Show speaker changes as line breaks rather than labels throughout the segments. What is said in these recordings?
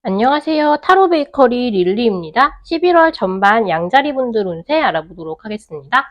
안녕하세요. 타로 베이커리 릴리입니다. 11월 전반 양자리 분들 운세 알아보도록 하겠습니다.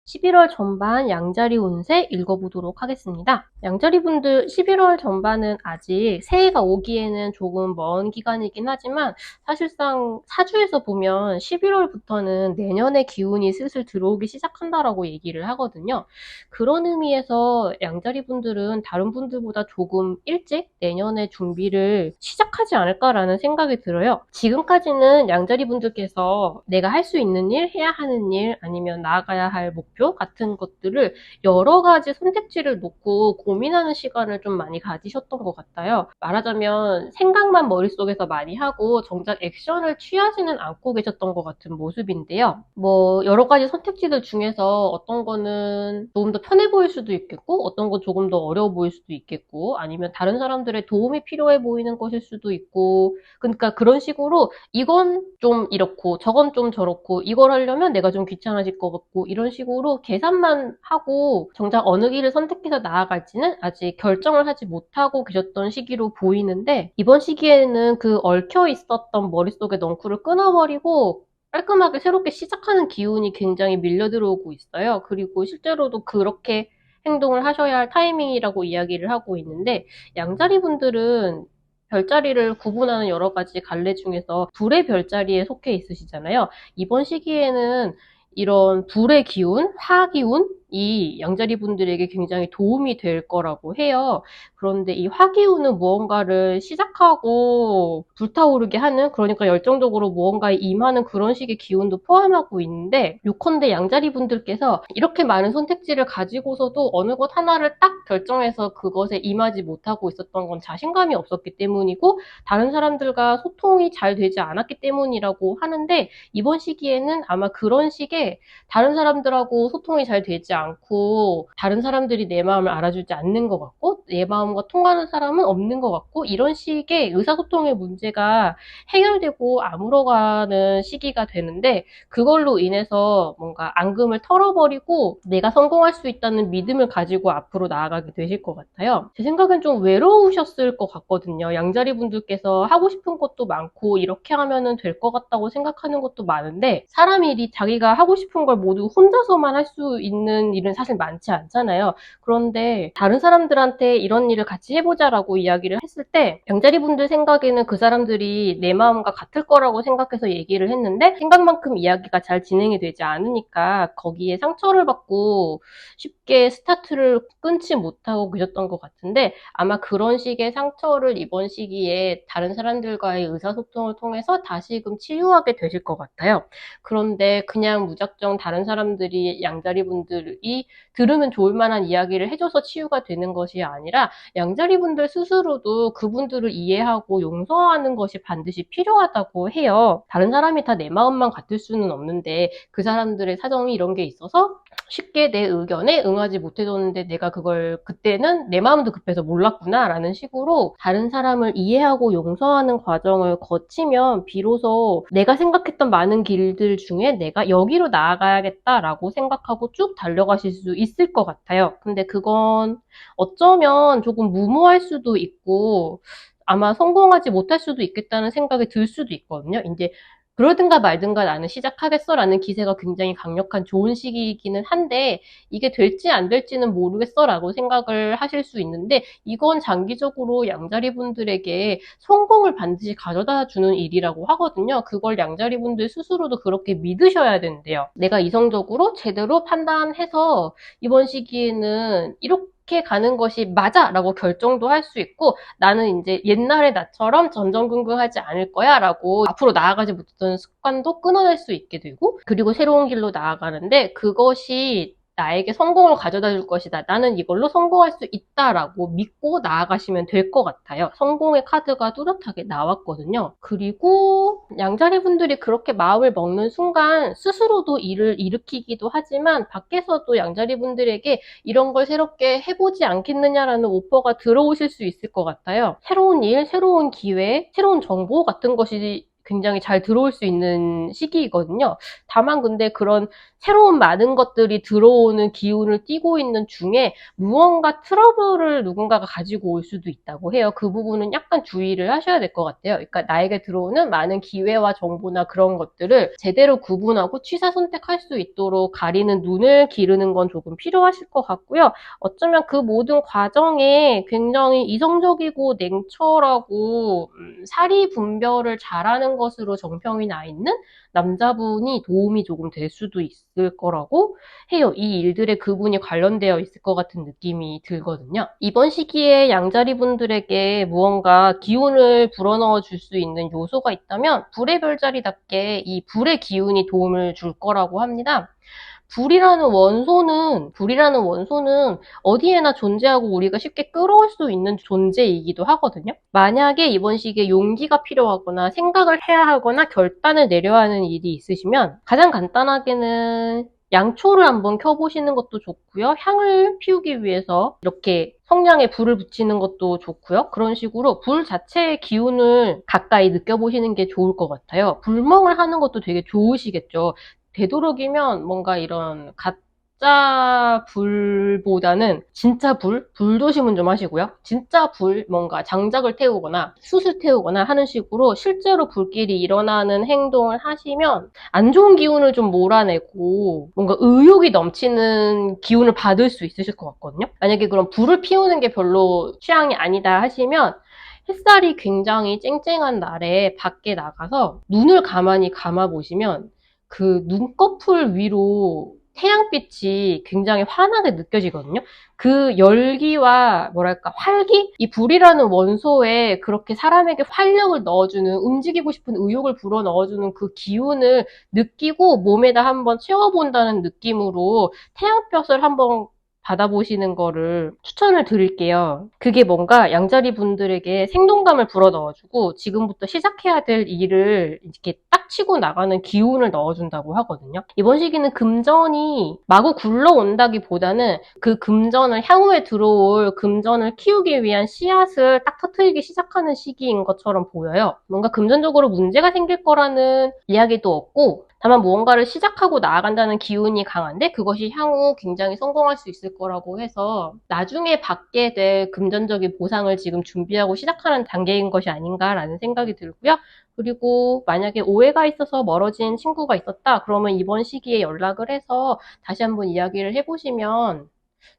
11월 전반 양자리 운세 읽어보도록 하겠습니다. 양자리 분들 11월 전반은 아직 새해가 오기에는 조금 먼 기간이긴 하지만 사실상 사주에서 보면 11월부터는 내년의 기운이 슬슬 들어오기 시작한다라고 얘기를 하거든요. 그런 의미에서 양자리 분들은 다른 분들보다 조금 일찍 내년의 준비를 시작하지 않을까라는 생각이 들어요. 지금까지는 양자리 분들께서 내가 할 수 있는 일, 해야 하는 일, 아니면 나아가야 할 목표 같은 것들을 여러 가지 선택지를 놓고 고민하는 시간을 좀 많이 가지셨던 것 같아요. 말하자면 생각만 머릿속에서 많이 하고 정작 액션을 취하지는 않고 계셨던 것 같은 모습인데요. 여러 가지 선택지들 중에서 어떤 거는 조금 더 편해 보일 수도 있겠고, 어떤 건 조금 더 어려워 보일 수도 있겠고, 아니면 다른 사람들의 도움이 필요해 보이는 것일 수도 있고, 그러니까 그런 식으로 이건 좀 이렇고 저건 좀 저렇고 이걸 하려면 내가 좀 귀찮아질 것 같고 이런 식으로 계산만 하고 정작 어느 길을 선택해서 나아갈지는 아직 결정을 하지 못하고 계셨던 시기로 보이는데, 이번 시기에는 그 얽혀 있었던 머릿속의 넝쿨을 끊어버리고 깔끔하게 새롭게 시작하는 기운이 굉장히 밀려 들어오고 있어요. 그리고 실제로도 그렇게 행동을 하셔야 할 타이밍이라고 이야기를 하고 있는데, 양자리 분들은 별자리를 구분하는 여러 가지 갈래 중에서 불의 별자리에 속해 있으시잖아요. 이번 시기에는 이런 불의 기운, 화 기운이 양자리 분들에게 굉장히 도움이 될 거라고 해요. 그런데 이 화 기운은 무언가를 시작하고 불타오르게 하는, 그러니까 열정적으로 무언가에 임하는 그런 식의 기운도 포함하고 있는데, 요컨대 양자리 분들께서 이렇게 많은 선택지를 가지고서도 어느 것 하나를 딱 결정해서 그것에 임하지 못하고 있었던 건 자신감이 없었기 때문이고, 다른 사람들과 소통이 잘 되지 않았기 때문이라고 하는데, 이번 시기에는 아마 그런 식의 다른 사람들하고 소통이 잘 되지 않고 다른 사람들이 내 마음을 알아주지 않는 것 같고 내 마음과 통하는 사람은 없는 것 같고, 이런 식의 의사소통의 문제가 해결되고 아물어가는 시기가 되는데, 그걸로 인해서 뭔가 앙금을 털어버리고 내가 성공할 수 있다는 믿음을 가지고 앞으로 나아가게 되실 것 같아요. 제 생각엔 좀 외로우셨을 것 같거든요. 양자리 분들께서 하고 싶은 것도 많고 이렇게 하면은 될 것 같다고 생각하는 것도 많은데, 사람 일이 자기가 하고 싶은 걸 모두 혼자서만 할 수 있는 일은 사실 많지 않잖아요. 그런데 다른 사람들한테 이런 일을 같이 해보자라고 이야기를 했을 때 양자리 분들 생각에는 그 사람들이 내 마음과 같을 거라고 생각해서 얘기를 했는데, 생각만큼 이야기가 잘 진행이 되지 않으니까 거기에 상처를 받고 쉽게 스타트를 끊지 못하고 계셨던 것 같은데, 아마 그런 식의 상처를 이번 시기에 다른 사람들과의 의사소통을 통해서 다시금 치유하게 되실 것 같아요. 그런데 그냥 무작정 다른 사람들이 양자리 분들이 들으면 좋을 만한 이야기를 해줘서 치유가 되는 것이 아니라, 양자리 분들 스스로도 그분들을 이해하고 용서하는 것이 반드시 필요하다고 해요. 다른 사람이 다 내 마음만 같을 수는 없는데 그 사람들의 사정이 이런 게 있어서 쉽게 내 의견에 응하지 못해줬는데 내가 그걸 그때는 내 마음도 급해서 몰랐구나 라는 식으로 다른 사람을 이해하고 용서하는 과정을 거치면 비로소 내가 생각했던 많은 길들 중에 내가 여기로 나아가야겠다라고 생각하고 쭉 달려가실 수 있을 것 같아요. 근데 그건 어쩌면 조금 무모할 수도 있고 아마 성공하지 못할 수도 있겠다는 생각이 들 수도 있거든요. 이제 그러든가 말든가 나는 시작하겠어라는 기세가 굉장히 강력한 좋은 시기이기는 한데, 이게 될지 안 될지는 모르겠어라고 생각을 하실 수 있는데, 이건 장기적으로 양자리 분들에게 성공을 반드시 가져다 주는 일이라고 하거든요. 그걸 양자리 분들 스스로도 그렇게 믿으셔야 된대요. 내가 이성적으로 제대로 판단해서 이번 시기에는 이렇게 가는 것이 맞아! 라고 결정도 할 수 있고, 나는 이제 옛날의 나처럼 전전긍긍하지 않을 거야 라고 앞으로 나아가지 못했던 습관도 끊어낼 수 있게 되고, 그리고 새로운 길로 나아가는데 그것이 나에게 성공을 가져다 줄 것이다. 나는 이걸로 성공할 수 있다라고 믿고 나아가시면 될 것 같아요. 성공의 카드가 뚜렷하게 나왔거든요. 그리고 양자리 분들이 그렇게 마음을 먹는 순간 스스로도 일을 일으키기도 하지만 밖에서도 양자리 분들에게 이런 걸 새롭게 해보지 않겠느냐라는 오퍼가 들어오실 수 있을 것 같아요. 새로운 일, 새로운 기회, 새로운 정보 같은 것이 굉장히 잘 들어올 수 있는 시기이거든요. 다만 근데 그런 새로운 많은 것들이 들어오는 기운을 띠고 있는 중에 무언가 트러블을 누군가가 가지고 올 수도 있다고 해요. 그 부분은 약간 주의를 하셔야 될 것 같아요. 그러니까 나에게 들어오는 많은 기회와 정보나 그런 것들을 제대로 구분하고 취사 선택할 수 있도록 가리는 눈을 기르는 건 조금 필요하실 것 같고요. 어쩌면 그 모든 과정에 굉장히 이성적이고 냉철하고 사리 분별을 잘하는 것으로 정평이 나 있는 남자분이 도움이 조금 될 수도 있을 거라고 해요. 이 일들에 그분이 관련되어 있을 것 같은 느낌이 들거든요. 이번 시기에 양자리 분들에게 무언가 기운을 불어넣어 줄 수 있는 요소가 있다면 불의 별자리답게 이 불의 기운이 도움을 줄 거라고 합니다. 불이라는 원소는 어디에나 존재하고 우리가 쉽게 끌어올 수 있는 존재이기도 하거든요. 만약에 이번 시기에 용기가 필요하거나 생각을 해야 하거나 결단을 내려야 하는 일이 있으시면 가장 간단하게는 양초를 한번 켜보시는 것도 좋고요. 향을 피우기 위해서 이렇게 성냥에 불을 붙이는 것도 좋고요. 그런 식으로 불 자체의 기운을 가까이 느껴보시는 게 좋을 것 같아요. 불멍을 하는 것도 되게 좋으시겠죠. 되도록이면 뭔가 이런 가짜 불보다는 진짜 불 조심은 좀 하시고요. 진짜 불, 뭔가 장작을 태우거나 숯을 태우거나 하는 식으로 실제로 불길이 일어나는 행동을 하시면 안 좋은 기운을 좀 몰아내고 뭔가 의욕이 넘치는 기운을 받을 수 있으실 것 같거든요. 만약에 그럼 불을 피우는 게 별로 취향이 아니다 하시면 햇살이 굉장히 쨍쨍한 날에 밖에 나가서 눈을 가만히 감아보시면 그 눈꺼풀 위로 태양빛이 굉장히 환하게 느껴지거든요. 그 열기와 뭐랄까 활기? 이 불이라는 원소에 그렇게 사람에게 활력을 넣어주는, 움직이고 싶은 의욕을 불어넣어주는 그 기운을 느끼고 몸에다 한번 채워본다는 느낌으로 태양볕을 한번 받아보시는 거를 추천을 드릴게요. 그게 뭔가 양자리 분들에게 생동감을 불어넣어주고 지금부터 시작해야 될 일을 이렇게 딱 치고 나가는 기운을 넣어준다고 하거든요. 이번 시기는 금전이 마구 굴러온다기보다는 그 금전을 향후에 들어올 금전을 키우기 위한 씨앗을 딱 터트리기 시작하는 시기인 것처럼 보여요. 뭔가 금전적으로 문제가 생길 거라는 이야기도 없고 다만 무언가를 시작하고 나아간다는 기운이 강한데 그것이 향후 굉장히 성공할 수 있을 거라고 해서 나중에 받게 될 금전적인 보상을 지금 준비하고 시작하는 단계인 것이 아닌가라는 생각이 들고요. 그리고 만약에 오해가 있어서 멀어진 친구가 있었다. 그러면 이번 시기에 연락을 해서 다시 한번 이야기를 해보시면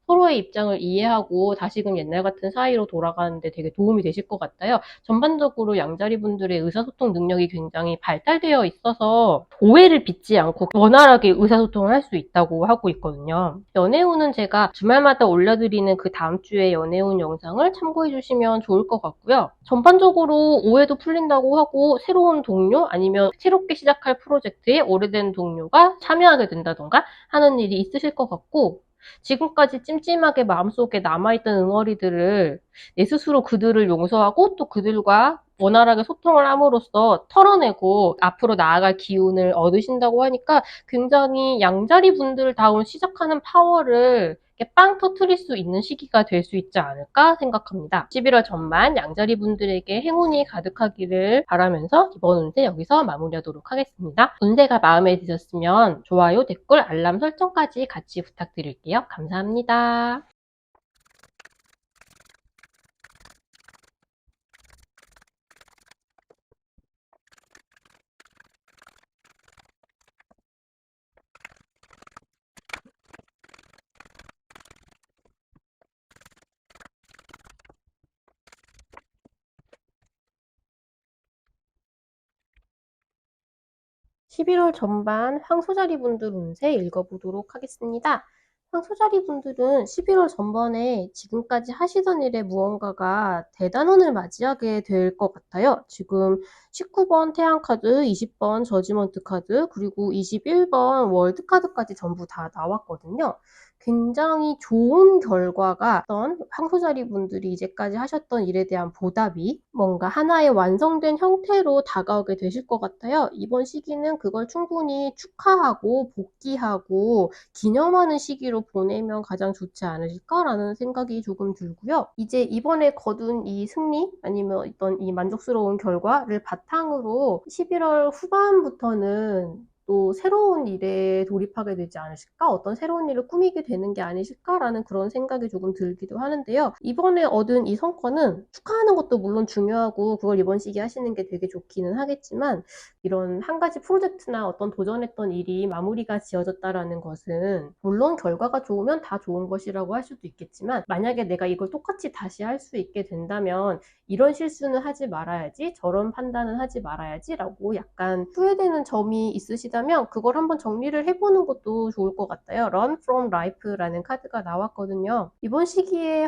서로의 입장을 이해하고 다시금 옛날 같은 사이로 돌아가는데 되게 도움이 되실 것 같아요. 전반적으로 양자리 분들의 의사소통 능력이 굉장히 발달되어 있어서 오해를 빚지 않고 원활하게 의사소통을 할 수 있다고 하고 있거든요. 연애운은 제가 주말마다 올려드리는 그 다음 주에 연애운 영상을 참고해 주시면 좋을 것 같고요. 전반적으로 오해도 풀린다고 하고 새로운 동료 아니면 새롭게 시작할 프로젝트에 오래된 동료가 참여하게 된다던가 하는 일이 있으실 것 같고 지금까지 찜찜하게 마음속에 남아있던 응어리들을 내 스스로 그들을 용서하고 또 그들과 원활하게 소통을 함으로써 털어내고 앞으로 나아갈 기운을 얻으신다고 하니까 굉장히 양자리 분들다운 시작하는 파워를 이렇게 빵 터트릴 수 있는 시기가 될 수 있지 않을까 생각합니다. 11월 전반 양자리 분들에게 행운이 가득하기를 바라면서 이번 운세 여기서 마무리하도록 하겠습니다. 운세가 마음에 드셨으면 좋아요, 댓글, 알람 설정까지 같이 부탁드릴게요. 감사합니다. 11월 전반 황소자리 분들 운세 읽어보도록 하겠습니다. 황소자리 분들은 11월 전반에 지금까지 하시던 일에 무언가가 대단원을 맞이하게 될 것 같아요. 지금 19번 태양카드, 20번 저지먼트 카드, 그리고 21번 월드카드까지 전부 다 나왔거든요. 굉장히 좋은 결과가 어떤 황소자리 분들이 이제까지 하셨던 일에 대한 보답이 뭔가 하나의 완성된 형태로 다가오게 되실 것 같아요. 이번 시기는 그걸 충분히 축하하고 복귀하고 기념하는 시기로 보내면 가장 좋지 않으실까라는 생각이 조금 들고요. 이제 이번에 거둔 이 승리 아니면 어떤 이 만족스러운 결과를 바탕으로 11월 후반부터는 또 새로운 일에 돌입하게 되지 않으실까? 어떤 새로운 일을 꾸미게 되는 게 아니실까라는 그런 생각이 조금 들기도 하는데요. 이번에 얻은 이 성과는 축하하는 것도 물론 중요하고 그걸 이번 시기에 하시는 게 되게 좋기는 하겠지만 이런 한 가지 프로젝트나 어떤 도전했던 일이 마무리가 지어졌다라는 것은 물론 결과가 좋으면 다 좋은 것이라고 할 수도 있겠지만 만약에 내가 이걸 똑같이 다시 할 수 있게 된다면 이런 실수는 하지 말아야지, 저런 판단은 하지 말아야지 라고 약간 후회되는 점이 있으시다면 그걸 한번 정리를 해보는 것도 좋을 것 같아요. Run from Life라는 카드가 나왔거든요. 이번 시기에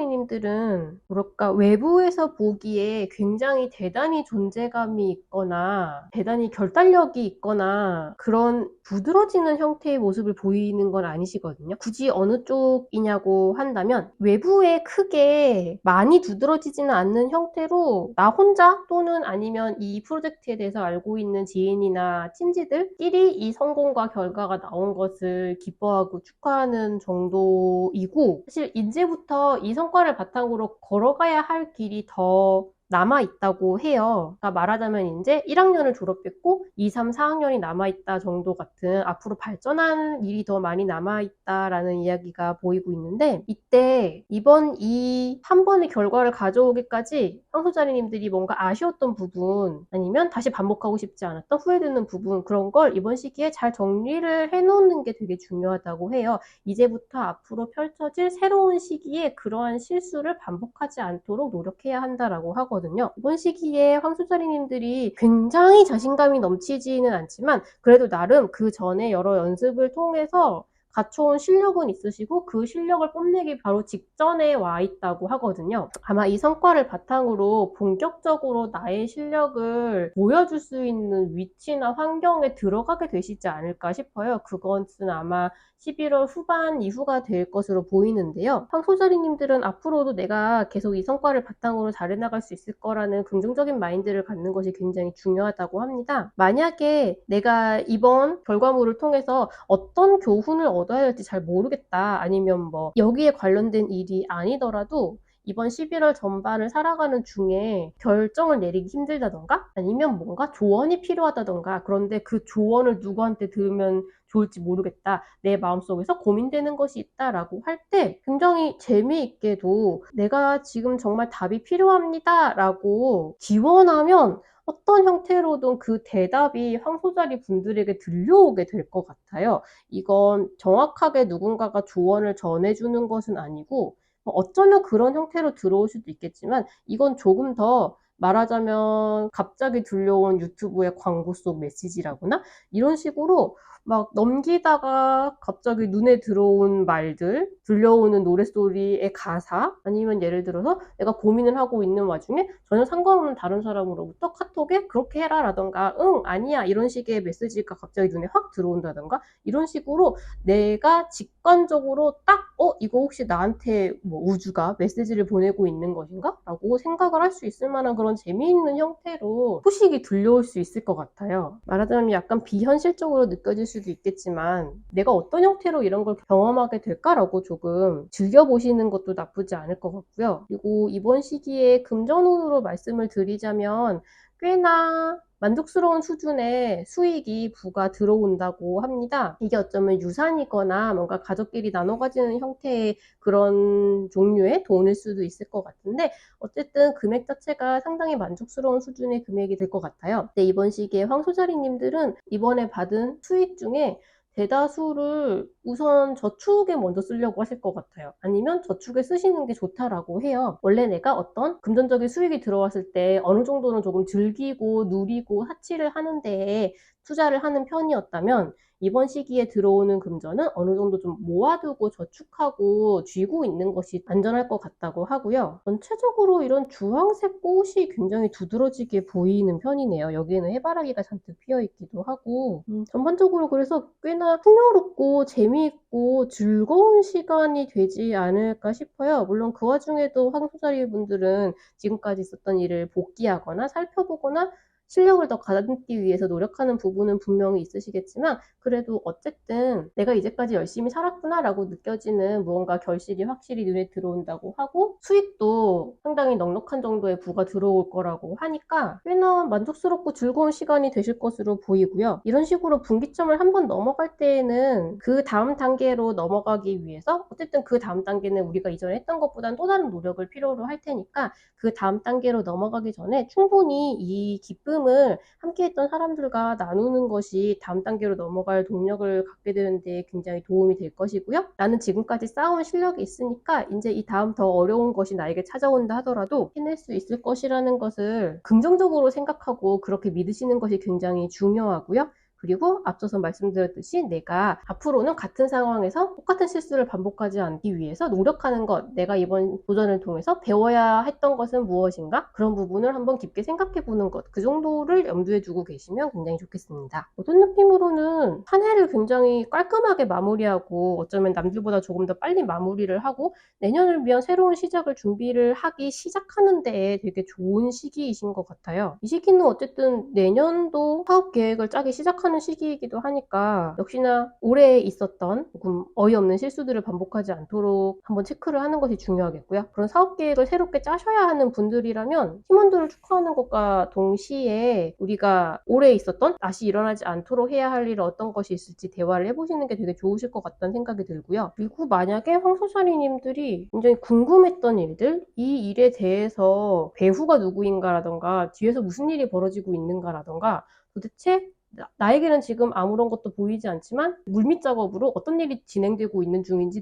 황소자리님들은 뭐랄까 외부에서 보기에 굉장히 대단히 존재감이 있거나 대단히 결단력이 있거나 그런 두드러지는 형태의 모습을 보이는 건 아니시거든요. 굳이 어느 쪽이냐고 한다면 외부에 크게 많이 두드러지지는 않는 형태로 나 혼자 또는 아니면 이 프로젝트에 대해서 알고 있는 지인이나 친지들끼리 이 성공과 결과가 나온 것을 기뻐하고 축하하는 정도이고 사실 이제부터 이 성과를 바탕으로 걸어가야 할 길이 더 남아있다고 해요. 그러니까 말하자면 이제 1학년을 졸업했고 2, 3, 4학년이 남아있다 정도 같은 앞으로 발전하는 일이 더 많이 남아있다라는 이야기가 보이고 있는데 이때 이번 이 한 번의 결과를 가져오기까지 황소자리님들이 뭔가 아쉬웠던 부분 아니면 다시 반복하고 싶지 않았던 후회되는 부분 그런 걸 이번 시기에 잘 정리를 해놓는 게 되게 중요하다고 해요. 이제부터 앞으로 펼쳐질 새로운 시기에 그러한 실수를 반복하지 않도록 노력해야 한다라고 하거든요. 이번 시기에 황소자리님들이 굉장히 자신감이 넘치지는 않지만 그래도 나름 그 전에 여러 연습을 통해서 갖춰온 실력은 있으시고 그 실력을 뽐내기 바로 직전에 와 있다고 하거든요. 아마 이 성과를 바탕으로 본격적으로 나의 실력을 보여줄 수 있는 위치나 환경에 들어가게 되시지 않을까 싶어요. 그것은 아마 11월 후반 이후가 될 것으로 보이는데요. 황소자리님들은 앞으로도 내가 계속 이 성과를 바탕으로 잘해나갈 수 있을 거라는 긍정적인 마인드를 갖는 것이 굉장히 중요하다고 합니다. 만약에 내가 이번 결과물을 통해서 어떤 교훈을 얻어야 할지 잘 모르겠다 아니면 뭐 여기에 관련된 일이 아니더라도 이번 11월 전반을 살아가는 중에 결정을 내리기 힘들다던가 아니면 뭔가 조언이 필요하다던가 그런데 그 조언을 누구한테 들으면 좋을지 모르겠다. 내 마음속에서 고민되는 것이 있다라고 할 때 굉장히 재미있게도 내가 지금 정말 답이 필요합니다 라고 기원하면 어떤 형태로든 그 대답이 황소자리 분들에게 들려오게 될 것 같아요. 이건 정확하게 누군가가 조언을 전해주는 것은 아니고 어쩌면 그런 형태로 들어올 수도 있겠지만 이건 조금 더 말하자면 갑자기 들려온 유튜브의 광고 속 메시지라거나 이런 식으로 막 넘기다가 갑자기 눈에 들어온 말들, 들려오는 노랫소리의 가사, 아니면 예를 들어서 내가 고민을 하고 있는 와중에 전혀 상관없는 다른 사람으로부터 카톡에 그렇게 해라 라던가 응, 아니야 이런 식의 메시지가 갑자기 눈에 확 들어온다던가 이런 식으로 내가 직관적으로 딱 이거 혹시 나한테 뭐 우주가 메시지를 보내고 있는 것인가? 라고 생각을 할 수 있을 만한 그런 재미있는 형태로 소식이 들려올 수 있을 것 같아요. 말하자면 약간 비현실적으로 느껴질 수도 있겠지만 내가 어떤 형태로 이런 걸 경험하게 될까라고 조금 즐겨보시는 것도 나쁘지 않을 것 같고요. 그리고 이번 시기에 금전운으로 말씀을 드리자면 꽤나 만족스러운 수준의 수익이 부가 들어온다고 합니다. 이게 어쩌면 유산이거나 뭔가 가족끼리 나눠 가지는 형태의 그런 종류의 돈일 수도 있을 것 같은데 어쨌든 금액 자체가 상당히 만족스러운 수준의 금액이 될 것 같아요. 근데 이번 시기에 황소자리님들은 이번에 받은 수익 중에 대다수를 우선 저축에 먼저 쓰려고 하실 것 같아요. 아니면 저축에 쓰시는 게 좋다라고 해요. 원래 내가 어떤 금전적인 수익이 들어왔을 때 어느 정도는 조금 즐기고 누리고 사치를 하는 데에 투자를 하는 편이었다면 이번 시기에 들어오는 금전은 어느 정도 좀 모아두고 저축하고 쥐고 있는 것이 안전할 것 같다고 하고요. 전체적으로 이런 주황색 꽃이 굉장히 두드러지게 보이는 편이네요. 여기에는 해바라기가 잔뜩 피어있기도 하고 전반적으로 그래서 꽤나 풍요롭고 재미있고 즐거운 시간이 되지 않을까 싶어요. 물론 그 와중에도 황소자리 분들은 지금까지 있었던 일을 복귀하거나 살펴보거나 실력을 더 가다듬기 위해서 노력하는 부분은 분명히 있으시겠지만 그래도 어쨌든 내가 이제까지 열심히 살았구나 라고 느껴지는 무언가 결실이 확실히 눈에 들어온다고 하고 수익도 상당히 넉넉한 정도의 부가 들어올 거라고 하니까 꽤나 만족스럽고 즐거운 시간이 되실 것으로 보이고요. 이런 식으로 분기점을 한번 넘어갈 때에는 그 다음 단계로 넘어가기 위해서 어쨌든 그 다음 단계는 우리가 이전에 했던 것보다는 또 다른 노력을 필요로 할 테니까 그 다음 단계로 넘어가기 전에 충분히 이 기쁨을 함께 했던 사람들과 나누는 것이 다음 단계로 넘어갈 동력을 갖게 되는데 굉장히 도움이 될 것이고요. 나는 지금까지 쌓아온 실력이 있으니까 이제 이 다음 더 어려운 것이 나에게 찾아온다 하더라도 해낼 수 있을 것이라는 것을 긍정적으로 생각하고 그렇게 믿으시는 것이 굉장히 중요하고요. 그리고 앞서서 말씀드렸듯이 내가 앞으로는 같은 상황에서 똑같은 실수를 반복하지 않기 위해서 노력하는 것, 내가 이번 도전을 통해서 배워야 했던 것은 무엇인가? 그런 부분을 한번 깊게 생각해 보는 것, 그 정도를 염두에 두고 계시면 굉장히 좋겠습니다. 어떤 느낌으로는 한 해를 굉장히 깔끔하게 마무리하고 어쩌면 남들보다 조금 더 빨리 마무리를 하고 내년을 위한 새로운 시작을 준비를 하기 시작하는 데에 되게 좋은 시기이신 것 같아요. 이 시기는 어쨌든 내년도 사업 계획을 짜기 시작하는 시기이기도 하니까 역시나 올해 있었던 조금 어이없는 실수들을 반복하지 않도록 한번 체크를 하는 것이 중요하겠고요. 그런 사업 계획을 새롭게 짜셔야 하는 분들이라면 팀원들을 축하하는 것과 동시에 우리가 올해 있었던 다시 일어나지 않도록 해야 할 일은 어떤 것이 있을지 대화를 해보시는 게 되게 좋으실 것 같다는 생각이 들고요. 그리고 만약에 황소자리님들이 굉장히 궁금했던 일들, 이 일에 대해서 배후가 누구인가라던가 뒤에서 무슨 일이 벌어지고 있는가라던가 도대체 나에게는 지금 아무런 것도 보이지 않지만 물밑 작업으로 어떤 일이 진행되고 있는 중인지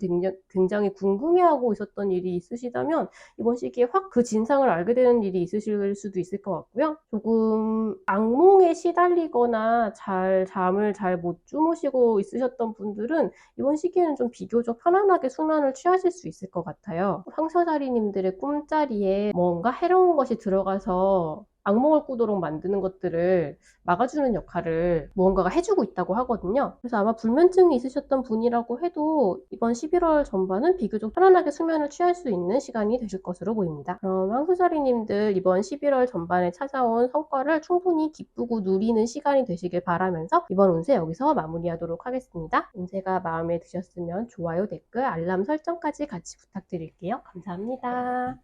굉장히 궁금해하고 있었던 일이 있으시다면 이번 시기에 확 그 진상을 알게 되는 일이 있으실 수도 있을 것 같고요. 조금 악몽에 시달리거나 잠을 잘 못 주무시고 있으셨던 분들은 이번 시기에는 좀 비교적 편안하게 수면을 취하실 수 있을 것 같아요. 황소자리님들의 꿈자리에 뭔가 해로운 것이 들어가서 악몽을 꾸도록 만드는 것들을 막아주는 역할을 무언가가 해주고 있다고 하거든요. 그래서 아마 불면증이 있으셨던 분이라고 해도 이번 11월 전반은 비교적 편안하게 수면을 취할 수 있는 시간이 되실 것으로 보입니다. 그럼 황소자리님들 이번 11월 전반에 찾아온 성과를 충분히 기쁘고 누리는 시간이 되시길 바라면서 이번 운세 여기서 마무리하도록 하겠습니다. 운세가 마음에 드셨으면 좋아요, 댓글, 알람 설정까지 같이 부탁드릴게요. 감사합니다.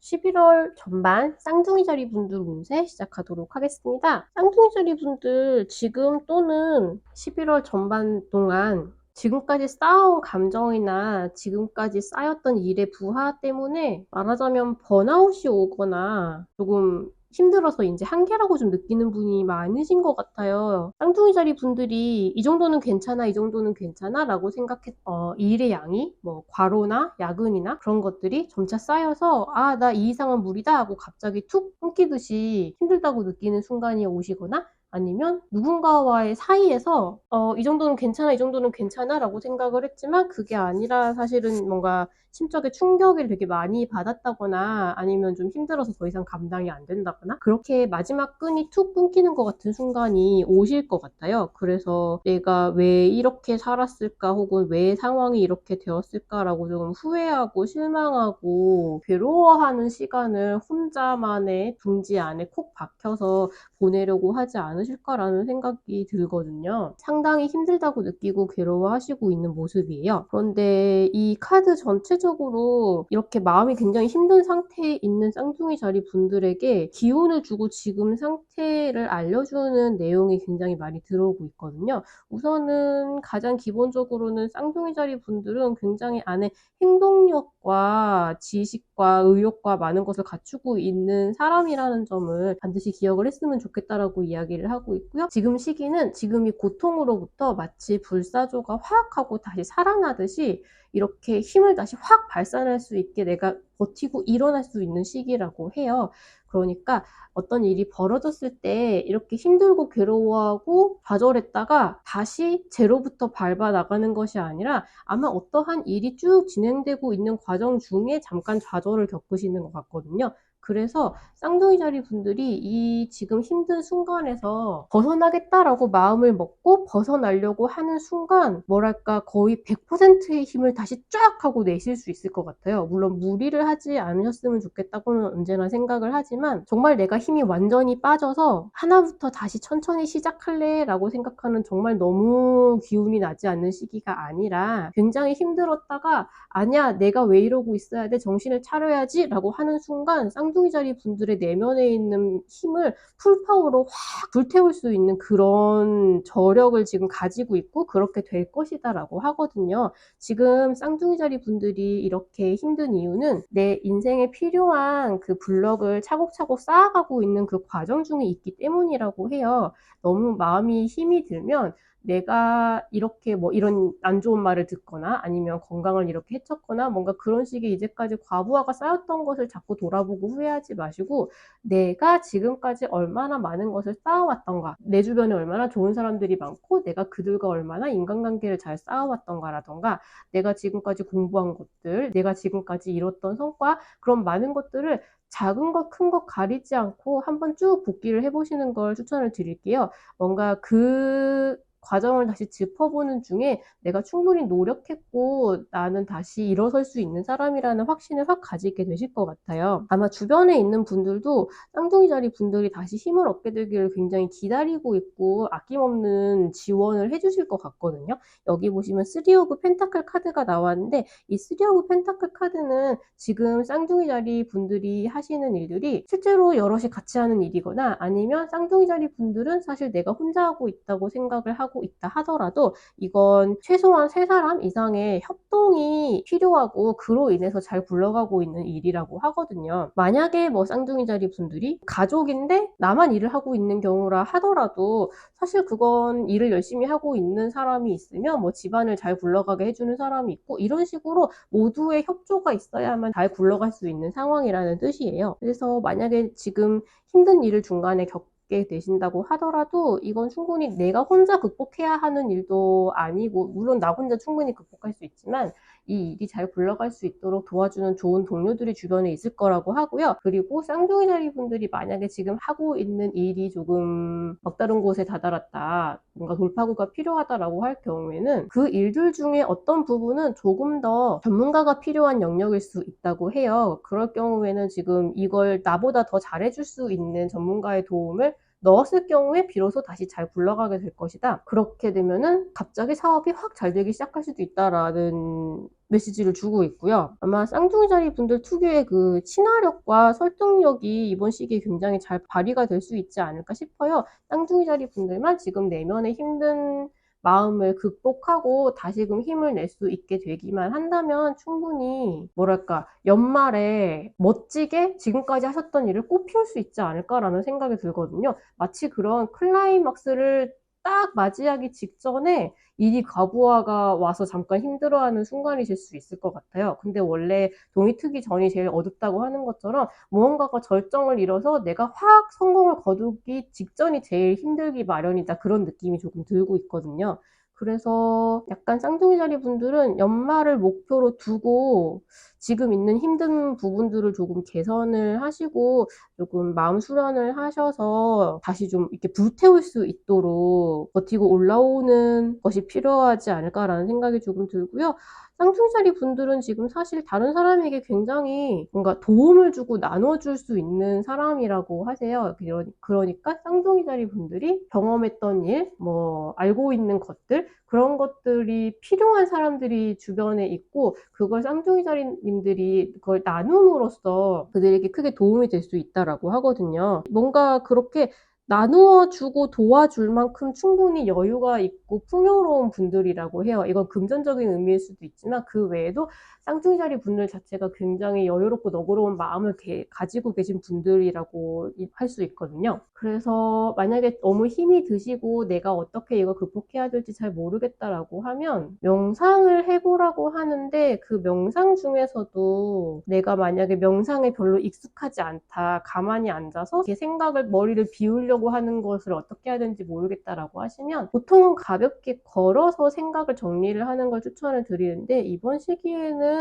11월 전반 쌍둥이 자리 분들 운세 시작하도록 하겠습니다. 쌍둥이 자리 분들 지금 또는 11월 전반 동안 지금까지 쌓아온 감정이나 지금까지 쌓였던 일의 부하 때문에 말하자면 번아웃이 오거나 조금 힘들어서 이제 한계라고 좀 느끼는 분이 많으신 것 같아요. 쌍둥이 자리 분들이 이 정도는 괜찮아, 이 정도는 괜찮아 라고 일의 양이 뭐 과로나 야근이나 그런 것들이 점차 쌓여서 아, 나 이 이상은 무리다 하고 갑자기 툭 끊기듯이 힘들다고 느끼는 순간이 오시거나 아니면 누군가와의 사이에서 이 정도는 괜찮아, 이 정도는 괜찮아 라고 생각을 했지만 그게 아니라 사실은 뭔가 심적인 충격을 되게 많이 받았다거나 아니면 좀 힘들어서 더 이상 감당이 안 된다거나 그렇게 마지막 끈이 툭 끊기는 것 같은 순간이 오실 것 같아요. 그래서 내가 왜 이렇게 살았을까 혹은 왜 상황이 이렇게 되었을까라고 좀 후회하고 실망하고 괴로워하는 시간을 혼자만의 둥지 안에 콕 박혀서 보내려고 하지 않으실까라는 생각이 들거든요. 상당히 힘들다고 느끼고 괴로워하시고 있는 모습이에요. 그런데 이 카드 전체적으로 이렇게 마음이 굉장히 힘든 상태에 있는 쌍둥이 자리 분들에게 기운을 주고 지금 상태를 알려주는 내용이 굉장히 많이 들어오고 있거든요. 우선은 가장 기본적으로는 쌍둥이 자리 분들은 굉장히 안에 행동력과 지식 능력과 의욕과 많은 것을 갖추고 있는 사람이라는 점을 반드시 기억을 했으면 좋겠다라고 이야기를 하고 있고요. 지금 시기는 지금 이 고통으로부터 마치 불사조가 확 하고 다시 살아나듯이 이렇게 힘을 다시 확 발산할 수 있게 내가 버티고 일어날 수 있는 시기라고 해요. 그러니까 어떤 일이 벌어졌을 때 이렇게 힘들고 괴로워하고 좌절했다가 다시 제로부터 밟아 나가는 것이 아니라 아마 어떠한 일이 쭉 진행되고 있는 과정 중에 잠깐 좌절을 겪으시는 것 같거든요. 그래서 쌍둥이 자리 분들이 이 지금 힘든 순간에서 벗어나겠다라고 마음을 먹고 벗어나려고 하는 순간 뭐랄까 거의 100%의 힘을 다시 쫙 하고 내실 수 있을 것 같아요. 물론 무리를 하지 않으셨으면 좋겠다고는 언제나 생각을 하지만 정말 내가 힘이 완전히 빠져서 하나부터 다시 천천히 시작할래 라고 생각하는 정말 너무 기운이 나지 않는 시기가 아니라 굉장히 힘들었다가 아니야 내가 왜 이러고 있어야 돼 정신을 차려야지 라고 하는 순간 쌍둥이 자리 분들의 내면에 있는 힘을 풀파워로 확 불태울 수 있는 그런 저력을 지금 가지고 있고 그렇게 될 것이다 라고 하거든요. 지금 쌍둥이 자리 분들이 이렇게 힘든 이유는 내 인생에 필요한 그 블럭을 차곡차곡 쌓아가고 있는 그 과정 중에 있기 때문이라고 해요. 너무 마음이 힘이 들면 내가 이렇게 뭐 이런 안 좋은 말을 듣거나 아니면 건강을 이렇게 해쳤거나 뭔가 그런 식의 이제까지 과부하가 쌓였던 것을 자꾸 돌아보고 후회하지 마시고 내가 지금까지 얼마나 많은 것을 쌓아왔던가 내 주변에 얼마나 좋은 사람들이 많고 내가 그들과 얼마나 인간관계를 잘 쌓아왔던가라던가 내가 지금까지 공부한 것들 내가 지금까지 이뤘던 성과 그런 많은 것들을 작은 것, 큰 것 가리지 않고 한번 쭉 복기를 해보시는 걸 추천을 드릴게요. 뭔가 그 과정을 다시 짚어보는 중에 내가 충분히 노력했고 나는 다시 일어설 수 있는 사람이라는 확신을 확 가지게 되실 것 같아요. 아마 주변에 있는 분들도 쌍둥이 자리 분들이 다시 힘을 얻게 되기를 굉장히 기다리고 있고 아낌없는 지원을 해주실 것 같거든요. 여기 보시면 3 오브 펜타클 카드가 나왔는데 이 3 오브 펜타클 카드는 지금 쌍둥이 자리 분들이 하시는 일들이 실제로 여럿이 같이 하는 일이거나 아니면 쌍둥이 자리 분들은 사실 내가 혼자 하고 있다고 생각을 하고 있다 하더라도 이건 최소한 3사람 이상의 협동이 필요하고 그로 인해서 잘 굴러가고 있는 일이라고 하거든요. 만약에 뭐 쌍둥이 자리 분들이 가족인데 나만 일을 하고 있는 경우라 하더라도 사실 그건 일을 열심히 하고 있는 사람이 있으면 뭐 집안을 잘 굴러가게 해주는 사람이 있고 이런 식으로 모두의 협조가 있어야만 잘 굴러갈 수 있는 상황이라는 뜻이에요. 그래서 만약에 지금 힘든 일을 중간에 겪게 되신다고 하더라도 이건 충분히 내가 혼자 극복해야 하는 일도 아니고 물론 나 혼자 충분히 극복할 수 있지만 이 일이 잘 굴러갈 수 있도록 도와주는 좋은 동료들이 주변에 있을 거라고 하고요. 그리고 쌍둥이 자리 분들이 만약에 지금 하고 있는 일이 조금 막다른 곳에 다다랐다 뭔가 돌파구가 필요하다라고 할 경우에는 그 일들 중에 어떤 부분은 조금 더 전문가가 필요한 영역일 수 있다고 해요. 그럴 경우에는 지금 이걸 나보다 더 잘해줄 수 있는 전문가의 도움을 넣었을 경우에 비로소 다시 잘 굴러가게 될 것이다. 그렇게 되면은 갑자기 사업이 확 잘 되기 시작할 수도 있다라는 메시지를 주고 있고요. 아마 쌍둥이 자리 분들 특유의 그 친화력과 설득력이 이번 시기에 굉장히 잘 발휘가 될 수 있지 않을까 싶어요. 쌍둥이 자리 분들만 지금 내면의 힘든 마음을 극복하고 다시금 힘을 낼 수 있게 되기만 한다면 충분히 뭐랄까 연말에 멋지게 지금까지 하셨던 일을 꽃피울 수 있지 않을까라는 생각이 들거든요. 마치 그런 클라이막스를 딱 맞이하기 직전에 일이 과부하가 와서 잠깐 힘들어하는 순간이실 수 있을 것 같아요. 근데 원래 동이 트기 전이 제일 어둡다고 하는 것처럼 무언가가 절정을 이뤄서 내가 확 성공을 거두기 직전이 제일 힘들기 마련이다. 그런 느낌이 조금 들고 있거든요. 그래서 약간 쌍둥이 자리 분들은 연말을 목표로 두고 지금 있는 힘든 부분들을 조금 개선을 하시고 조금 마음 수련을 하셔서 다시 좀 이렇게 불태울 수 있도록 버티고 올라오는 것이 필요하지 않을까라는 생각이 조금 들고요. 쌍둥이 자리 분들은 지금 사실 다른 사람에게 굉장히 뭔가 도움을 주고 나눠줄 수 있는 사람이라고 하세요. 그러니까 쌍둥이 자리 분들이 경험했던 일, 뭐 알고 있는 것들 그런 것들이 필요한 사람들이 주변에 있고 그걸 쌍둥이 자리님들이 그걸 나눔으로써 그들에게 크게 도움이 될 수 있다라고 하거든요. 뭔가 그렇게 나누어 주고 도와줄 만큼 충분히 여유가 있고 풍요로운 분들이라고 해요. 이건 금전적인 의미일 수도 있지만 그 외에도 쌍둥이 자리 분들 자체가 굉장히 여유롭고 너그러운 마음을 가지고 계신 분들이라고 할 수 있거든요. 그래서 만약에 너무 힘이 드시고 내가 어떻게 이거 극복해야 될지 잘 모르겠다라고 하면 명상을 해보라고 하는데, 그 명상 중에서도 내가 만약에 명상에 별로 익숙하지 않다, 가만히 앉아서 이렇게 머리를 비우려고 하는 것을 어떻게 해야 되는지 모르겠다라고 하시면 보통은 가볍게 걸어서 생각을 정리를 하는 걸 추천을 드리는데, 이번 시기에는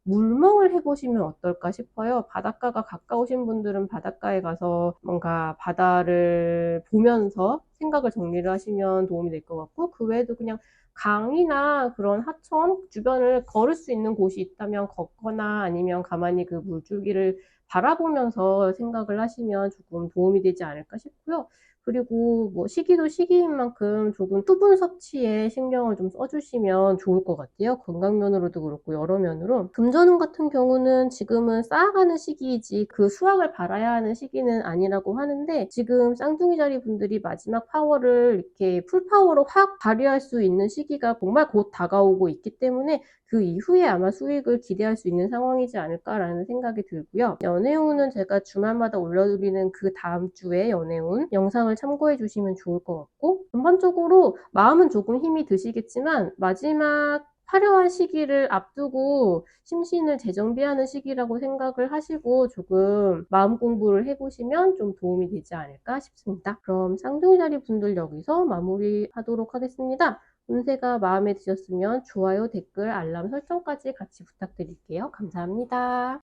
물멍을 해보시면 어떨까 싶어요. 바닷가가 가까우신 분들은 바닷가에 가서 뭔가 바다를 보면서 생각을 정리를 하시면 도움이 될 것 같고, 그 외에도 그냥 강이나 그런 하천 주변을 걸을 수 있는 곳이 있다면 걷거나 아니면 가만히 그 물줄기를 바라보면서 생각을 하시면 조금 도움이 되지 않을까 싶고요. 그리고 뭐 시기도 시기인 만큼 조금 수분 섭취에 신경을 좀 써주시면 좋을 것 같아요. 건강면으로도 그렇고 여러 면으로. 금전운 같은 경우는 지금은 쌓아가는 시기이지 그 수확을 바라야 하는 시기는 아니라고 하는데, 지금 쌍둥이 자리 분들이 마지막 파워를 이렇게 풀파워로 확 발휘할 수 있는 시기가 정말 곧 다가오고 있기 때문에 그 이후에 아마 수익을 기대할 수 있는 상황이지 않을까라는 생각이 들고요. 연애운은 제가 주말마다 올려드리는 그 다음 주에 연애운 영상을 참고해 주시면 좋을 것 같고, 전반적으로 마음은 조금 힘이 드시겠지만 마지막 화려한 시기를 앞두고 심신을 재정비하는 시기라고 생각을 하시고 조금 마음 공부를 해보시면 좀 도움이 되지 않을까 싶습니다. 그럼 쌍둥이 자리 분들 여기서 마무리하도록 하겠습니다. 운세가 마음에 드셨으면 좋아요, 댓글, 알람 설정까지 같이 부탁드릴게요. 감사합니다.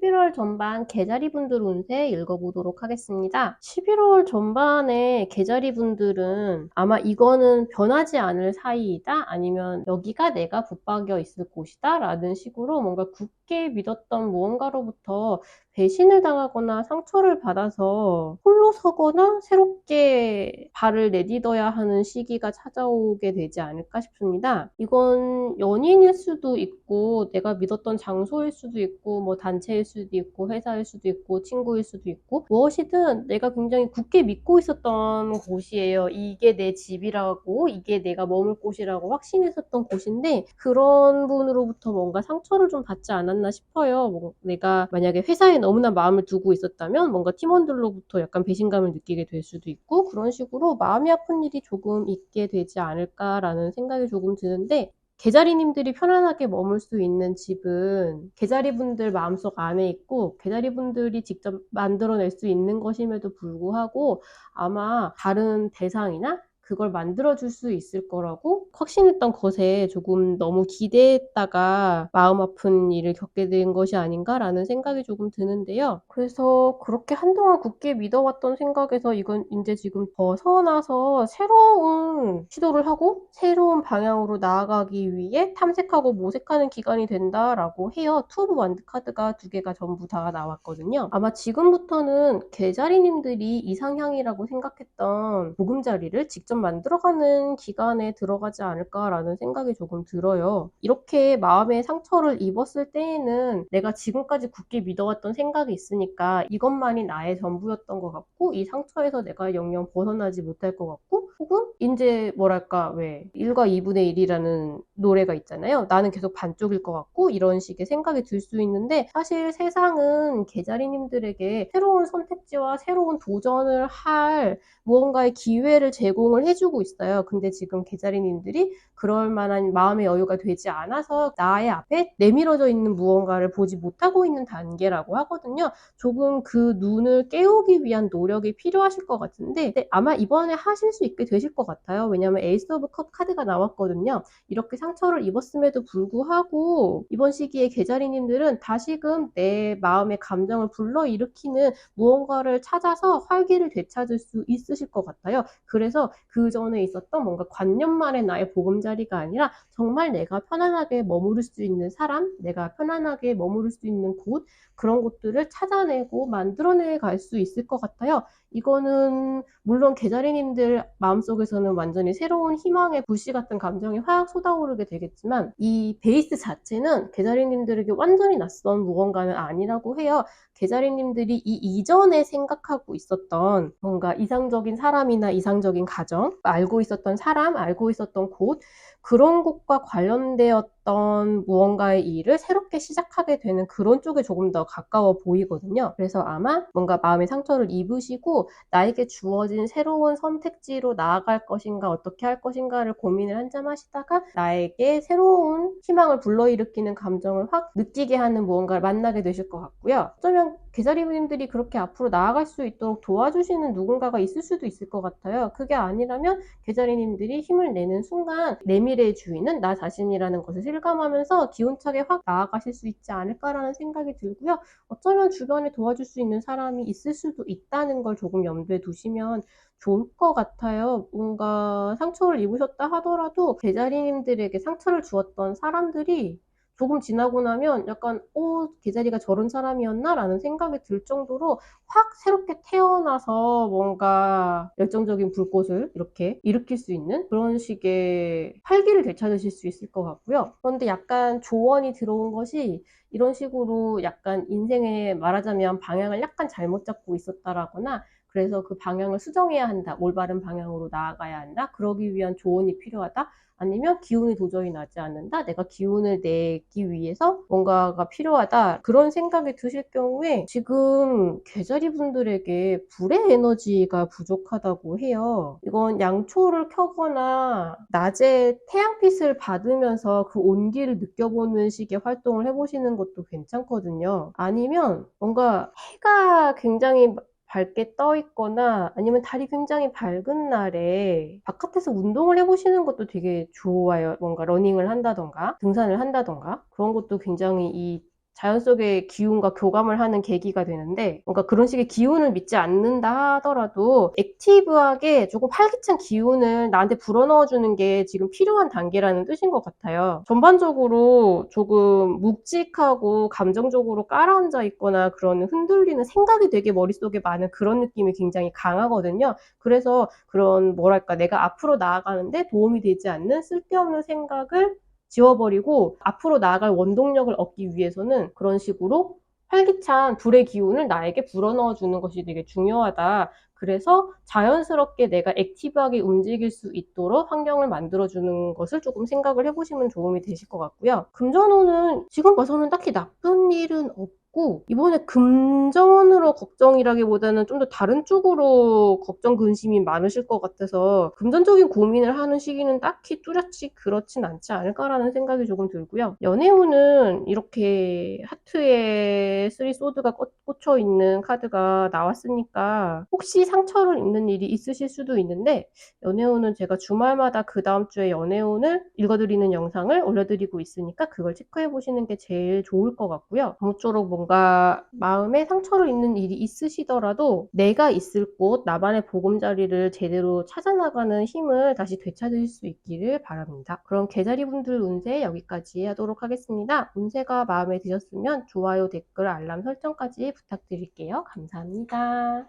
11월 전반 개자리 분들 운세 읽어보도록 하겠습니다. 11월 전반에 개자리 분들은 아마 이거는 변하지 않을 사이이다, 아니면 여기가 내가 붙박여 있을 곳이다 라는 식으로 뭔가 굳게 믿었던 무언가로부터 배신을 당하거나 상처를 받아서 홀로 서거나 새롭게 발을 내딛어야 하는 시기가 찾아오게 되지 않을까 싶습니다. 이건 연인일 수도 있고 내가 믿었던 장소일 수도 있고 뭐 단체일 수도 있고 회사일 수도 있고 친구일 수도 있고, 무엇이든 내가 굉장히 굳게 믿고 있었던 곳이에요. 이게 내 집이라고, 이게 내가 머물 곳이라고 확신했었던 곳인데, 그런 분으로부터 뭔가 상처를 좀 받지 않았나 싶어요. 뭐 내가 만약에 회사에 너무나 마음을 두고 있었다면 뭔가 팀원들로부터 약간 배신감을 느끼게 될 수도 있고, 그런 식으로 마음이 아픈 일이 조금 있게 되지 않을까라는 생각이 조금 드는데, 개자리님들이 편안하게 머물 수 있는 집은 개자리분들 마음속 안에 있고 개자리분들이 직접 만들어낼 수 있는 것임에도 불구하고 아마 다른 대상이나 그걸 만들어줄 수 있을 거라고 확신했던 것에 조금 너무 기대했다가 마음 아픈 일을 겪게 된 것이 아닌가라는 생각이 조금 드는데요. 그래서 그렇게 한동안 굳게 믿어왔던 생각에서 이건 이제 지금 벗어나서 새로운 시도를 하고 새로운 방향으로 나아가기 위해 탐색하고 모색하는 기간이 된다라고 해요. 투 오브 완드 카드가 2개가 전부 다 나왔거든요. 아마 지금부터는 개자리님들이 이상향이라고 생각했던 보금자리를 직접 만들어가는 기간에 들어가지 않을까라는 생각이 조금 들어요. 이렇게 마음의 상처를 입었을 때에는 내가 지금까지 굳게 믿어왔던 생각이 있으니까 이것만이 나의 전부였던 것 같고 이 상처에서 내가 영영 벗어나지 못할 것 같고, 혹은 이제 뭐랄까, 왜 1과 2분의 1이라는 노래가 있잖아요. 나는 계속 반쪽일 것 같고 이런 식의 생각이 들 수 있는데, 사실 세상은 개자리님들에게 새로운 선택지와 새로운 도전을 할 무언가의 기회를 제공을 해주고 있어요. 근데 지금 개자리님들이 그럴 만한 마음의 여유가 되지 않아서 나의 앞에 내밀어져 있는 무언가를 보지 못하고 있는 단계라고 하거든요. 조금 그 눈을 깨우기 위한 노력이 필요하실 것 같은데, 아마 이번에 하실 수 있게 되실 것 같아요. 왜냐하면 에이스 오브 컵 카드가 나왔거든요. 이렇게 상처를 입었음에도 불구하고 이번 시기에 개자리님들은 다시금 내 마음의 감정을 불러일으키는 무언가를 찾아서 활기를 되찾을 수 있으실 것 같아요. 그래서 그 전에 있었던 뭔가 관념만의 나의 나의 보금자리가 아니라 정말 내가 편안하게 머무를 수 있는 사람, 내가 편안하게 머무를 수 있는 곳, 그런 곳들을 찾아내고 만들어내 갈 수 있을 것 같아요. 이거는 물론 계자리님들 마음속에서는 완전히 새로운 희망의 불씨 같은 감정이 확 쏟아오르게 되겠지만 이 베이스 자체는 계자리님들에게 완전히 낯선 무언가는 아니라고 해요. 계자리님들이 이 이전에 생각하고 있었던 뭔가 이상적인 사람이나 이상적인 가정, 알고 있었던 사람, 알고 있었던 곳, 그런 곳과 관련되었던 무언가의 일을 새롭게 시작하게 되는 그런 쪽에 조금 더 가까워 보이거든요. 그래서 아마 뭔가 마음의 상처를 입으시고 나에게 주어진 새로운 선택지로 나아갈 것인가 어떻게 할 것인가를 고민을 한참 하시다가 나에게 새로운 희망을 불러일으키는 감정을 확 느끼게 하는 무언가를 만나게 되실 것 같고요. 어쩌면 계자리님들이 그렇게 앞으로 나아갈 수 있도록 도와주시는 누군가가 있을 수도 있을 것 같아요. 그게 아니라면 계자리님들이 힘을 내는 순간 내 미래의 주인은 나 자신이라는 것을 실감하면서 기운차게 확 나아가실 수 있지 않을까라는 생각이 들고요. 어쩌면 주변에 도와줄 수 있는 사람이 있을 수도 있다는 걸 조금 염두에 두시면 좋을 것 같아요. 뭔가 상처를 입으셨다 하더라도 계자리님들에게 상처를 주었던 사람들이 조금 지나고 나면 약간 계자리가 저런 사람이었나? 라는 생각이 들 정도로 확 새롭게 태어나서 뭔가 열정적인 불꽃을 이렇게 일으킬 수 있는 그런 식의 활기를 되찾으실 수 있을 것 같고요. 그런데 약간 조언이 들어온 것이 이런 식으로 약간 인생에 말하자면 방향을 약간 잘못 잡고 있었다라거나 그래서 그 방향을 수정해야 한다. 올바른 방향으로 나아가야 한다. 그러기 위한 조언이 필요하다. 아니면 기운이 도저히 나지 않는다. 내가 기운을 내기 위해서 뭔가가 필요하다. 그런 생각이 드실 경우에 지금 계자리 분들에게 불의 에너지가 부족하다고 해요. 이건 양초를 켜거나 낮에 태양빛을 받으면서 그 온기를 느껴보는 식의 활동을 해보시는 것도 괜찮거든요. 아니면 뭔가 해가 굉장히 밝게 떠 있거나 아니면 달이 굉장히 밝은 날에 바깥에서 운동을 해보시는 것도 되게 좋아요. 뭔가 러닝을 한다던가 등산을 한다던가 그런 것도 굉장히 이 자연 속의 기운과 교감을 하는 계기가 되는데 뭔가 그런 식의 기운을 믿지 않는다 하더라도 액티브하게 조금 활기찬 기운을 나한테 불어넣어주는 게 지금 필요한 단계라는 뜻인 것 같아요. 전반적으로 조금 묵직하고 감정적으로 깔아앉아 있거나 그런 흔들리는 생각이 되게 머릿속에 많은 그런 느낌이 굉장히 강하거든요. 그래서 그런 뭐랄까 내가 앞으로 나아가는데 도움이 되지 않는 쓸데없는 생각을 지워버리고 앞으로 나아갈 원동력을 얻기 위해서는 그런 식으로 활기찬 불의 기운을 나에게 불어넣어 주는 것이 되게 중요하다. 그래서 자연스럽게 내가 액티브하게 움직일 수 있도록 환경을 만들어주는 것을 조금 생각을 해보시면 도움이 되실 것 같고요. 금전운은 지금 봐서는 딱히 나쁜 일은 없고 이번에 금전으로 걱정이라기보다는 좀 더 다른 쪽으로 걱정 근심이 많으실 것 같아서 금전적인 고민을 하는 시기는 딱히 뚜렷이 그렇진 않지 않을까라는 생각이 조금 들고요. 연애운은 이렇게 하트에 3소드가 꽂혀 있는 카드가 나왔으니까 혹시 상처를 입는 일이 있으실 수도 있는데 연애운은 제가 주말마다 그 다음 주에 연애운을 읽어드리는 영상을 올려드리고 있으니까 그걸 체크해 보시는 게 제일 좋을 것 같고요. 아무쪼록 뭔가 마음에 상처를 입는 일이 있으시더라도 내가 있을 곳, 나만의 보금자리를 제대로 찾아나가는 힘을 다시 되찾을 수 있기를 바랍니다. 그럼 계자리분들 운세 여기까지 하도록 하겠습니다. 운세가 마음에 드셨으면 좋아요, 댓글, 알람 설정까지 부탁드릴게요. 감사합니다.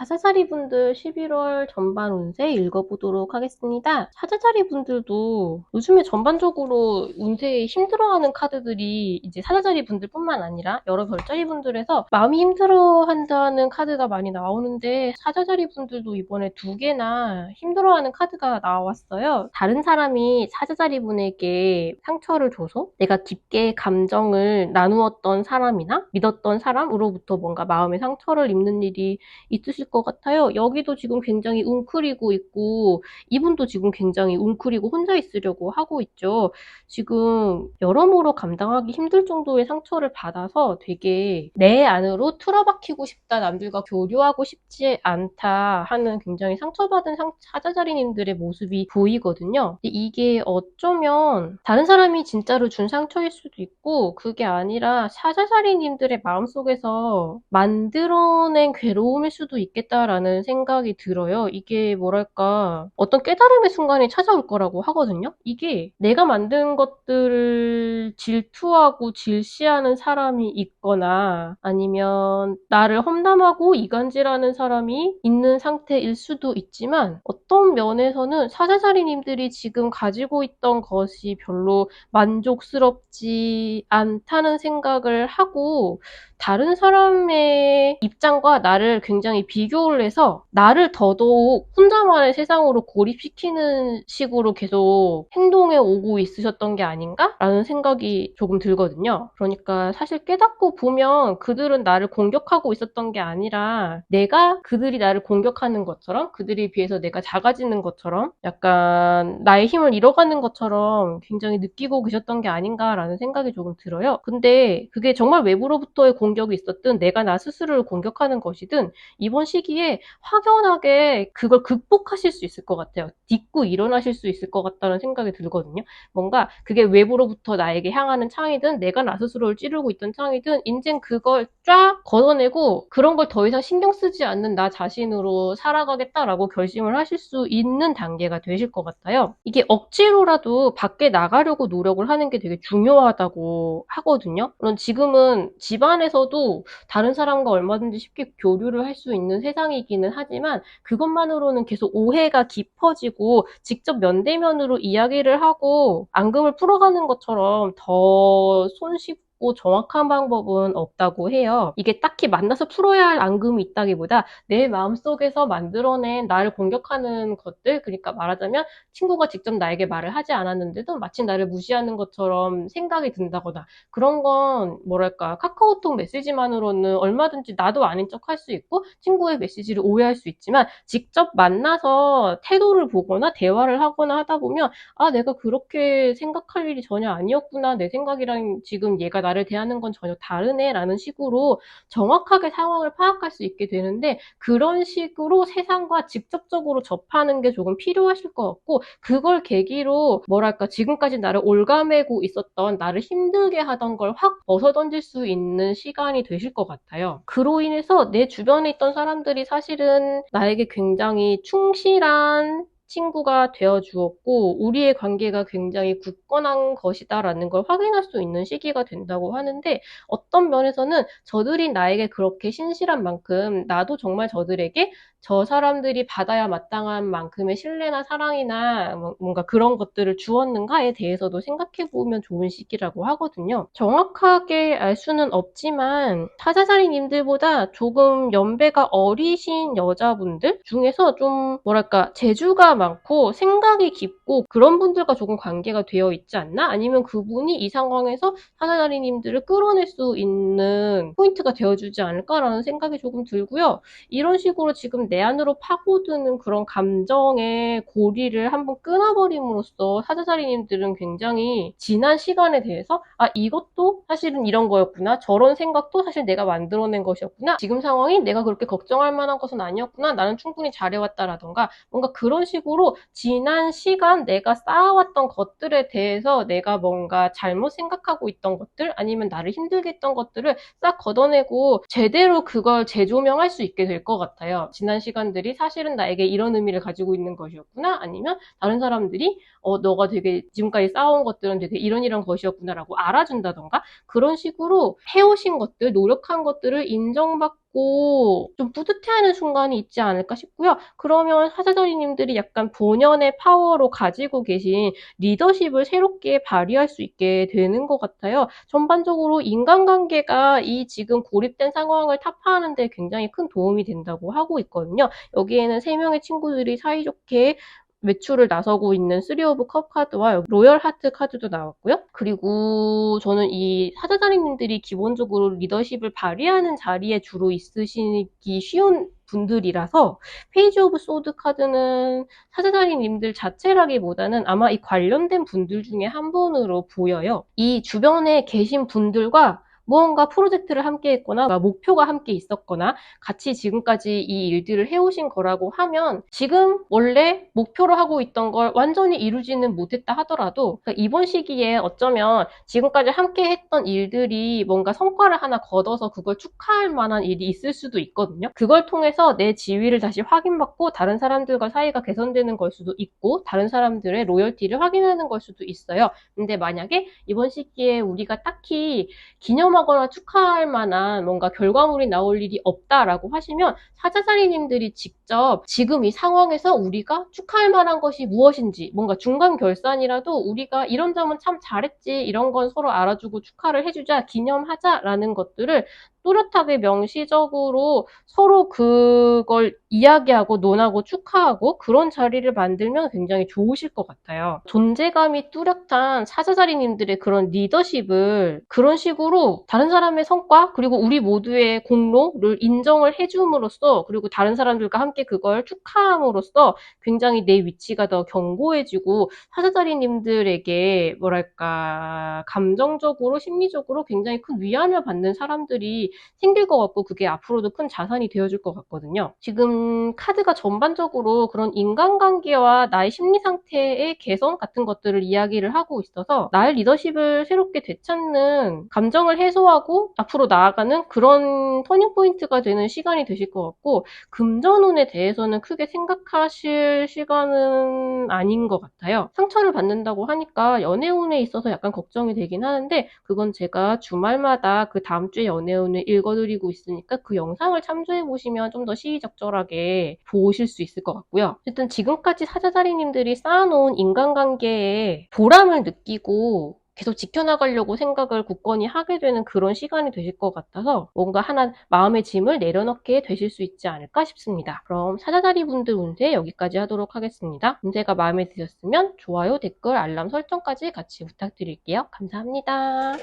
사자자리 분들 11월 전반 운세 읽어보도록 하겠습니다. 사자자리 분들도 요즘에 전반적으로 운세에 힘들어하는 카드들이 이제 사자자리 분들뿐만 아니라 여러 별자리 분들에서 마음이 힘들어한다는 카드가 많이 나오는데 사자자리 분들도 이번에 2개나 힘들어하는 카드가 나왔어요. 다른 사람이 사자자리 분에게 상처를 줘서 내가 깊게 감정을 나누었던 사람이나 믿었던 사람으로부터 뭔가 마음의 상처를 입는 일이 있으실 있으실 것 같아요. 여기도 지금 굉장히 웅크리고 있고 이분도 지금 굉장히 웅크리고 혼자 있으려고 하고 있죠. 지금 여러모로 감당하기 힘들 정도의 상처를 받아서 되게 내 안으로 틀어박히고 싶다, 남들과 교류하고 싶지 않다 하는 굉장히 상처받은 사자자리님들의 모습이 보이거든요. 근데 이게 어쩌면 다른 사람이 진짜로 준 상처일 수도 있고 그게 아니라 사자자리님들의 마음속에서 만들어낸 괴로움일 수도 있겠다라는 생각이 들어요. 이게 뭐랄까 어떤 깨달음의 순간이 찾아올 거라고 하거든요. 이게 내가 만든 것들을 질투하고 질시하는 사람이 있거나 아니면 나를 험담하고 이간질하는 사람이 있는 상태일 수도 있지만 어떤 면에서는 사자자리님들이 지금 가지고 있던 것이 별로 만족스럽지 않다는 생각을 하고 다른 사람의 입장과 나를 굉장히 비교를 해서 나를 더더욱 혼자만의 세상으로 고립시키는 식으로 계속 행동해 오고 있으셨던 게 아닌가라는 생각이 조금 들거든요. 그러니까 사실 깨닫고 보면 그들은 나를 공격하고 있었던 게 아니라 내가 그들이 나를 공격하는 것처럼 그들에 비해서 내가 작아지는 것처럼 약간 나의 힘을 잃어가는 것처럼 굉장히 느끼고 계셨던 게 아닌가라는 생각이 조금 들어요. 근데 그게 정말 외부로부터의 공격이 있었든 내가 나 스스로를 공격하는 것이든 이번 시기에 확연하게 그걸 극복하실 수 있을 것 같아요. 딛고 일어나실 수 있을 것 같다는 생각이 들거든요. 뭔가 그게 외부로부터 나에게 향하는 창이든 내가 나 스스로를 찌르고 있던 창이든 인젠 그걸 쫙 걷어내고 그런 걸 더 이상 신경 쓰지 않는 나 자신으로 살아가겠다라고 결심을 하실 수 있는 단계가 되실 것 같아요. 이게 억지로라도 밖에 나가려고 노력을 하는 게 되게 중요하다고 하거든요. 물론 지금은 집안에서도 다른 사람과 얼마든지 쉽게 교류를 할 수 있는 세상이기는 하지만 그것만으로는 계속 오해가 깊어지고 직접 면대면으로 이야기를 하고 앙금을 풀어가는 것처럼 더 손쉽고 정확한 방법은 없다고 해요. 이게 딱히 만나서 풀어야 할 앙금이 있다기보다 내 마음속에서 만들어낸 나를 공격하는 것들, 그러니까 말하자면 친구가 직접 나에게 말을 하지 않았는데도 마치 나를 무시하는 것처럼 생각이 든다거나 그런 건 뭐랄까 카카오톡 메시지만으로는 얼마든지 나도 아닌 척 할 수 있고 친구의 메시지를 오해할 수 있지만 직접 만나서 태도를 보거나 대화를 하거나 하다 보면 아 내가 그렇게 생각할 일이 전혀 아니었구나 내 생각이랑 지금 얘가 나를 대하는 건 전혀 다르네 라는 식으로 정확하게 상황을 파악할 수 있게 되는데 그런 식으로 세상과 직접적으로 접하는 게 조금 필요하실 것 같고 그걸 계기로 뭐랄까 지금까지 나를 옭아매고 있었던 나를 힘들게 하던 걸 확 벗어던질 수 있는 시간이 되실 것 같아요. 그로 인해서 내 주변에 있던 사람들이 사실은 나에게 굉장히 충실한 친구가 되어 주었고 우리의 관계가 굉장히 굳건한 것이다라는 걸 확인할 수 있는 시기가 된다고 하는데 어떤 면에서는 저들이 나에게 그렇게 신실한 만큼 나도 정말 저들에게 저 사람들이 받아야 마땅한 만큼의 신뢰나 사랑이나 뭔가 그런 것들을 주었는가에 대해서도 생각해 보면 좋은 시기라고 하거든요. 정확하게 알 수는 없지만 사자살이님들보다 조금 연배가 어리신 여자분들 중에서 좀 뭐랄까 재주가 많고 생각이 깊고 그런 분들과 조금 관계가 되어 있지 않나? 아니면 그분이 이 상황에서 사자살이님들을 끌어낼 수 있는 포인트가 되어주지 않을까라는 생각이 조금 들고요. 이런 식으로 지금 내 안으로 파고드는 그런 감정의 고리를 한번 끊어버림으로써 사자살이님들은 굉장히 지난 시간에 대해서 아 이것도 사실은 이런 거였구나 저런 생각도 사실 내가 만들어낸 것이었구나 지금 상황이 내가 그렇게 걱정할 만한 것은 아니었구나 나는 충분히 잘해왔다라던가 뭔가 그런 식으로 지난 시간 내가 쌓아왔던 것들에 대해서 내가 뭔가 잘못 생각하고 있던 것들 아니면 나를 힘들게 했던 것들을 싹 걷어내고 제대로 그걸 재조명할 수 있게 될 것 같아요. 지난 시간들이 사실은 나에게 이런 의미를 가지고 있는 것이었구나 아니면 다른 사람들이 너가 되게 지금까지 쌓아온 것들은 되게 이런 것이었구나라고 알아준다던가 그런 식으로 해오신 것들, 노력한 것들을 인정받고 좀 뿌듯해하는 순간이 있지 않을까 싶고요. 그러면 사자더리님들이 약간 본연의 파워로 가지고 계신 리더십을 새롭게 발휘할 수 있게 되는 것 같아요. 전반적으로 인간관계가 이 지금 고립된 상황을 타파하는 데 굉장히 큰 도움이 된다고 하고 있거든요. 여기에는 3명의 친구들이 사이좋게 외출을 나서고 있는 3 오브 컵 카드와 로열 하트 카드도 나왔고요. 그리고 저는 이 사자자리님들이 기본적으로 리더십을 발휘하는 자리에 주로 있으시기 쉬운 분들이라서 페이지 오브 소드 카드는 사자자리님들 자체라기보다는 아마 이 관련된 분들 중에 한 분으로 보여요. 이 주변에 계신 분들과 무언가 프로젝트를 함께 했거나 목표가 함께 있었거나 같이 지금까지 이 일들을 해오신 거라고 하면 지금 원래 목표로 하고 있던 걸 완전히 이루지는 못했다 하더라도 그러니까 이번 시기에 어쩌면 지금까지 함께 했던 일들이 뭔가 성과를 하나 거둬서 그걸 축하할 만한 일이 있을 수도 있거든요. 그걸 통해서 내 지위를 다시 확인받고 다른 사람들과 사이가 개선되는 걸 수도 있고 다른 사람들의 로열티를 확인하는 걸 수도 있어요. 근데 만약에 이번 시기에 우리가 딱히 기념하거나 축하할 만한 뭔가 결과물이 나올 일이 없다라고 하시면 사자자리님들이 직접 지금 이 상황에서 우리가 축하할 만한 것이 무엇인지 뭔가 중간 결산이라도 우리가 이런 점은 참 잘했지 이런 건 서로 알아주고 축하를 해주자 기념하자라는 것들을 또렷하게 명시적으로 서로 그걸 이야기하고 논하고 축하하고 그런 자리를 만들면 굉장히 좋으실 것 같아요. 존재감이 뚜렷한 사자자리님들의 그런 리더십을 그런 식으로 다른 사람의 성과 그리고 우리 모두의 공로를 인정을 해줌으로써 그리고 다른 사람들과 함께 그걸 축하함으로써 굉장히 내 위치가 더 견고해지고 사자자리님들에게 뭐랄까 감정적으로 심리적으로 굉장히 큰 위안을 받는 사람들이 생길 것 같고 그게 앞으로도 큰 자산이 되어줄 것 같거든요. 지금 카드가 전반적으로 그런 인간관계와 나의 심리 상태의 개선 같은 것들을 이야기를 하고 있어서 나의 리더십을 새롭게 되찾는 감정을 해소하고 앞으로 나아가는 그런 터닝포인트가 되는 시간이 되실 것 같고 금전운에 대해서는 크게 생각하실 시간은 아닌 것 같아요. 상처를 받는다고 하니까 연애운에 있어서 약간 걱정이 되긴 하는데 그건 제가 주말마다 그 다음 주에 연애운을 읽어드리고 있으니까 그 영상을 참조해보시면 좀 더 시의적절하게 보실 수 있을 것 같고요. 어쨌든 지금까지 사자자리님들이 쌓아놓은 인간관계에 보람을 느끼고 계속 지켜나가려고 생각을 굳건히 하게 되는 그런 시간이 되실 것 같아서 뭔가 하나 마음의 짐을 내려놓게 되실 수 있지 않을까 싶습니다. 그럼 사자자리 분들 운세 여기까지 하도록 하겠습니다. 운세가 마음에 드셨으면 좋아요, 댓글, 알람 설정까지 같이 부탁드릴게요. 감사합니다.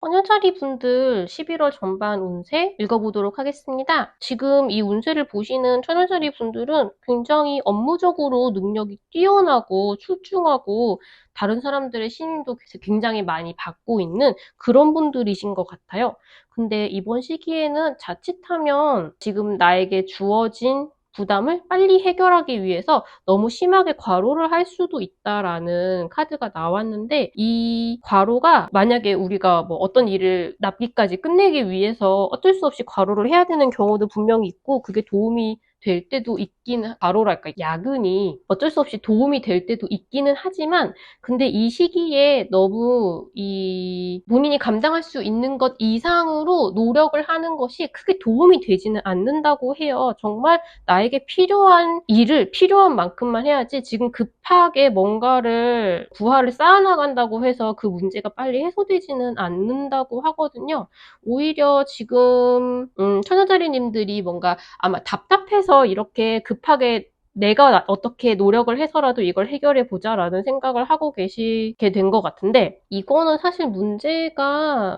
헌혈자리 분들 11월 전반 운세 읽어보도록 하겠습니다. 지금 이 운세를 보시는 천혈자리 분들은 굉장히 업무적으로 능력이 뛰어나고 출중하고 다른 사람들의 신임도 굉장히 많이 받고 있는 그런 분들이신 것 같아요. 근데 이번 시기에는 자칫하면 지금 나에게 주어진 부담을 빨리 해결하기 위해서 너무 심하게 과로를 할 수도 있다라는 카드가 나왔는데 이 과로가 만약에 우리가 뭐 어떤 일을 납기까지 끝내기 위해서 어쩔 수 없이 과로를 해야 되는 경우도 분명히 있고 그게 도움이 될 때도 있긴 과로랄까 야근이 어쩔 수 없이 도움이 될 때도 있기는 하지만 근데 이 시기에 너무 이 본인이 감당할 수 있는 것 이상으로 노력을 하는 것이 크게 도움이 되지는 않는다고 해요. 정말 나에게 필요한 일을 필요한 만큼만 해야지 지금 급하게 뭔가를 부하를 쌓아나간다고 해서 그 문제가 빨리 해소되지는 않는다고 하거든요. 오히려 지금 천여자리님들이 뭔가 아마 답답해서 이렇게 급하게 내가 어떻게 노력을 해서라도 이걸 해결해 보자라는 생각을 하고 계시게 된 것 같은데 이거는 사실 문제가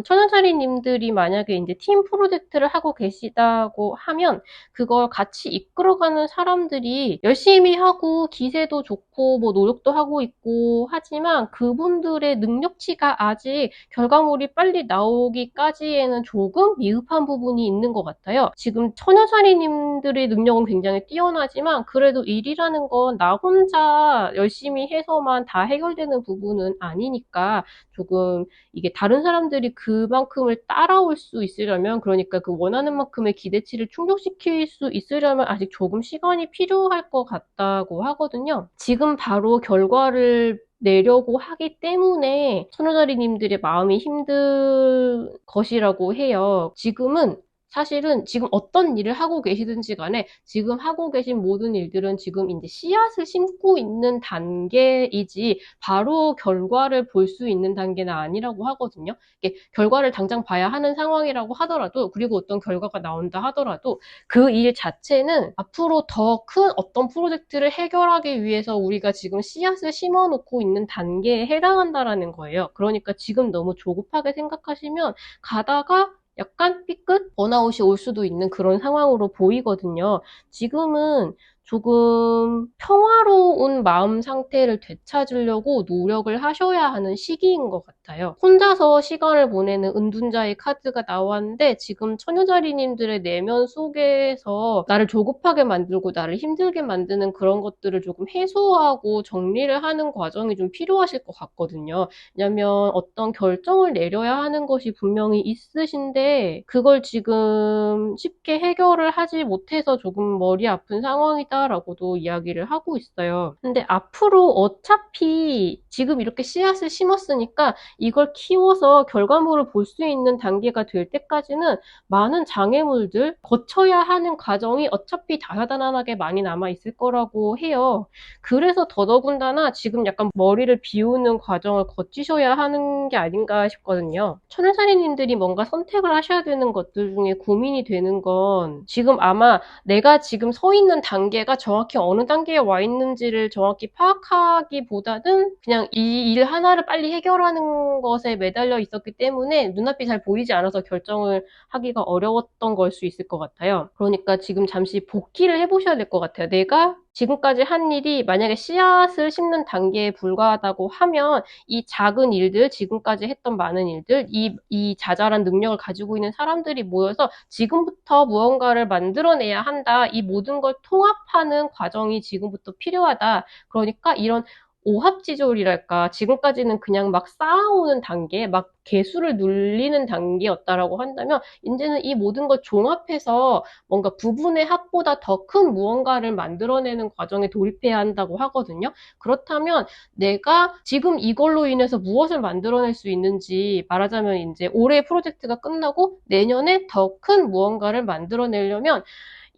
천연자리님들이 만약에 이제 팀 프로젝트를 하고 계시다고 하면 그걸 같이 이끌어가는 사람들이 열심히 하고 기세도 좋고 뭐 노력도 하고 있고 하지만 그분들의 능력치가 아직 결과물이 빨리 나오기까지에는 조금 미흡한 부분이 있는 것 같아요. 지금 천여자리님들의 능력은 굉장히 뛰어나지만 그래도 일이라는 건 나 혼자 열심히 해서만 다 해결되는 부분은 아니니까 조금 이게 다른 사람들이 그만큼을 따라올 수 있으려면 그러니까 그 원하는 만큼의 기대치를 충족시킬 수 있으려면 아직 조금 시간이 필요할 것 같다고 하거든요. 지금 바로 결과를 내려고 하기 때문에 처녀자리님들의 마음이 힘든 것이라고 해요. 지금은 사실은 지금 어떤 일을 하고 계시든지 간에 지금 하고 계신 모든 일들은 지금 이제 씨앗을 심고 있는 단계이지 바로 결과를 볼 수 있는 단계는 아니라고 하거든요. 이게 결과를 당장 봐야 하는 상황이라고 하더라도, 그리고 어떤 결과가 나온다 하더라도 그 일 자체는 앞으로 더 큰 어떤 프로젝트를 해결하기 위해서 우리가 지금 씨앗을 심어놓고 있는 단계에 해당한다라는 거예요. 그러니까 지금 너무 조급하게 생각하시면 가다가 약간 삐끗 번아웃이 올 수도 있는 그런 상황으로 보이거든요. 지금은 조금 평화로운 마음 상태를 되찾으려고 노력을 하셔야 하는 시기인 것 같아요. 혼자서 시간을 보내는 은둔자의 카드가 나왔는데 지금 처녀자리님들의 내면 속에서 나를 조급하게 만들고 나를 힘들게 만드는 그런 것들을 조금 해소하고 정리를 하는 과정이 좀 필요하실 것 같거든요. 왜냐면 어떤 결정을 내려야 하는 것이 분명히 있으신데 그걸 지금 쉽게 해결을 하지 못해서 조금 머리 아픈 상황이다라고도 이야기를 하고 있어요. 근데 앞으로 어차피 지금 이렇게 씨앗을 심었으니까 이걸 키워서 결과물을 볼 수 있는 단계가 될 때까지는 많은 장애물들 거쳐야 하는 과정이 어차피 다사다난하게 많이 남아 있을 거라고 해요. 그래서 더더군다나 지금 약간 머리를 비우는 과정을 거치셔야 하는 게 아닌가 싶거든요. 천연살인님들이 뭔가 선택을 하셔야 되는 것들 중에 고민이 되는 건 지금 아마 내가 지금 서 있는 단계가 정확히 어느 단계에 와 있는지를 정확히 파악하기보다는 그냥 이 일 하나를 빨리 해결하는 것에 매달려 있었기 때문에 눈앞이 잘 보이지 않아서 결정을 하기가 어려웠던 걸 수 있을 것 같아요. 그러니까 지금 잠시 복귀를 해보셔야 될 것 같아요. 내가 지금까지 한 일이 만약에 씨앗을 심는 단계에 불과하다고 하면 이 작은 일들, 지금까지 했던 많은 일들, 이 자잘한 능력을 가지고 있는 사람들이 모여서 지금부터 무언가를 만들어내야 한다. 이 모든 걸 통합하는 과정이 지금부터 필요하다. 그러니까 이런 오합지졸이랄까. 지금까지는 그냥 막 쌓아오는 단계, 막 개수를 눌리는 단계였다라고 한다면 이제는 이 모든 걸 종합해서 뭔가 부분의 합보다 더 큰 무언가를 만들어내는 과정에 돌입해야 한다고 하거든요. 그렇다면 내가 지금 이걸로 인해서 무엇을 만들어낼 수 있는지 말하자면 이제 올해 프로젝트가 끝나고 내년에 더 큰 무언가를 만들어내려면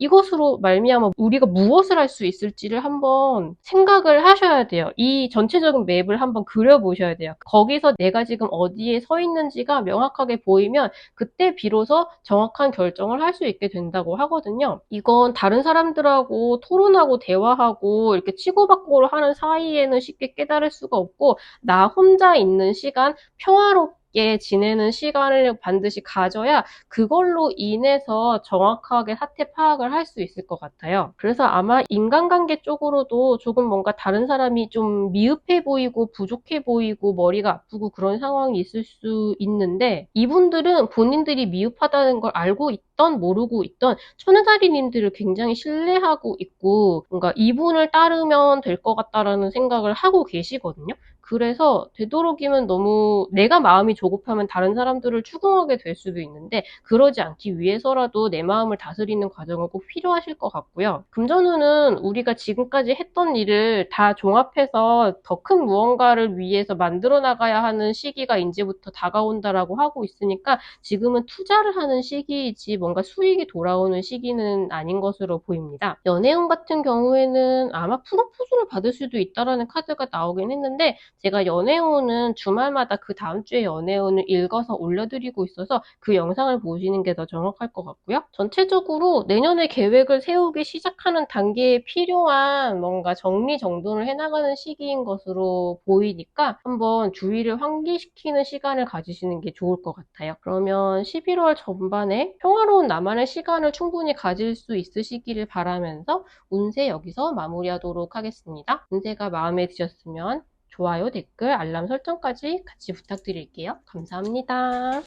이것으로 말미암아 우리가 무엇을 할 수 있을지를 한번 생각을 하셔야 돼요. 이 전체적인 맵을 한번 그려보셔야 돼요. 거기서 내가 지금 어디에 서 있는지가 명확하게 보이면 그때 비로소 정확한 결정을 할 수 있게 된다고 하거든요. 이건 다른 사람들하고 토론하고 대화하고 이렇게 치고받고 하는 사이에는 쉽게 깨달을 수가 없고 나 혼자 있는 시간, 평화롭게 지내는 시간을 반드시 가져야 그걸로 인해서 정확하게 사태 파악을 할 수 있을 것 같아요. 그래서 아마 인간관계 쪽으로도 조금 뭔가 다른 사람이 좀 미흡해 보이고 부족해 보이고 머리가 아프고 그런 상황이 있을 수 있는데 이분들은 본인들이 미흡하다는 걸 알고 있던 모르고 있던 천연살인님들을 굉장히 신뢰하고 있고 뭔가 이분을 따르면 될 것 같다라는 생각을 하고 계시거든요. 그래서 되도록이면 너무 내가 마음이 조급하면 다른 사람들을 추궁하게 될 수도 있는데 그러지 않기 위해서라도 내 마음을 다스리는 과정은 꼭 필요하실 것 같고요. 금전운은 우리가 지금까지 했던 일을 다 종합해서 더 큰 무언가를 위해서 만들어 나가야 하는 시기가 이제부터 다가온다라고 하고 있으니까 지금은 투자를 하는 시기이지 뭔가 수익이 돌아오는 시기는 아닌 것으로 보입니다. 연애운 같은 경우에는 아마 프로포즈를 받을 수도 있다라는 카드가 나오긴 했는데 제가 연애운은 주말마다 그 다음 주에 연애운을 읽어서 올려드리고 있어서 그 영상을 보시는 게 더 정확할 것 같고요. 전체적으로 내년에 계획을 세우기 시작하는 단계에 필요한 뭔가 정리정돈을 해나가는 시기인 것으로 보이니까 한번 주의를 환기시키는 시간을 가지시는 게 좋을 것 같아요. 그러면 11월 전반에 평화로운 나만의 시간을 충분히 가질 수 있으시기를 바라면서 운세 여기서 마무리하도록 하겠습니다. 운세가 마음에 드셨으면 좋아요, 댓글, 알람 설정까지 같이 부탁드릴게요. 감사합니다.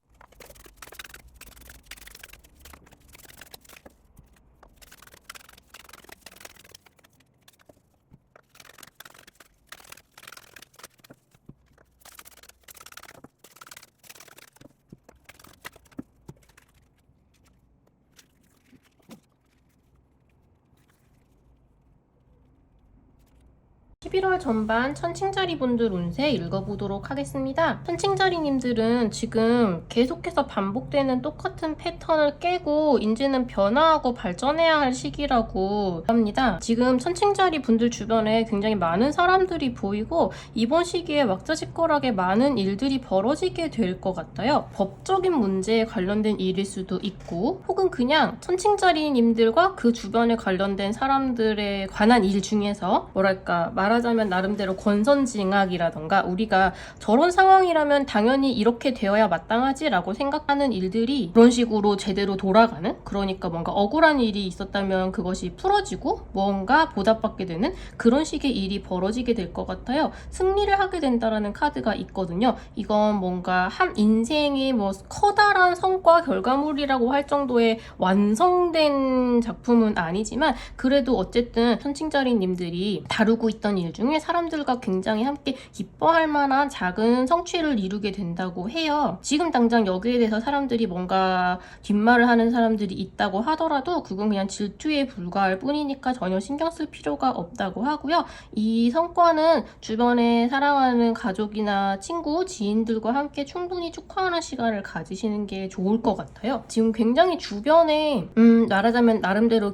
11월 전반 천칭자리분들 운세 읽어보도록 하겠습니다. 천칭자리님들은 지금 계속해서 반복되는 똑같은 패턴을 깨고 이제는 변화하고 발전해야 할 시기라고 합니다. 지금 천칭자리 분들 주변에 굉장히 많은 사람들이 보이고 이번 시기에 왁자지껄하게 많은 일들이 벌어지게 될 것 같아요. 법적인 문제에 관련된 일일 수도 있고 혹은 그냥 천칭자리님들과 그 주변에 관련된 사람들에 관한 일 중에서 뭐랄까 말하자면 나름대로 권선징악이라던가 우리가 저런 상황이라면 당연히 이렇게 되어야 마땅하지 라고 생각하는 일들이 그런 식으로 제대로 돌아가는, 그러니까 뭔가 억울한 일이 있었다면 그것이 풀어지고 뭔가 보답받게 되는 그런 식의 일이 벌어지게 될 것 같아요. 승리를 하게 된다라는 카드가 있거든요. 이건 뭔가 한 인생의 뭐 커다란 성과 결과물이라고 할 정도의 완성된 작품은 아니지만 그래도 어쨌든 천칭자리님들이 다루고 있던 일 중에 사람들과 굉장히 함께 기뻐할 만한 작은 성취를 이루게 된다고 해요. 지금 당장 여기에 대해서 사람들이 뭔가 뒷말을 하는 사람들이 있다고 하더라도 그건 그냥 질투에 불과할 뿐이니까 전혀 신경 쓸 필요가 없다고 하고요. 이 성과는 주변에 사랑하는 가족이나 친구, 지인들과 함께 충분히 축하하는 시간을 가지시는 게 좋을 것 같아요. 지금 굉장히 주변에 말하자면 나름대로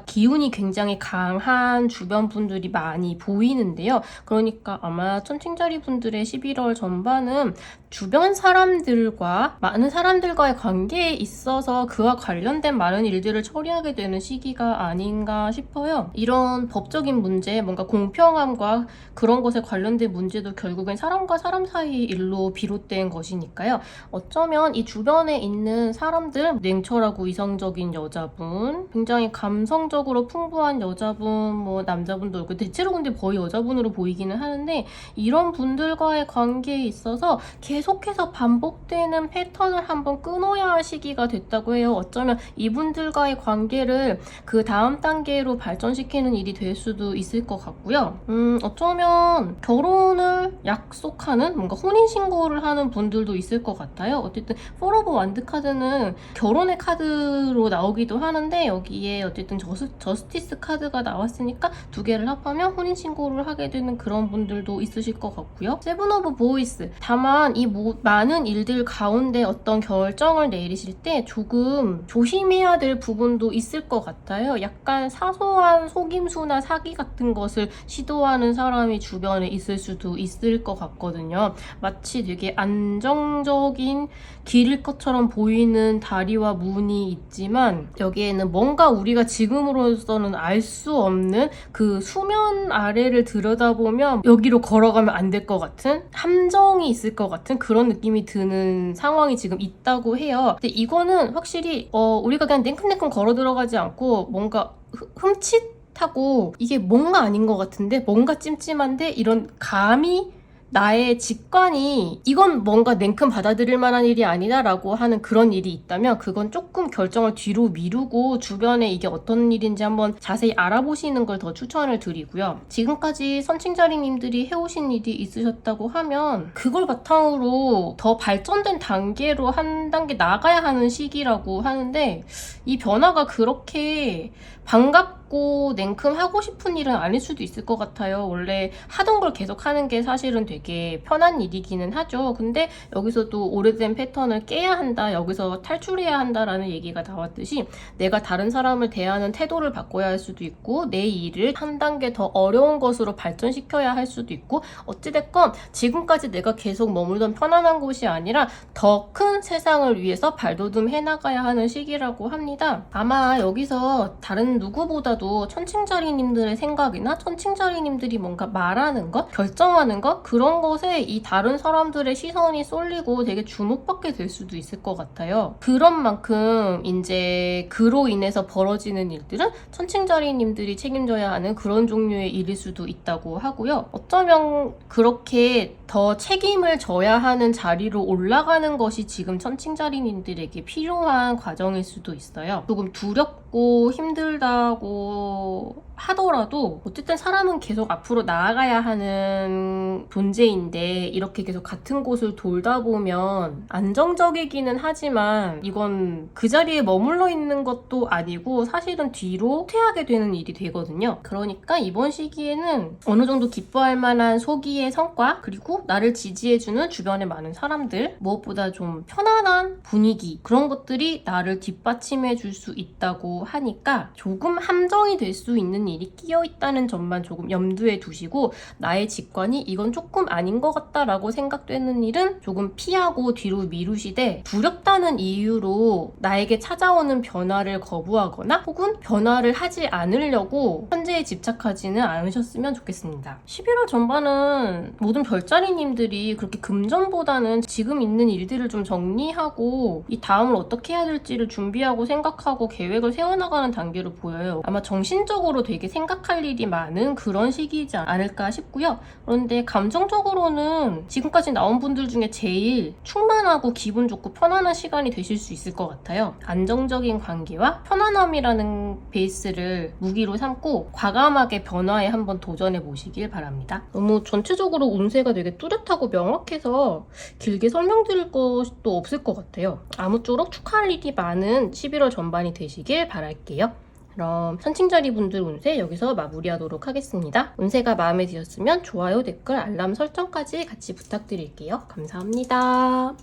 기운이 굉장히 강한 주변 분들이 많이 보이는데요. 그러니까 아마 천칭자리 분들의 11월 전반은 주변 사람들과 많은 사람들과의 관계에 있어서 그와 관련된 많은 일들을 처리하게 되는 시기가 아닌가 싶어요. 이런 법적인 문제, 뭔가 공평함과 그런 것에 관련된 문제도 결국엔 사람과 사람 사이의 일로 비롯된 것이니까요. 어쩌면 이 주변에 있는 사람들, 냉철하고 이성적인 여자분, 굉장히 감성적으로 풍부한 여자분, 뭐 남자분도 있고 대체로 근데 거의 여자분으로 보이기는 하는데 이런 분들과의 관계에 있어서 계속해서 반복되는 패턴을 한번 끊어야 할 시기가 됐다고 해요. 어쩌면 이분들과의 관계를 그 다음 단계로 발전시키는 일이 될 수도 있을 것 같고요. 어쩌면 결혼을 약속하는 뭔가 혼인신고를 하는 분들도 있을 것 같아요. 어쨌든 포 오브 완드 카드는 결혼의 카드로 나오기도 하는데 여기에 어쨌든 저스티스 카드가 나왔으니까 두 개를 합하면 혼인신고를 하게 되는 그런 분들도 있으실 것 같고요. 세븐 오브 보이스, 다만 이 많은 일들 가운데 어떤 결정을 내리실 때 조금 조심해야 될 부분도 있을 것 같아요. 약간 사소한 속임수나 사기 같은 것을 시도하는 사람이 주변에 있을 수도 있을 것 같거든요. 마치 되게 안정적인 길일 것처럼 보이는 다리와 문이 있지만 여기에는 뭔가 우리가 지금으로서는 알 수 없는 그 수면 아래를 들여다보면 여기로 걸어가면 안 될 것 같은 함정이 있을 것 같은 그런 느낌이 드는 상황이 지금 있다고 해요. 근데 이거는 확실히 우리가 그냥 냉큼냉큼 걸어 들어가지 않고 뭔가 흠칫하고 이게 뭔가 아닌 것 같은데 뭔가 찜찜한데 이런 감이 나의 직관이 이건 뭔가 냉큼 받아들일 만한 일이 아니다 라고 하는 그런 일이 있다면 그건 조금 결정을 뒤로 미루고 주변에 이게 어떤 일인지 한번 자세히 알아보시는 걸 더 추천을 드리고요. 지금까지 선칭자리님들이 해오신 일이 있으셨다고 하면 그걸 바탕으로 더 발전된 단계로 한 단계 나가야 하는 시기라고 하는데 이 변화가 그렇게 반갑고 냉큼 하고 싶은 일은 아닐 수도 있을 것 같아요. 원래 하던 걸 계속 하는 게 사실은 되게 편한 일이기는 하죠. 근데 여기서도 오래된 패턴을 깨야 한다, 여기서 탈출해야 한다라는 얘기가 나왔듯이 내가 다른 사람을 대하는 태도를 바꿔야 할 수도 있고 내 일을 한 단계 더 어려운 것으로 발전시켜야 할 수도 있고 어찌됐건 지금까지 내가 계속 머물던 편안한 곳이 아니라 더 큰 세상을 위해서 발돋움 해나가야 하는 시기라고 합니다. 아마 여기서 다른 누구보다도 천칭자리님들의 생각이나 천칭자리님들이 뭔가 말하는 것, 결정하는 것, 그런 것에 이 다른 사람들의 시선이 쏠리고 되게 주목받게 될 수도 있을 것 같아요. 그런 만큼 이제 그로 인해서 벌어지는 일들은 천칭자리님들이 책임져야 하는 그런 종류의 일일 수도 있다고 하고요. 어쩌면 그렇게 더 책임을 져야 하는 자리로 올라가는 것이 지금 천칭자리님들에게 필요한 과정일 수도 있어요. 조금 두렵고 힘들다고 하더라도 어쨌든 사람은 계속 앞으로 나아가야 하는 존재인데 이렇게 계속 같은 곳을 돌다 보면 안정적이기는 하지만 이건 그 자리에 머물러 있는 것도 아니고 사실은 뒤로 퇴하게 되는 일이 되거든요. 그러니까 이번 시기에는 어느 정도 기뻐할 만한 소기의 성과, 그리고 나를 지지해주는 주변의 많은 사람들, 무엇보다 좀 편안한 분위기, 그런 것들이 나를 뒷받침해 줄 수 있다고 하니까 조금 함정이 될 수 있는 일이 끼어 있다는 점만 조금 염두에 두시고, 나의 직관이 이건 조금 아닌 것 같다라고 생각되는 일은 조금 피하고 뒤로 미루시되, 두렵다는 이유로 나에게 찾아오는 변화를 거부하거나 혹은 변화를 하지 않으려고 현재에 집착하지는 않으셨으면 좋겠습니다. 11월 전반은 모든 별자리님들이 그렇게 금전보다는 지금 있는 일들을 좀 정리하고 이 다음을 어떻게 해야 될지를 준비하고 생각하고 계획을 세워나가는 단계로 보여요. 아마 정신적으로 되게 생각할 일이 많은 그런 시기이지 않을까 싶고요. 그런데 감정적으로는 지금까지 나온 분들 중에 제일 충만하고 기분 좋고 편안한 시간이 되실 수 있을 것 같아요. 안정적인 관계와 편안함이라는 베이스를 무기로 삼고 과감하게 변화에 한번 도전해 보시길 바랍니다. 너무 전체적으로 운세가 되게 뚜렷하고 명확해서 길게 설명드릴 것도 없을 것 같아요. 아무쪼록 축하할 일이 많은 11월 전반이 되시길 바랄게요. 그럼 선칭자리 분들 운세 여기서 마무리하도록 하겠습니다. 운세가 마음에 드셨으면 좋아요, 댓글, 알람 설정까지 같이 부탁드릴게요. 감사합니다.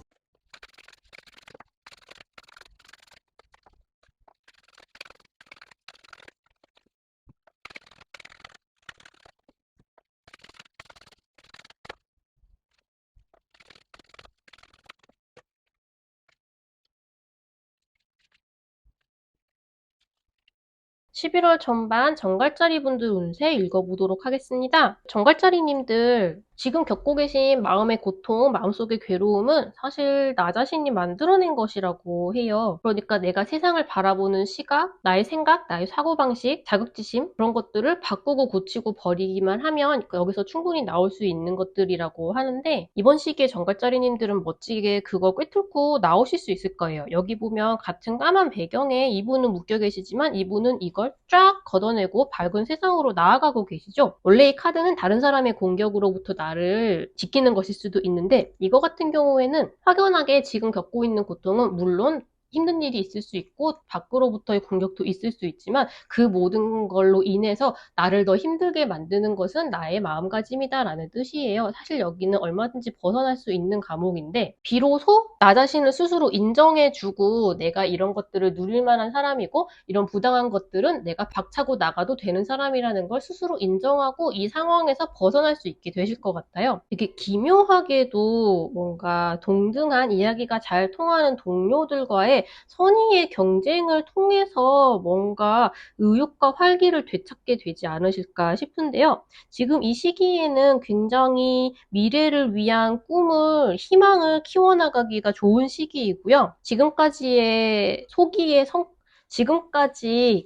11월 전반 정갈자리 분들 운세 읽어보도록 하겠습니다. 정갈자리님들, 지금 겪고 계신 마음의 고통, 마음속의 괴로움은 사실 나 자신이 만들어낸 것이라고 해요. 그러니까 내가 세상을 바라보는 시각, 나의 생각, 나의 사고방식, 자격지심, 그런 것들을 바꾸고 고치고 버리기만 하면 여기서 충분히 나올 수 있는 것들이라고 하는데, 이번 시기에 정갈자리님들은 멋지게 그거 꿰뚫고 나오실 수 있을 거예요. 여기 보면 같은 까만 배경에 이분은 묶여 계시지만 이분은 이걸 쫙 걷어내고 밝은 세상으로 나아가고 계시죠. 원래 이 카드는 다른 사람의 공격으로부터 나를 지키는 것일 수도 있는데, 이거 같은 경우에는 확연하게 지금 겪고 있는 고통은 물론 힘든 일이 있을 수 있고 밖으로부터의 공격도 있을 수 있지만, 그 모든 걸로 인해서 나를 더 힘들게 만드는 것은 나의 마음가짐이다라는 뜻이에요. 사실 여기는 얼마든지 벗어날 수 있는 과목인데, 비로소 나 자신을 스스로 인정해주고 내가 이런 것들을 누릴 만한 사람이고 이런 부당한 것들은 내가 박차고 나가도 되는 사람이라는 걸 스스로 인정하고 이 상황에서 벗어날 수 있게 되실 것 같아요. 이게 기묘하게도 뭔가 동등한 이야기가 잘 통하는 동료들과의 선의의 경쟁을 통해서 뭔가 의욕과 활기를 되찾게 되지 않으실까 싶은데요. 지금 이 시기에는 굉장히 미래를 위한 꿈을, 희망을 키워나가기가 좋은 시기이고요. 지금까지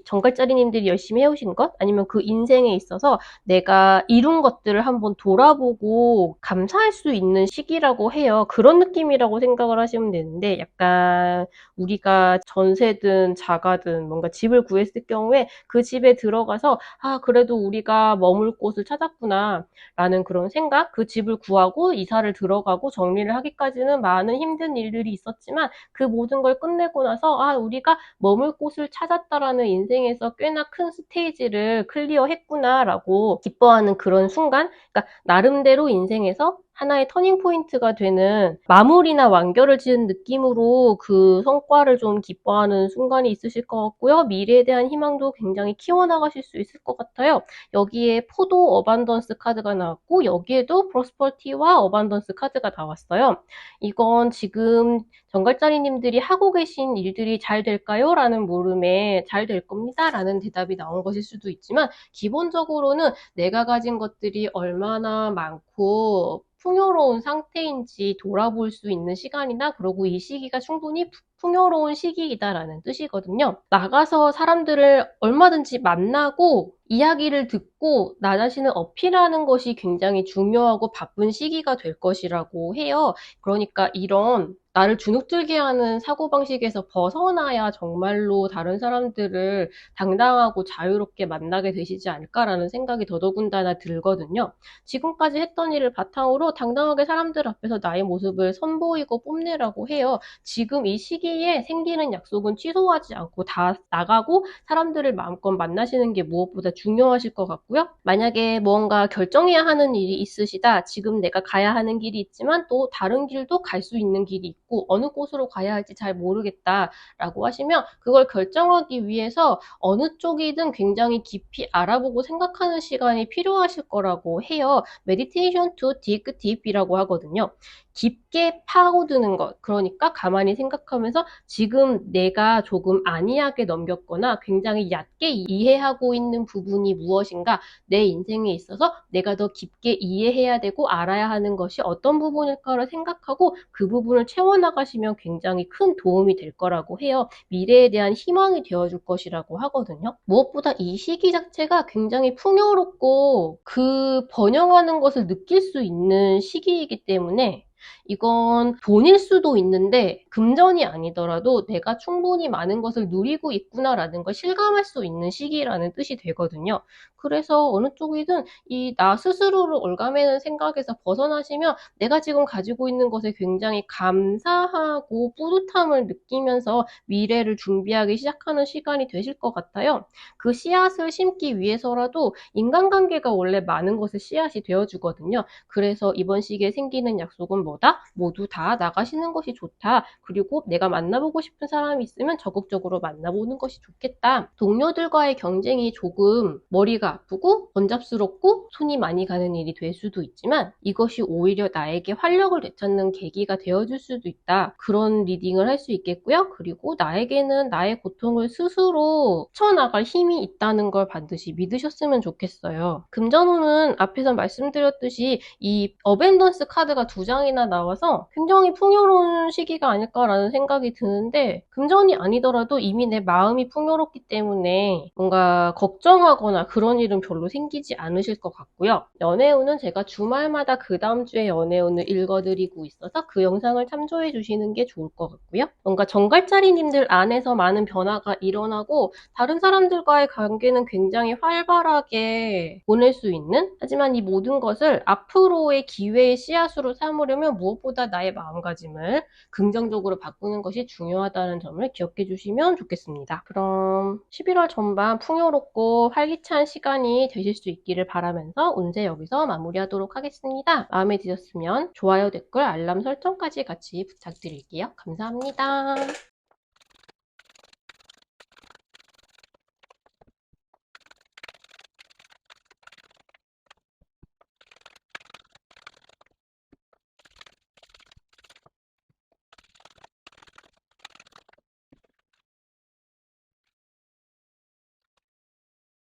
정갈자리님들이 열심히 해오신 것, 아니면 그 인생에 있어서 내가 이룬 것들을 한번 돌아보고 감사할 수 있는 시기라고 해요. 그런 느낌이라고 생각을 하시면 되는데, 약간 우리가 전세든 자가든 뭔가 집을 구했을 경우에 그 집에 들어가서 그래도 우리가 머물 곳을 찾았구나 라는 그런 생각, 그 집을 구하고 이사를 들어가고 정리를 하기까지는 많은 힘든 일들이 있었지만 그 모든 걸 끝내고 나서 우리가 머물 곳을 찾았다라는 인생에서 꽤나 큰 스테이지를 클리어했구나라고 기뻐하는 그런 순간, 그러니까 나름대로 인생에서 하나의 터닝 포인트가 되는 마무리나 완결을 지은 느낌으로 그 성과를 좀 기뻐하는 순간이 있으실 것 같고요. 미래에 대한 희망도 굉장히 키워나가실 수 있을 것 같아요. 여기에 포도 어반던스 카드가 나왔고 여기에도 프로스퍼티와 어반던스 카드가 나왔어요. 이건 지금 정갈자리님들이 하고 계신 일들이 잘 될까요? 라는 물음에 잘 될 겁니다 라는 대답이 나온 것일 수도 있지만, 기본적으로는 내가 가진 것들이 얼마나 많고 풍요로운 상태인지 돌아볼 수 있는 시간이다. 그리고 이 시기가 충분히 풍요로운 시기이다라는 뜻이거든요. 나가서 사람들을 얼마든지 만나고 이야기를 듣고 나 자신을 어필하는 것이 굉장히 중요하고 바쁜 시기가 될 것이라고 해요. 그러니까 이런 나를 주눅들게 하는 사고방식에서 벗어나야 정말로 다른 사람들을 당당하고 자유롭게 만나게 되시지 않을까라는 생각이 더더군다나 들거든요. 지금까지 했던 일을 바탕으로 당당하게 사람들 앞에서 나의 모습을 선보이고 뽐내라고 해요. 지금 이 시기에 생기는 약속은 취소하지 않고 다 나가고 사람들을 마음껏 만나시는 게 무엇보다 중요하실 것 같고요. 만약에 무언가 결정해야 하는 일이 있으시다. 지금 내가 가야 하는 길이 있지만 또 다른 길도 갈 수 있는 길이 있고 어느 곳으로 가야 할지 잘 모르겠다라고 하시면 그걸 결정하기 위해서 어느 쪽이든 굉장히 깊이 알아보고 생각하는 시간이 필요하실 거라고 해요. Meditation to dig deep이라고 하거든요. 깊게 파고드는 것. 그러니까 가만히 생각하면서 지금 내가 조금 안이하게 넘겼거나 굉장히 얕게 이해하고 있는 부분이 무엇인가, 내 인생에 있어서 내가 더 깊게 이해해야 되고 알아야 하는 것이 어떤 부분일까를 생각하고 그 부분을 채워나가시면 굉장히 큰 도움이 될 거라고 해요. 미래에 대한 희망이 되어줄 것이라고 하거든요. 무엇보다 이 시기 자체가 굉장히 풍요롭고 그 번영하는 것을 느낄 수 있는 시기이기 때문에 이건 돈일 수도 있는데 금전이 아니더라도 내가 충분히 많은 것을 누리고 있구나라는 걸 실감할 수 있는 시기라는 뜻이 되거든요. 그래서 어느 쪽이든 이 나 스스로를 옭아매는 생각에서 벗어나시면 내가 지금 가지고 있는 것에 굉장히 감사하고 뿌듯함을 느끼면서 미래를 준비하기 시작하는 시간이 되실 것 같아요. 그 씨앗을 심기 위해서라도 인간관계가 원래 많은 것의 씨앗이 되어주거든요. 그래서 이번 시기에 생기는 약속은 뭐다? 모두 다 나가시는 것이 좋다. 그리고 내가 만나보고 싶은 사람이 있으면 적극적으로 만나보는 것이 좋겠다. 동료들과의 경쟁이 조금 머리가 아프고 번잡스럽고 손이 많이 가는 일이 될 수도 있지만 이것이 오히려 나에게 활력을 되찾는 계기가 되어줄 수도 있다. 그런 리딩을 할 수 있겠고요. 그리고 나에게는 나의 고통을 스스로 헤쳐나갈 힘이 있다는 걸 반드시 믿으셨으면 좋겠어요. 금전운은 앞에서 말씀드렸듯이 이 어벤던스 카드가 2장이나 나와서 굉장히 풍요로운 시기가 아닐까라는 생각이 드는데 금전이 아니더라도 이미 내 마음이 풍요롭기 때문에 뭔가 걱정하거나 그런 일은 별로 생기지 않으실 것 같고요. 연애운은 제가 주말마다 그 다음 주에 연애운을 읽어드리고 있어서 그 영상을 참조해 주시는 게 좋을 것 같고요. 뭔가 정갈자리님들 안에서 많은 변화가 일어나고 다른 사람들과의 관계는 굉장히 활발하게 보낼 수 있는, 하지만 이 모든 것을 앞으로의 기회의 씨앗으로 삼으려면 무엇보다 나의 마음가짐을 긍정적으로 바꾸는 것이 중요하다는 점을 기억해 주시면 좋겠습니다. 그럼 11월 전반 풍요롭고 활기찬 시간이 되실 수 있기를 바라면서 운세 여기서 마무리하도록 하겠습니다. 마음에 드셨으면 좋아요, 댓글, 알람 설정까지 같이 부탁드릴게요. 감사합니다.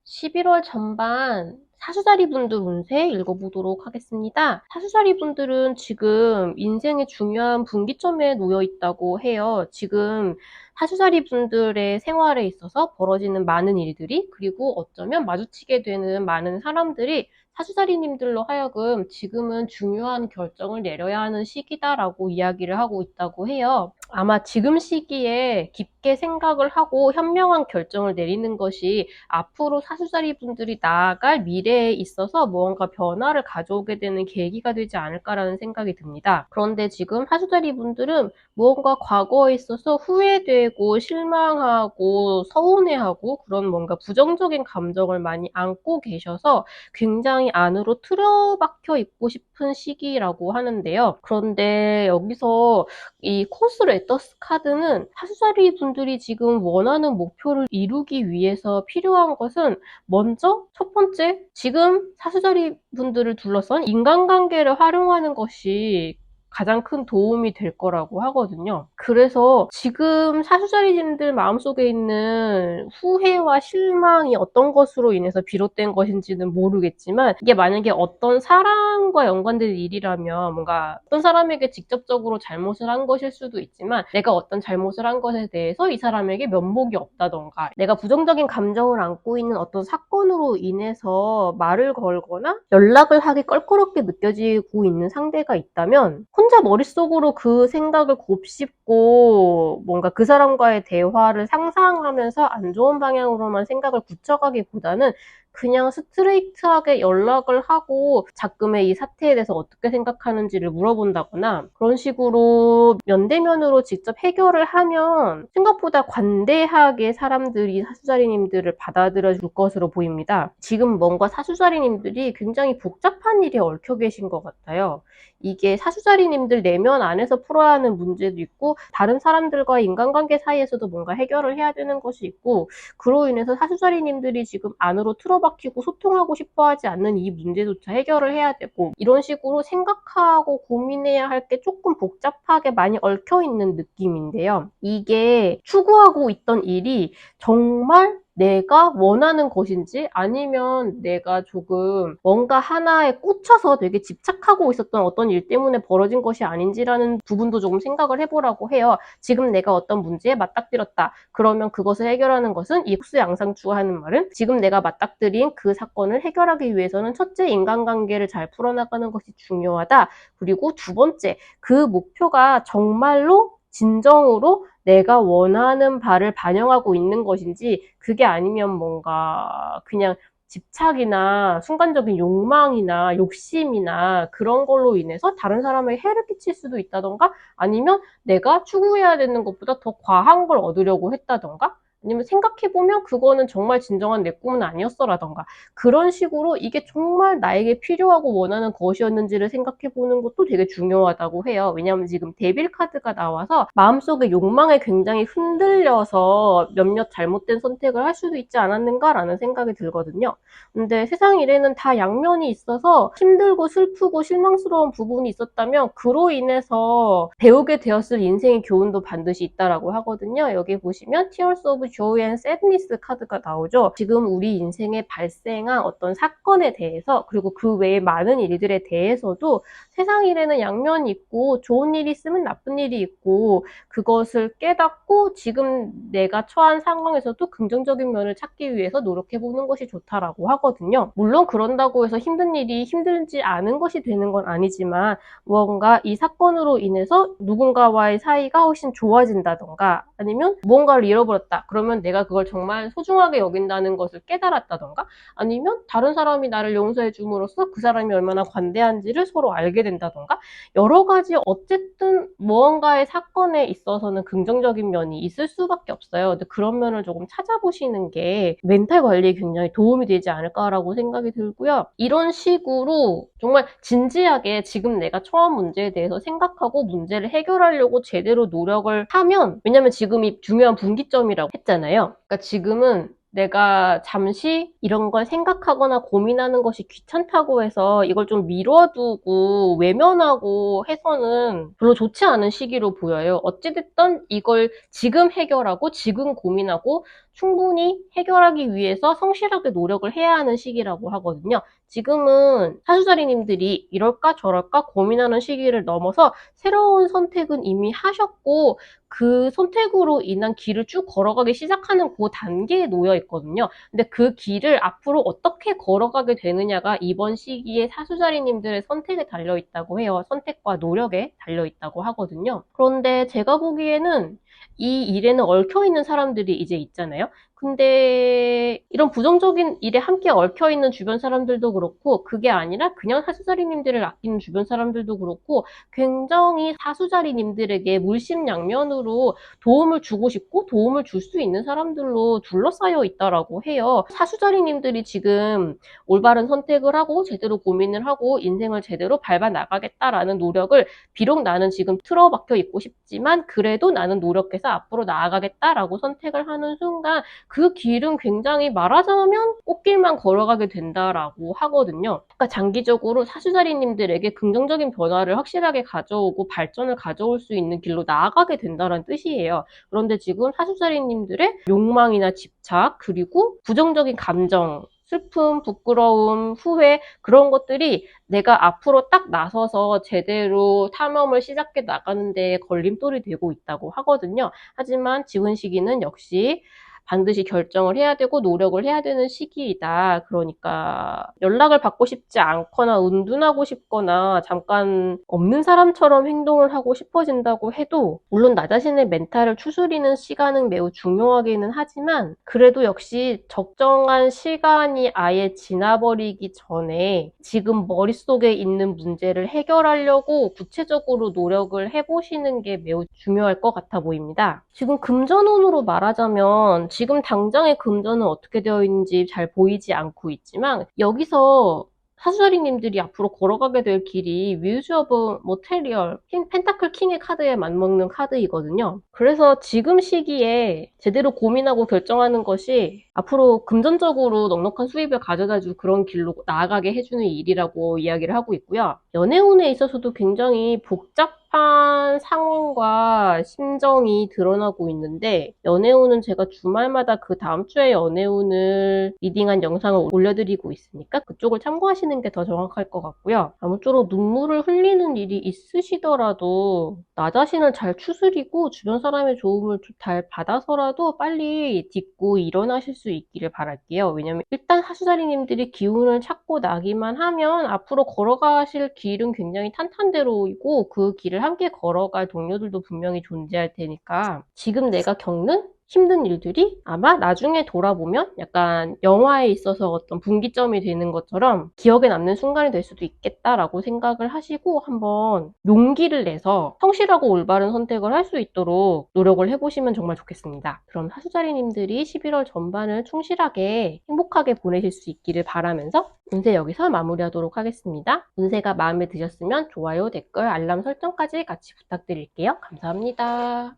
11월 전반 사주자리 분들 운세 읽어보도록 하겠습니다. 사주자리 분들은 지금 인생의 중요한 분기점에 놓여 있다고 해요. 지금 사주자리 분들의 생활에 있어서 벌어지는 많은 일들이, 그리고 어쩌면 마주치게 되는 많은 사람들이 사주자리님들로 하여금 지금은 중요한 결정을 내려야 하는 시기다라고 이야기를 하고 있다고 해요. 아마 지금 시기에 깊게 생각을 하고 현명한 결정을 내리는 것이 앞으로 사주자리 분들이 나아갈 미래에 있어서 무언가 변화를 가져오게 되는 계기가 되지 않을까라는 생각이 듭니다. 그런데 지금 사주자리 분들은 무언가 과거에 있어서 후회되고 실망하고 서운해하고 그런 뭔가 부정적인 감정을 많이 안고 계셔서 굉장히 안으로 틀어박혀 있고 싶은 시기라고 하는데요. 그런데 여기서 이 코스 레터스 카드는 사주자리 분들이 지금 원하는 목표를 이루기 위해서 필요한 것은 먼저 첫 번째, 지금 사주자리 분들을 둘러싼 인간관계를 활용하는 것이 가장 큰 도움이 될 거라고 하거든요. 그래서 지금 사수자리님들 마음속에 있는 후회와 실망이 어떤 것으로 인해서 비롯된 것인지는 모르겠지만, 이게 만약에 어떤 사람과 연관된 일이라면 뭔가 어떤 사람에게 직접적으로 잘못을 한 것일 수도 있지만, 내가 어떤 잘못을 한 것에 대해서 이 사람에게 면목이 없다던가, 내가 부정적인 감정을 안고 있는 어떤 사건으로 인해서 말을 걸거나 연락을 하기 껄끄럽게 느껴지고 있는 상대가 있다면, 혼자 머릿속으로 그 생각을 곱씹고 뭔가 그 사람과의 대화를 상상하면서 안 좋은 방향으로만 생각을 굳혀가기보다는 그냥 스트레이트하게 연락을 하고 작금의 이 사태에 대해서 어떻게 생각하는지를 물어본다거나, 그런 식으로 면대면으로 직접 해결을 하면 생각보다 관대하게 사람들이 사수자리님들을 받아들여 줄 것으로 보입니다. 지금 뭔가 사수자리님들이 굉장히 복잡한 일에 얽혀 계신 것 같아요. 이게 사수자리님들 내면 안에서 풀어야 하는 문제도 있고, 다른 사람들과의 인간관계 사이에서도 뭔가 해결을 해야 되는 것이 있고, 그로 인해서 사수자리님들이 지금 안으로 틀어박히고 소통하고 싶어하지 않는 이 문제조차 해결을 해야 되고, 이런 식으로 생각하고 고민해야 할 게 조금 복잡하게 많이 얽혀있는 느낌인데요. 이게 추구하고 있던 일이 정말 내가 원하는 것인지, 아니면 내가 조금 뭔가 하나에 꽂혀서 되게 집착하고 있었던 어떤 일 때문에 벌어진 것이 아닌지라는 부분도 조금 생각을 해보라고 해요. 지금 내가 어떤 문제에 맞닥뜨렸다. 그러면 그것을 해결하는 것은 이 흡수양상추가 하는 말은, 지금 내가 맞닥뜨린 그 사건을 해결하기 위해서는 첫째, 인간관계를 잘 풀어나가는 것이 중요하다. 그리고 두 번째, 그 목표가 정말로 진정으로 내가 원하는 바를 반영하고 있는 것인지, 그게 아니면 뭔가 그냥 집착이나 순간적인 욕망이나 욕심이나 그런 걸로 인해서 다른 사람에게 해를 끼칠 수도 있다던가, 아니면 내가 추구해야 되는 것보다 더 과한 걸 얻으려고 했다던가, 아니면 생각해보면 그거는 정말 진정한 내 꿈은 아니었어라던가, 그런 식으로 이게 정말 나에게 필요하고 원하는 것이었는지를 생각해보는 것도 되게 중요하다고 해요. 왜냐하면 지금 데빌 카드가 나와서 마음속의 욕망에 굉장히 흔들려서 몇몇 잘못된 선택을 할 수도 있지 않았는가라는 생각이 들거든요. 근데 세상 일에는 다 양면이 있어서 힘들고 슬프고 실망스러운 부분이 있었다면 그로 인해서 배우게 되었을 인생의 교훈도 반드시 있다라고 하거든요. 여기 보시면 Tears of Joy and Sadness 카드가 나오죠. 지금 우리 인생에 발생한 어떤 사건에 대해서, 그리고 그 외에 많은 일들에 대해서도 세상 일에는 양면이 있고, 좋은 일이 있으면 나쁜 일이 있고, 그것을 깨닫고 지금 내가 처한 상황에서도 긍정적인 면을 찾기 위해서 노력해보는 것이 좋다라고 하거든요. 물론 그런다고 해서 힘든 일이 힘들지 않은 것이 되는 건 아니지만, 무언가 이 사건으로 인해서 누군가와의 사이가 훨씬 좋아진다던가, 아니면 무언가를 잃어버렸다. 그러면 내가 그걸 정말 소중하게 여긴다는 것을 깨달았다던가, 아니면 다른 사람이 나를 용서해 줌으로써 그 사람이 얼마나 관대한지를 서로 알게 된다던가, 여러 가지 어쨌든 무언가의 사건에 있어서는 긍정적인 면이 있을 수밖에 없어요. 근데 그런 면을 조금 찾아보시는 게 멘탈 관리에 굉장히 도움이 되지 않을까라고 생각이 들고요. 이런 식으로 정말 진지하게 지금 내가 처한 문제에 대해서 생각하고 문제를 해결하려고 제대로 노력을 하면, 왜냐면 지금이 중요한 분기점이라고 했잖아요. 그러니까 지금은 내가 잠시 이런 걸 생각하거나 고민하는 것이 귀찮다고 해서 이걸 좀 미뤄두고 외면하고 해서는 별로 좋지 않은 시기로 보여요. 어찌됐든 이걸 지금 해결하고 지금 고민하고 충분히 해결하기 위해서 성실하게 노력을 해야 하는 시기라고 하거든요. 지금은 사수자리님들이 이럴까 저럴까 고민하는 시기를 넘어서 새로운 선택은 이미 하셨고, 그 선택으로 인한 길을 쭉 걸어가기 시작하는 그 단계에 놓여 있거든요. 근데 그 길을 앞으로 어떻게 걸어가게 되느냐가 이번 시기에 사수자리님들의 선택에 달려 있다고 해요. 선택과 노력에 달려 있다고 하거든요. 그런데 제가 보기에는 이 일에는 얽혀있는 사람들이 이제 있잖아요. 근데 이런 부정적인 일에 함께 얽혀있는 주변 사람들도 그렇고, 그게 아니라 그냥 사수자리님들을 아끼는 주변 사람들도 그렇고, 굉장히 사수자리님들에게 물심양면으로 도움을 주고 싶고 도움을 줄 수 있는 사람들로 둘러싸여 있다라고 해요. 사수자리님들이 지금 올바른 선택을 하고 제대로 고민을 하고 인생을 제대로 밟아 나가겠다라는 노력을, 비록 나는 지금 틀어박혀 있고 싶지만 그래도 나는 노력해서 앞으로 나아가겠다라고 선택을 하는 순간, 그 길은 굉장히 말하자면 꽃길만 걸어가게 된다라고 하거든요. 그러니까 장기적으로 사주자리님들에게 긍정적인 변화를 확실하게 가져오고 발전을 가져올 수 있는 길로 나아가게 된다는 뜻이에요. 그런데 지금 사주자리님들의 욕망이나 집착, 그리고 부정적인 감정, 슬픔, 부끄러움, 후회, 그런 것들이 내가 앞으로 딱 나서서 제대로 탐험을 시작해 나가는 데 걸림돌이 되고 있다고 하거든요. 하지만 지금 시기는 역시 반드시 결정을 해야 되고 노력을 해야 되는 시기이다. 그러니까 연락을 받고 싶지 않거나 은둔하고 싶거나 잠깐 없는 사람처럼 행동을 하고 싶어진다고 해도, 물론 나 자신의 멘탈을 추스리는 시간은 매우 중요하기는 하지만 그래도 역시 적정한 시간이 아예 지나버리기 전에 지금 머릿속에 있는 문제를 해결하려고 구체적으로 노력을 해보시는 게 매우 중요할 것 같아 보입니다. 지금 금전운으로 말하자면 지금 당장의 금전은 어떻게 되어 있는지 잘 보이지 않고 있지만, 여기서 사주자리님들이 앞으로 걸어가게 될 길이 뮤즈 오브 머테리얼, 펜타클 킹의 카드에 맞먹는 카드이거든요. 그래서 지금 시기에 제대로 고민하고 결정하는 것이 앞으로 금전적으로 넉넉한 수입을 가져다줄 그런 길로 나아가게 해주는 일이라고 이야기를 하고 있고요. 연애운에 있어서도 굉장히 복잡한 상황과 심정이 드러나고 있는데, 연애운은 제가 주말마다 그 다음 주에 연애운을 리딩한 영상을 올려드리고 있으니까 그쪽을 참고하시는 게 더 정확할 것 같고요. 아무쪼록 눈물을 흘리는 일이 있으시더라도 나 자신을 잘 추스리고 주변 사람의 도움을 잘 받아서라도 빨리 딛고 일어나실 수 있기를 바랄게요. 왜냐면 일단 사주자리님들이 기운을 찾고 나기만 하면 앞으로 걸어가실 길은 굉장히 탄탄대로이고 그 길을 함께 걸어갈 동료들도 분명히 존재할 테니까 지금 내가 겪는 힘든 일들이 아마 나중에 돌아보면 약간 영화에 있어서 어떤 분기점이 되는 것처럼 기억에 남는 순간이 될 수도 있겠다라고 생각을 하시고 한번 용기를 내서 성실하고 올바른 선택을 할 수 있도록 노력을 해보시면 정말 좋겠습니다. 그럼 사주자리님들이 11월 전반을 충실하게 행복하게 보내실 수 있기를 바라면서 운세 여기서 마무리하도록 하겠습니다. 운세가 마음에 드셨으면 좋아요, 댓글, 알람 설정까지 같이 부탁드릴게요. 감사합니다.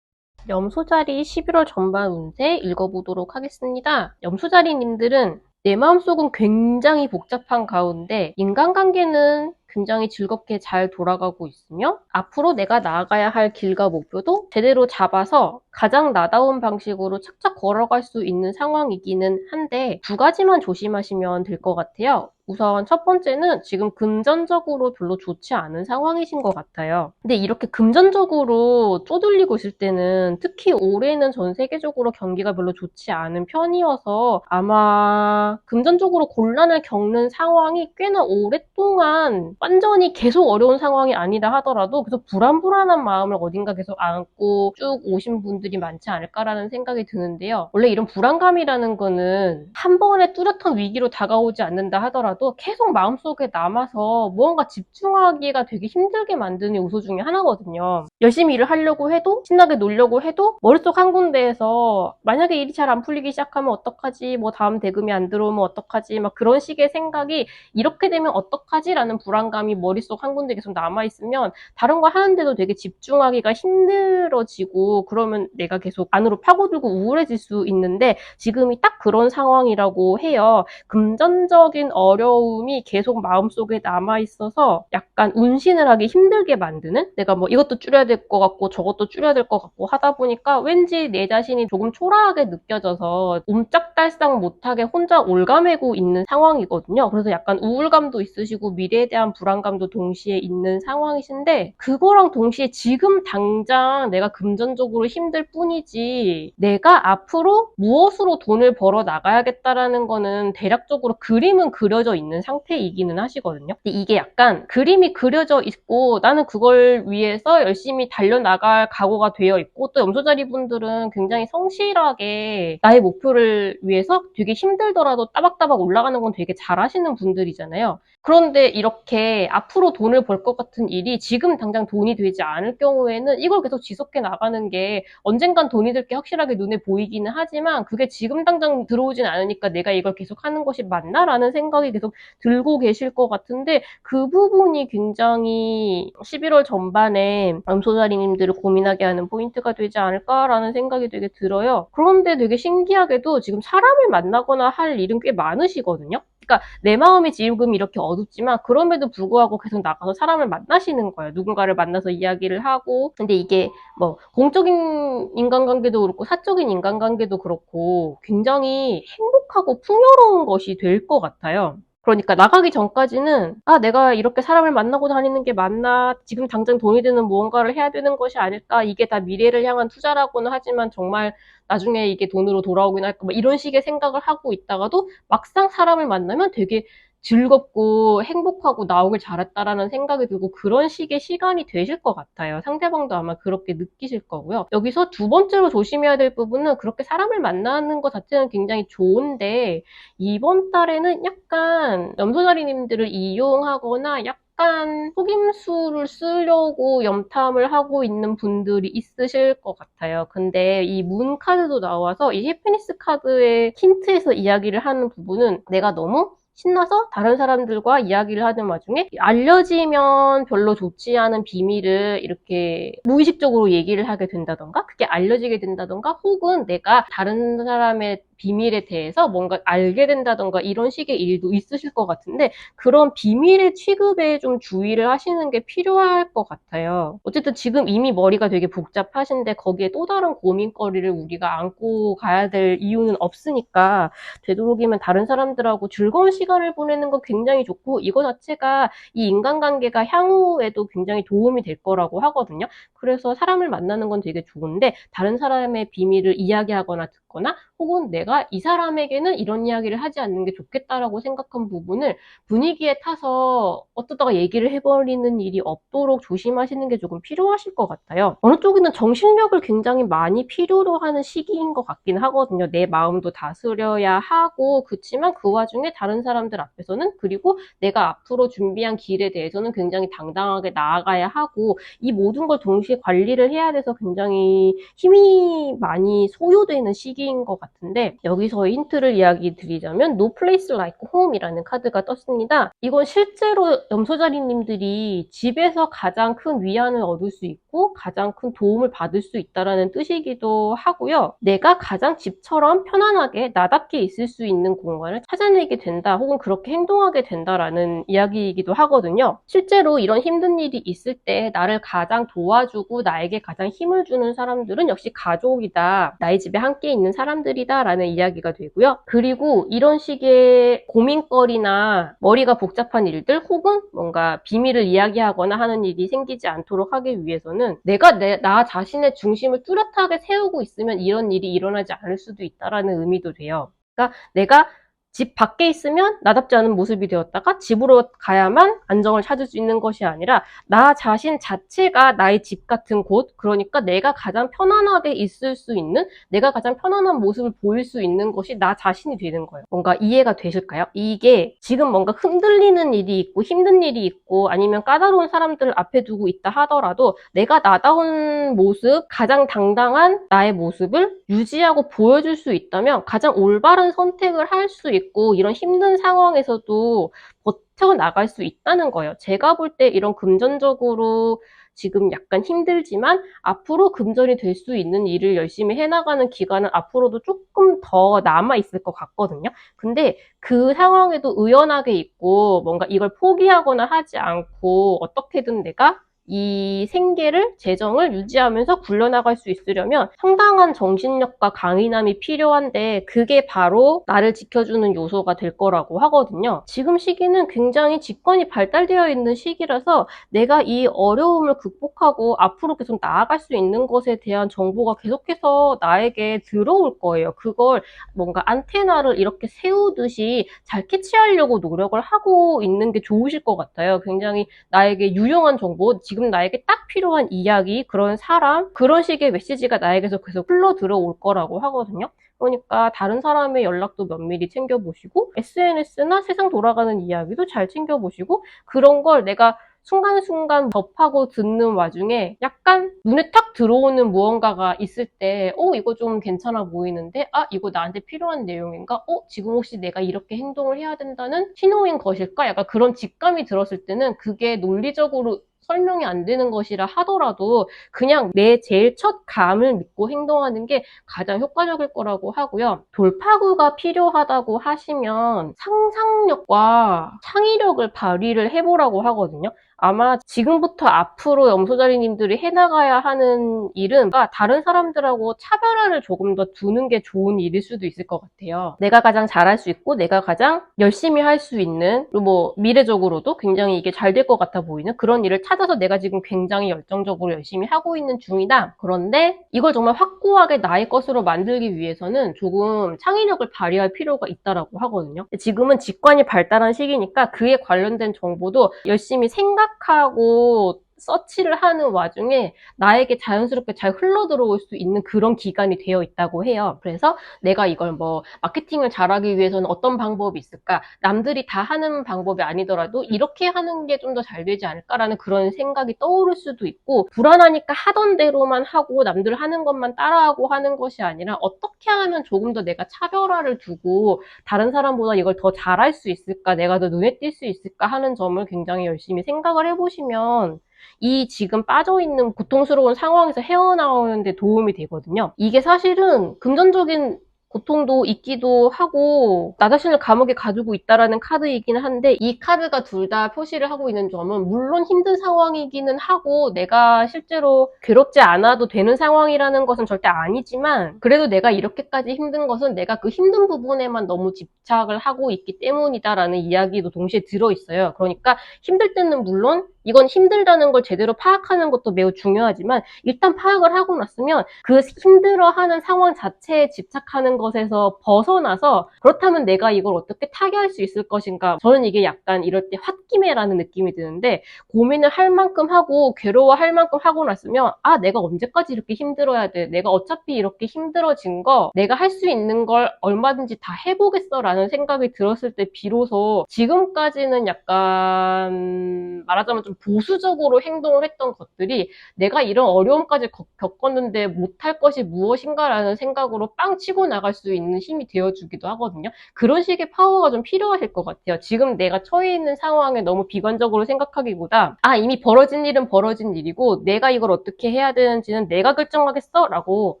염소자리 11월 전반 운세 읽어보도록 하겠습니다. 염소자리님들은 내 마음속은 굉장히 복잡한 가운데 인간관계는 굉장히 즐겁게 잘 돌아가고 있으며 앞으로 내가 나아가야 할 길과 목표도 제대로 잡아서 가장 나다운 방식으로 착착 걸어갈 수 있는 상황이기는 한데 두 가지만 조심하시면 될 것 같아요. 우선 첫 번째는 지금 금전적으로 별로 좋지 않은 상황이신 것 같아요. 근데 이렇게 금전적으로 쪼들리고 있을 때는 특히 올해는 전 세계적으로 경기가 별로 좋지 않은 편이어서 아마 금전적으로 곤란을 겪는 상황이 꽤나 오랫동안 완전히 계속 어려운 상황이 아니다 하더라도 계속 불안불안한 마음을 어딘가 계속 안고 쭉 오신 분들이 많지 않을까라는 생각이 드는데요. 원래 이런 불안감이라는 거는 한 번에 뚜렷한 위기로 다가오지 않는다 하더라도 계속 마음속에 남아서 무언가 집중하기가 되게 힘들게 만드는 요소 중에 하나거든요. 열심히 일을 하려고 해도 신나게 놀려고 해도 머릿속 한 군데에서 만약에 일이 잘 안 풀리기 시작하면 어떡하지, 뭐 다음 대금이 안 들어오면 어떡하지, 막 그런 식의 생각이 이렇게 되면 어떡하지 라는 불안감이 머릿속 한 군데 계속 남아있으면 다른 거 하는데도 되게 집중하기가 힘들어지고 그러면 내가 계속 안으로 파고들고 우울해질 수 있는데 지금이 딱 그런 상황이라고 해요. 금전적인 어려움이 계속 마음속에 남아있어서 약간 운신을 하기 힘들게 만드는, 내가 뭐 이것도 줄여야 될 것 같고 저것도 줄여야 될 것 같고 하다 보니까 왠지 내 자신이 조금 초라하게 느껴져서 옴짝달싹 못하게 혼자 올가매고 있는 상황이거든요. 그래서 약간 우울감도 있으시고 미래에 대한 불안감도 동시에 있는 상황이신데 그거랑 동시에 지금 당장 내가 금전적으로 힘들 있을 뿐이지 내가 앞으로 무엇으로 돈을 벌어 나가야겠다라는 거는 대략적으로 그림은 그려져 있는 상태이기는 하시거든요. 근데 이게 약간 그림이 그려져 있고 나는 그걸 위해서 열심히 달려나갈 각오가 되어 있고, 또 염소자리 분들은 굉장히 성실하게 나의 목표를 위해서 되게 힘들더라도 따박따박 올라가는 건 되게 잘하시는 분들이잖아요. 그런데 이렇게 앞으로 돈을 벌 것 같은 일이 지금 당장 돈이 되지 않을 경우에는 이걸 계속 지속해 나가는 게 언젠간 돈이 들 게 확실하게 눈에 보이기는 하지만 그게 지금 당장 들어오진 않으니까 내가 이걸 계속 하는 것이 맞나라는 생각이 계속 들고 계실 것 같은데, 그 부분이 굉장히 11월 전반에 염소자리님들을 고민하게 하는 포인트가 되지 않을까라는 생각이 되게 들어요. 그런데 되게 신기하게도 지금 사람을 만나거나 할 일은 꽤 많으시거든요. 그러니까 내 마음이 지금 이렇게 어둡지만 그럼에도 불구하고 계속 나가서 사람을 만나시는 거예요. 누군가를 만나서 이야기를 하고. 근데 이게 뭐 공적인 인간관계도 그렇고 사적인 인간관계도 그렇고 굉장히 행복하고 풍요로운 것이 될 것 같아요. 그러니까 나가기 전까지는 내가 이렇게 사람을 만나고 다니는 게 맞나? 지금 당장 돈이 드는 무언가를 해야 되는 것이 아닐까? 이게 다 미래를 향한 투자라고는 하지만 정말 나중에 이게 돈으로 돌아오긴 할까? 뭐 이런 식의 생각을 하고 있다가도 막상 사람을 만나면 되게 즐겁고 행복하고 나오길 잘했다라는 생각이 들고 그런 식의 시간이 되실 것 같아요. 상대방도 아마 그렇게 느끼실 거고요. 여기서 두 번째로 조심해야 될 부분은, 그렇게 사람을 만나는 것 자체는 굉장히 좋은데 이번 달에는 약간 염소자리님들을 이용하거나 약간 속임수를 쓰려고 염탐을 하고 있는 분들이 있으실 것 같아요. 근데 이 문 카드도 나와서 이 해피니스 카드의 힌트에서 이야기를 하는 부분은, 내가 너무 신나서 다른 사람들과 이야기를 하는 와중에 알려지면 별로 좋지 않은 비밀을 이렇게 무의식적으로 얘기를 하게 된다던가, 그게 알려지게 된다던가, 혹은 내가 다른 사람의 비밀에 대해서 뭔가 알게 된다던가 이런 식의 일도 있으실 것 같은데, 그런 비밀의 취급에 좀 주의를 하시는 게 필요할 것 같아요. 어쨌든 지금 이미 머리가 되게 복잡하신데 거기에 또 다른 고민거리를 우리가 안고 가야 될 이유는 없으니까 되도록이면 다른 사람들하고 즐거운 시간을 보내는 거 굉장히 좋고, 이거 자체가 이 인간관계가 향후에도 굉장히 도움이 될 거라고 하거든요. 그래서 사람을 만나는 건 되게 좋은데 다른 사람의 비밀을 이야기하거나 듣거나, 혹은 내가 이 사람에게는 이런 이야기를 하지 않는 게 좋겠다라고 생각한 부분을 분위기에 타서 어쩌다가 얘기를 해버리는 일이 없도록 조심하시는 게 조금 필요하실 것 같아요. 어느 쪽에는 정신력을 굉장히 많이 필요로 하는 시기인 것 같긴 하거든요. 내 마음도 다스려야 하고, 그치만 그 와중에 다른 사람들 앞에서는, 그리고 내가 앞으로 준비한 길에 대해서는 굉장히 당당하게 나아가야 하고, 이 모든 걸 동시에 관리를 해야 돼서 굉장히 힘이 많이 소요되는 시기인 것 같은데, 여기서 힌트를 이야기 드리자면 No Place Like Home이라는 카드가 떴습니다. 이건 실제로 염소자리님들이 집에서 가장 큰 위안을 얻을 수 있고 가장 큰 도움을 받을 수 있다는 뜻이기도 하고요. 내가 가장 집처럼 편안하게 나답게 있을 수 있는 공간을 찾아내게 된다, 혹은 그렇게 행동하게 된다라는 이야기이기도 하거든요. 실제로 이런 힘든 일이 있을 때 나를 가장 도와주고 나에게 가장 힘을 주는 사람들은 역시 가족이다, 나의 집에 함께 있는 사람들이다 라는 이야기가 되고요. 그리고 이런 식의 고민거리나 머리가 복잡한 일들, 혹은 뭔가 비밀을 이야기하거나 하는 일이 생기지 않도록 하기 위해서는 내가 나 자신의 중심을 뚜렷하게 세우고 있으면 이런 일이 일어나지 않을 수도 있다라는 의미도 돼요. 그러니까 내가 집 밖에 있으면 나답지 않은 모습이 되었다가 집으로 가야만 안정을 찾을 수 있는 것이 아니라 나 자신 자체가 나의 집 같은 곳, 그러니까 내가 가장 편안하게 있을 수 있는, 내가 가장 편안한 모습을 보일 수 있는 것이 나 자신이 되는 거예요. 뭔가 이해가 되실까요? 이게 지금 뭔가 흔들리는 일이 있고 힘든 일이 있고 아니면 까다로운 사람들을 앞에 두고 있다 하더라도 내가 나다운 모습, 가장 당당한 나의 모습을 유지하고 보여줄 수 있다면 가장 올바른 선택을 할 수 있고, 이런 힘든 상황에서도 버텨나갈 수 있다는 거예요. 제가 볼 때 이런 금전적으로 지금 약간 힘들지만 앞으로 금전이 될 수 있는 일을 열심히 해나가는 기간은 앞으로도 조금 더 남아있을 것 같거든요. 근데 그 상황에도 의연하게 있고 뭔가 이걸 포기하거나 하지 않고 어떻게든 내가 이 생계를, 재정을 유지하면서 굴러나갈 수 있으려면 상당한 정신력과 강인함이 필요한데 그게 바로 나를 지켜주는 요소가 될 거라고 하거든요. 지금 시기는 굉장히 직관이 발달되어 있는 시기라서 내가 이 어려움을 극복하고 앞으로 계속 나아갈 수 있는 것에 대한 정보가 계속해서 나에게 들어올 거예요. 그걸 뭔가 안테나를 이렇게 세우듯이 잘 캐치하려고 노력을 하고 있는 게 좋으실 것 같아요. 굉장히 나에게 유용한 정보, 지금 나에게 딱 필요한 이야기, 그런 사람, 그런 식의 메시지가 나에게서 계속 흘러 들어올 거라고 하거든요. 그러니까 다른 사람의 연락도 면밀히 챙겨보시고 SNS나 세상 돌아가는 이야기도 잘 챙겨보시고 그런 걸 내가 순간순간 접하고 듣는 와중에 약간 눈에 탁 들어오는 무언가가 있을 때 이거 좀 괜찮아 보이는데 이거 나한테 필요한 내용인가? 지금 혹시 내가 이렇게 행동을 해야 된다는 신호인 것일까? 약간 그런 직감이 들었을 때는 그게 논리적으로 설명이 안 되는 것이라 하더라도 그냥 내 제일 첫 감을 믿고 행동하는 게 가장 효과적일 거라고 하고요. 돌파구가 필요하다고 하시면 상상력과 창의력을 발휘를 해보라고 하거든요. 아마 지금부터 앞으로 염소자리님들이 해나가야 하는 일은 다른 사람들하고 차별화를 조금 더 두는 게 좋은 일일 수도 있을 것 같아요. 내가 가장 잘할 수 있고 내가 가장 열심히 할 수 있는, 그리고 뭐 미래적으로도 굉장히 이게 잘 될 것 같아 보이는 그런 일을 찾아서 내가 지금 굉장히 열정적으로 열심히 하고 있는 중이다. 그런데 이걸 정말 확고하게 나의 것으로 만들기 위해서는 조금 창의력을 발휘할 필요가 있다라고 하거든요. 지금은 직관이 발달한 시기니까 그에 관련된 정보도 열심히 생각하고 서치를 하는 와중에 나에게 자연스럽게 잘 흘러들어올 수 있는 그런 기간이 되어 있다고 해요. 그래서 내가 이걸 뭐 마케팅을 잘하기 위해서는 어떤 방법이 있을까? 남들이 다 하는 방법이 아니더라도 이렇게 하는 게 좀 더 잘 되지 않을까라는 그런 생각이 떠오를 수도 있고, 불안하니까 하던 대로만 하고 남들 하는 것만 따라하고 하는 것이 아니라 어떻게 하면 조금 더 내가 차별화를 두고 다른 사람보다 이걸 더 잘할 수 있을까? 내가 더 눈에 띌 수 있을까? 하는 점을 굉장히 열심히 생각을 해보시면 이 지금 빠져있는 고통스러운 상황에서 헤어나오는 데 도움이 되거든요. 이게 사실은 금전적인 고통도 있기도 하고 나 자신을 감옥에 가두고 있다라는 카드이긴 한데, 이 카드가 둘 다 표시를 하고 있는 점은 물론 힘든 상황이기는 하고 내가 실제로 괴롭지 않아도 되는 상황이라는 것은 절대 아니지만, 그래도 내가 이렇게까지 힘든 것은 내가 그 힘든 부분에만 너무 집착을 하고 있기 때문이다라는 이야기도 동시에 들어있어요. 그러니까 힘들 때는 물론 이건 힘들다는 걸 제대로 파악하는 것도 매우 중요하지만 일단 파악을 하고 났으면 그 힘들어하는 상황 자체에 집착하는 것에서 벗어나서, 그렇다면 내가 이걸 어떻게 타개할 수 있을 것인가. 저는 이게 약간 이럴 때 홧김에라는 느낌이 드는데, 고민을 할 만큼 하고 괴로워할 만큼 하고 났으면 내가 언제까지 이렇게 힘들어야 돼. 내가 어차피 이렇게 힘들어진 거 내가 할 수 있는 걸 얼마든지 다 해보겠어 라는 생각이 들었을 때 비로소 지금까지는 약간 말하자면 좀 보수적으로 행동을 했던 것들이 내가 이런 어려움까지 겪었는데 못할 것이 무엇인가라는 생각으로 빵 치고 나갈 수 있는 힘이 되어주기도 하거든요. 그런 식의 파워가 좀 필요하실 것 같아요. 지금 내가 처해 있는 상황에 너무 비관적으로 생각하기보다 이미 벌어진 일은 벌어진 일이고 내가 이걸 어떻게 해야 되는지는 내가 결정하겠어 라고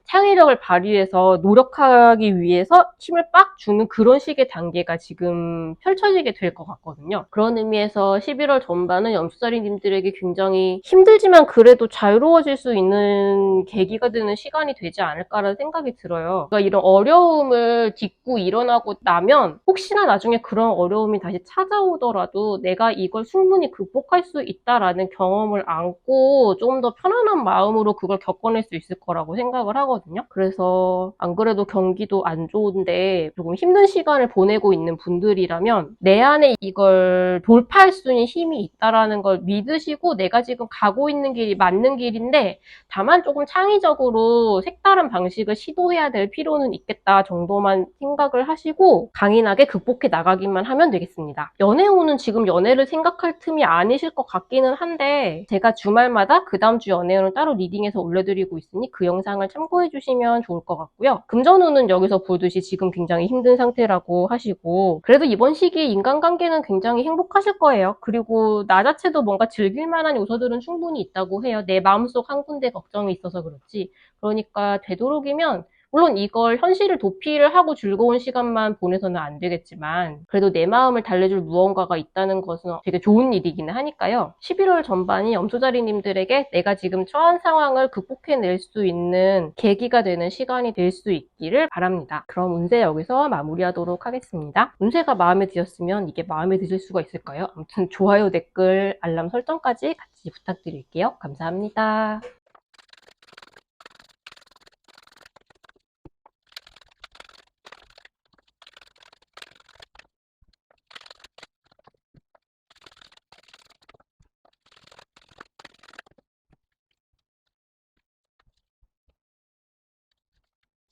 창의력을 발휘해서 노력하기 위해서 힘을 빡 주는 그런 식의 단계가 지금 펼쳐지게 될 것 같거든요. 그런 의미에서 11월 전반은 염소자리님들에게 굉장히 힘들지만 그래도 자유로워질 수 있는 계기가 되는 시간이 되지 않을까라는 생각이 들어요. 그러니까 이런 어려움을 딛고 일어나고 나면 혹시나 나중에 그런 어려움이 다시 찾아오더라도 내가 이걸 충분히 극복할 수 있다라는 경험을 안고 조금 더 편안한 마음으로 그걸 겪어낼 수 있을 거라고 생각을 하거든요. 그래서 안 그래도 경기도 안 좋은데 조금 힘든 시간을 보내고 있는 분들이라면 내 안에 이걸 돌파할 수 있는 힘이 있다라는 걸 믿으시고, 내가 지금 가고 있는 길이 맞는 길인데 다만 조금 창의적으로 색다른 방식을 시도해야 될 필요는 있겠다 정도만 생각을 하시고 강인하게 극복해 나가기만 하면 되겠습니다. 연애운은 지금 연애를 생각할 틈이 아니실 것 같기는 한데, 제가 주말마다 그 다음 주 연애운을 따로 리딩해서 올려드리고 있으니 그 영상을 참고해 주시면 좋을 것 같고요. 금전운은 여기서 보듯이 지금 굉장히 힘든 상태라고 하시고, 그래도 이번 시기에 인간관계는 굉장히 행복하실 거예요. 그리고 나 자체도 뭔가 즐길 만한 요소들은 충분히 있다고 해요. 내 마음속 한 군데 걱정이 있어서 그렇지. 그러니까 되도록이면 물론 이걸 현실을 도피를 하고 즐거운 시간만 보내서는 안 되겠지만 그래도 내 마음을 달래줄 무언가가 있다는 것은 되게 좋은 일이기는 하니까요. 11월 전반이 염소자리님들에게 내가 지금 처한 상황을 극복해낼 수 있는 계기가 되는 시간이 될 수 있기를 바랍니다. 그럼 운세 여기서 마무리하도록 하겠습니다. 운세가 마음에 드셨으면 이게 마음에 드실 수가 있을까요? 아무튼 좋아요, 댓글, 알람 설정까지 같이 부탁드릴게요. 감사합니다.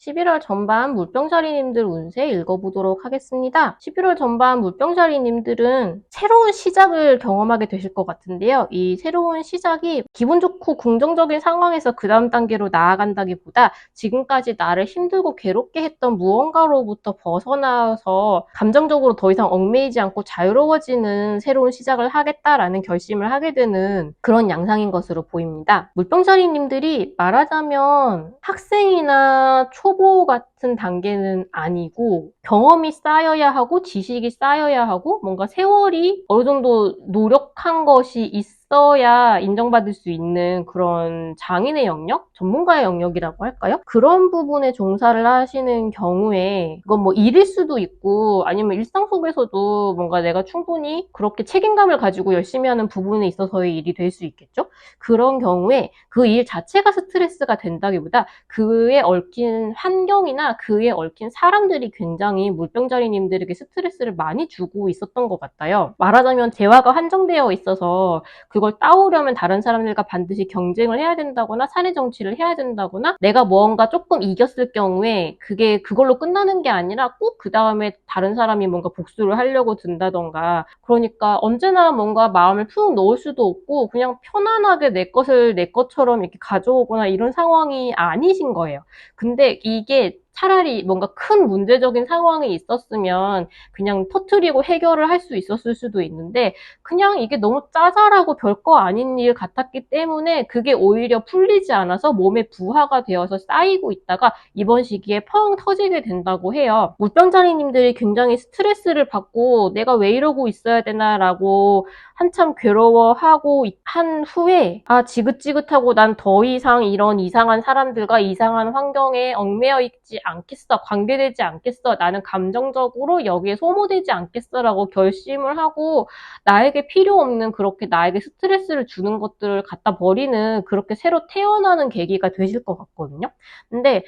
11월 전반 물병자리님들 운세 읽어보도록 하겠습니다. 11월 전반 물병자리님들은 새로운 시작을 경험하게 되실 것 같은데요. 이 새로운 시작이 기분 좋고 긍정적인 상황에서 그 다음 단계로 나아간다기보다 지금까지 나를 힘들고 괴롭게 했던 무언가로부터 벗어나서 감정적으로 더 이상 얽매이지 않고 자유로워지는 새로운 시작을 하겠다라는 결심을 하게 되는 그런 양상인 것으로 보입니다. 물병자리님들이 말하자면 학생이나 초보 같은 단계는 아니고 경험이 쌓여야 하고 지식이 쌓여야 하고 뭔가 세월이 어느 정도 노력한 것이 있어야 인정받을 수 있는 그런 장인의 영역? 전문가의 영역이라고 할까요? 그런 부분에 종사를 하시는 경우에 이건 뭐 일일 수도 있고 아니면 일상 속에서도 뭔가 내가 충분히 그렇게 책임감을 가지고 열심히 하는 부분에 있어서의 일이 될 수 있겠죠? 그런 경우에 그 일 자체가 스트레스가 된다기보다 그에 얽힌 환경이나 그에 얽힌 사람들이 굉장히 물병자리님들에게 스트레스를 많이 주고 있었던 것 같아요. 말하자면 재화가 한정되어 있어서 그걸 따오려면 다른 사람들과 반드시 경쟁을 해야 된다거나 사내 정치를 해야 된다거나 내가 무언가 조금 이겼을 경우에 그게 그걸로 끝나는 게 아니라 꼭 그 다음에 다른 사람이 뭔가 복수를 하려고 든다던가 그러니까 언제나 뭔가 마음을 푹 놓을 수도 없고 그냥 편안하게 내 것을 내 것처럼 이렇게 가져오거나 이런 상황이 아니신 거예요. 근데 이게 차라리 뭔가 큰 문제적인 상황이 있었으면 그냥 터트리고 해결을 할 수 있었을 수도 있는데 그냥 이게 너무 짜잘하고 별거 아닌 일 같았기 때문에 그게 오히려 풀리지 않아서 몸에 부하가 되어서 쌓이고 있다가 이번 시기에 펑 터지게 된다고 해요. 물병자리님들이 굉장히 스트레스를 받고 내가 왜 이러고 있어야 되나라고 한참 괴로워하고 한 후에 지긋지긋하고 난 더 이상 이런 이상한 사람들과 이상한 환경에 얽매여 있지 않겠어. 관계되지 않겠어. 나는 감정적으로 여기에 소모되지 않겠어라고 결심을 하고 나에게 필요 없는 그렇게 나에게 스트레스를 주는 것들을 갖다 버리는 그렇게 새로 태어나는 계기가 되실 것 같거든요. 근데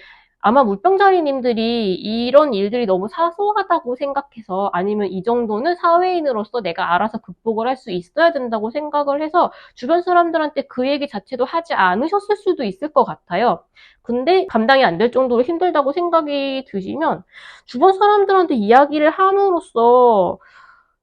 아마 물병자리님들이 이런 일들이 너무 사소하다고 생각해서 아니면 이 정도는 사회인으로서 내가 알아서 극복을 할 수 있어야 된다고 생각을 해서 주변 사람들한테 그 얘기 자체도 하지 않으셨을 수도 있을 것 같아요. 근데 감당이 안 될 정도로 힘들다고 생각이 드시면 주변 사람들한테 이야기를 함으로써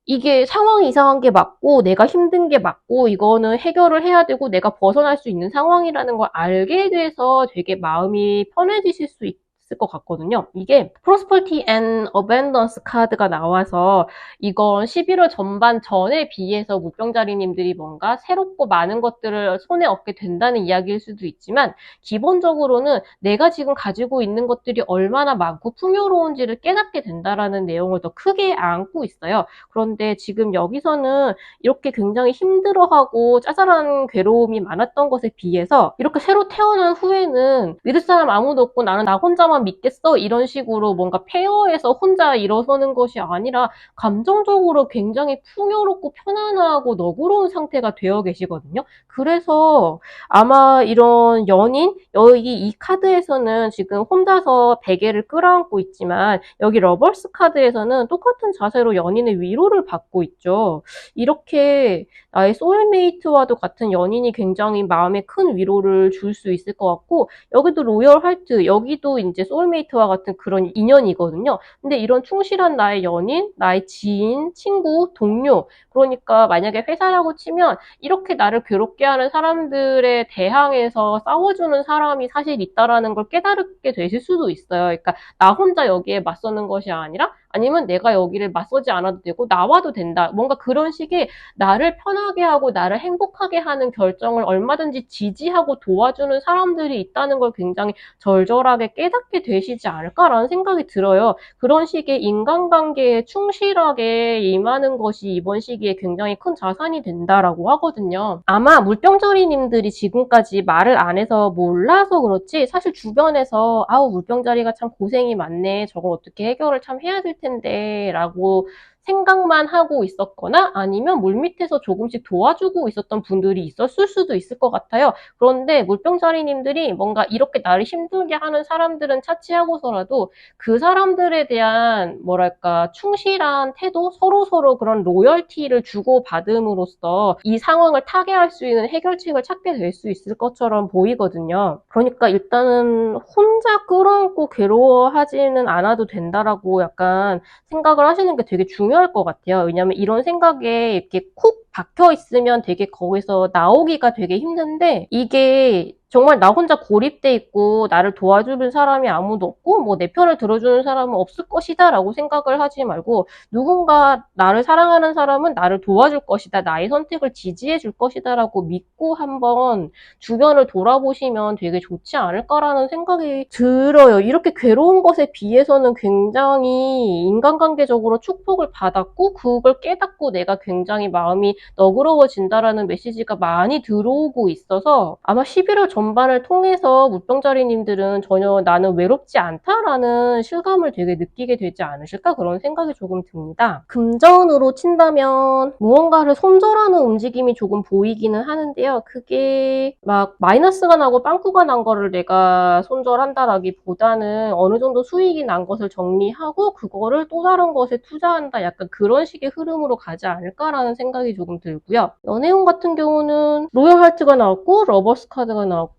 이게 상황이 이상한 게 맞고 내가 힘든 게 맞고 이거는 해결을 해야 되고 내가 벗어날 수 있는 상황이라는 걸 알게 돼서 되게 마음이 편해지실 수 있을 것 같거든요. 이게 Prosperity and Abundance 카드가 나와서 이건 11월 전반 전에 비해서 물병자리님들이 뭔가 새롭고 많은 것들을 손에 얻게 된다는 이야기일 수도 있지만 기본적으로는 내가 지금 가지고 있는 것들이 얼마나 많고 풍요로운지를 깨닫게 된다라는 내용을 더 크게 안고 있어요. 그런데 지금 여기서는 이렇게 굉장히 힘들어하고 짜잘한 괴로움이 많았던 것에 비해서 이렇게 새로 태어난 후에는 믿을 사람 아무도 없고 나는 나 혼자만 믿겠어 이런 식으로 뭔가 폐허해서 혼자 일어서는 것이 아니라 감정적으로 굉장히 풍요롭고 편안하고 너그러운 상태가 되어 계시거든요. 그래서 아마 이런 연인, 여기 이 카드에서는 지금 혼자서 베개를 끌어안고 있지만 여기 러버스 카드에서는 똑같은 자세로 연인의 위로를 받고 있죠. 이렇게 나의 소울메이트와도 같은 연인이 굉장히 마음에 큰 위로를 줄 수 있을 것 같고 여기도 로열 하트, 여기도 이제 소울메이트와 같은 그런 인연이거든요. 근데 이런 충실한 나의 연인, 나의 지인, 친구, 동료 그러니까 만약에 회사라고 치면 이렇게 나를 괴롭게 하는 사람들에 대항해서 싸워주는 사람이 사실 있다라는 걸 깨달게 되실 수도 있어요. 그러니까 나 혼자 여기에 맞서는 것이 아니라 아니면 내가 여기를 맞서지 않아도 되고 나와도 된다. 뭔가 그런 식의 나를 편하게 하고 나를 행복하게 하는 결정을 얼마든지 지지하고 도와주는 사람들이 있다는 걸 굉장히 절절하게 깨닫게 되시지 않을까라는 생각이 들어요. 그런 식의 인간관계에 충실하게 임하는 것이 이번 시기에 굉장히 큰 자산이 된다라고 하거든요. 아마 물병자리님들이 지금까지 말을 안 해서 몰라서 그렇지 사실 주변에서 아우 물병자리가 참 고생이 많네. 저걸 어떻게 해결을 참 해야 될 텐데 라고 생각만 하고 있었거나 아니면 물밑에서 조금씩 도와주고 있었던 분들이 있었을 수도 있을 것 같아요. 그런데 물병자리님들이 뭔가 이렇게 나를 힘들게 하는 사람들은 차치하고서라도 그 사람들에 대한 뭐랄까 충실한 태도, 서로서로 그런 로열티를 주고받음으로써 이 상황을 타개할 수 있는 해결책을 찾게 될 수 있을 것처럼 보이거든요. 그러니까 일단은 혼자 끌어안고 괴로워하지는 않아도 된다라고 약간 생각을 하시는 게 되게 중요할 것 같아요. 왜냐면 이런 생각에 이렇게 콕 박혀 있으면 되게 거기서 나오기가 되게 힘든데 이게 정말 나 혼자 고립돼 있고 나를 도와주는 사람이 아무도 없고 뭐 내 편을 들어주는 사람은 없을 것이다 라고 생각을 하지 말고 누군가 나를 사랑하는 사람은 나를 도와줄 것이다. 나의 선택을 지지해 줄 것이다 라고 믿고 한번 주변을 돌아보시면 되게 좋지 않을까라는 생각이 들어요. 이렇게 괴로운 것에 비해서는 굉장히 인간관계적으로 축복을 받았고 그걸 깨닫고 내가 굉장히 마음이 너그러워진다라는 메시지가 많이 들어오고 있어서 아마 11월 전반을 통해서 물병자리님들은 전혀 나는 외롭지 않다라는 실감을 되게 느끼게 되지 않으실까 그런 생각이 조금 듭니다. 금전으로 친다면 무언가를 손절하는 움직임이 조금 보이기는 하는데요. 그게 막 마이너스가 나고 빵꾸가 난 거를 내가 손절한다라기보다는 어느 정도 수익이 난 것을 정리하고 그거를 또 다른 것에 투자한다. 약간 그런 식의 흐름으로 가지 않을까라는 생각이 조금 들고요. 연애운 같은 경우는 로열 하트가 나왔고 러버스 카드가 나왔고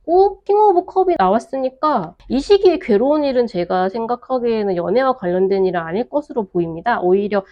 킹 오브 컵이 나왔으니까 이 시기에 괴로운 일은 제가 생각하기에는 연애와 관련된 일은 아닐 것으로 보입니다. 오히려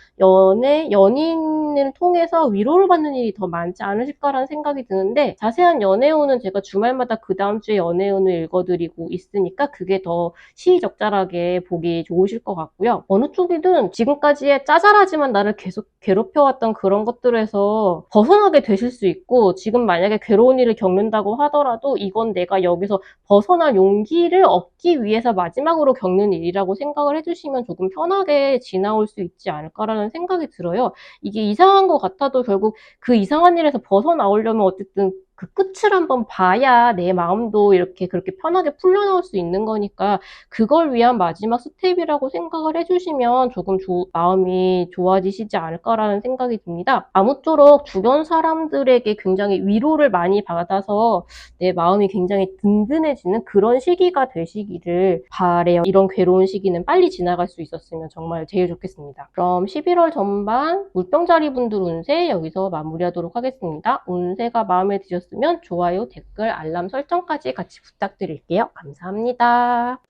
연인을 통해서 위로를 받는 일이 더 많지 않으실까라는 생각이 드는데 자세한 연애운은 제가 주말마다 그 다음 주에 연애운을 읽어드리고 있으니까 그게 더 시의적절하게 보기 좋으실 것 같고요. 어느 쪽이든 지금까지의 짜잘하지만 나를 계속 괴롭혀왔던 그런 것들에서 벗어나게 되실 수 있고 지금 만약에 괴로운 일을 겪는다고 하더라도 이건 내가 여기서 벗어날 용기를 얻기 위해서 마지막으로 겪는 일이라고 생각을 해주시면 조금 편하게 지나올 수 있지 않을까라는 생각이 들어요. 이게 이상한 것 같아도 결국 그 이상한 일에서 벗어나오려면 어쨌든 그 끝을 한번 봐야 내 마음도 이렇게 그렇게 편하게 풀려나올 수 있는 거니까 그걸 위한 마지막 스텝이라고 생각을 해주시면 조금 마음이 좋아지시지 않을까라는 생각이 듭니다. 아무쪼록 주변 사람들에게 굉장히 위로를 많이 받아서 내 마음이 굉장히 든든해지는 그런 시기가 되시기를 바래요. 이런 괴로운 시기는 빨리 지나갈 수 있었으면 정말 제일 좋겠습니다. 그럼 11월 전반 물병자리 분들 운세 여기서 마무리하도록 하겠습니다. 운세가 마음에 드셨으면 좋아요, 댓글, 알람 설정까지 같이 부탁드릴게요. 감사합니다.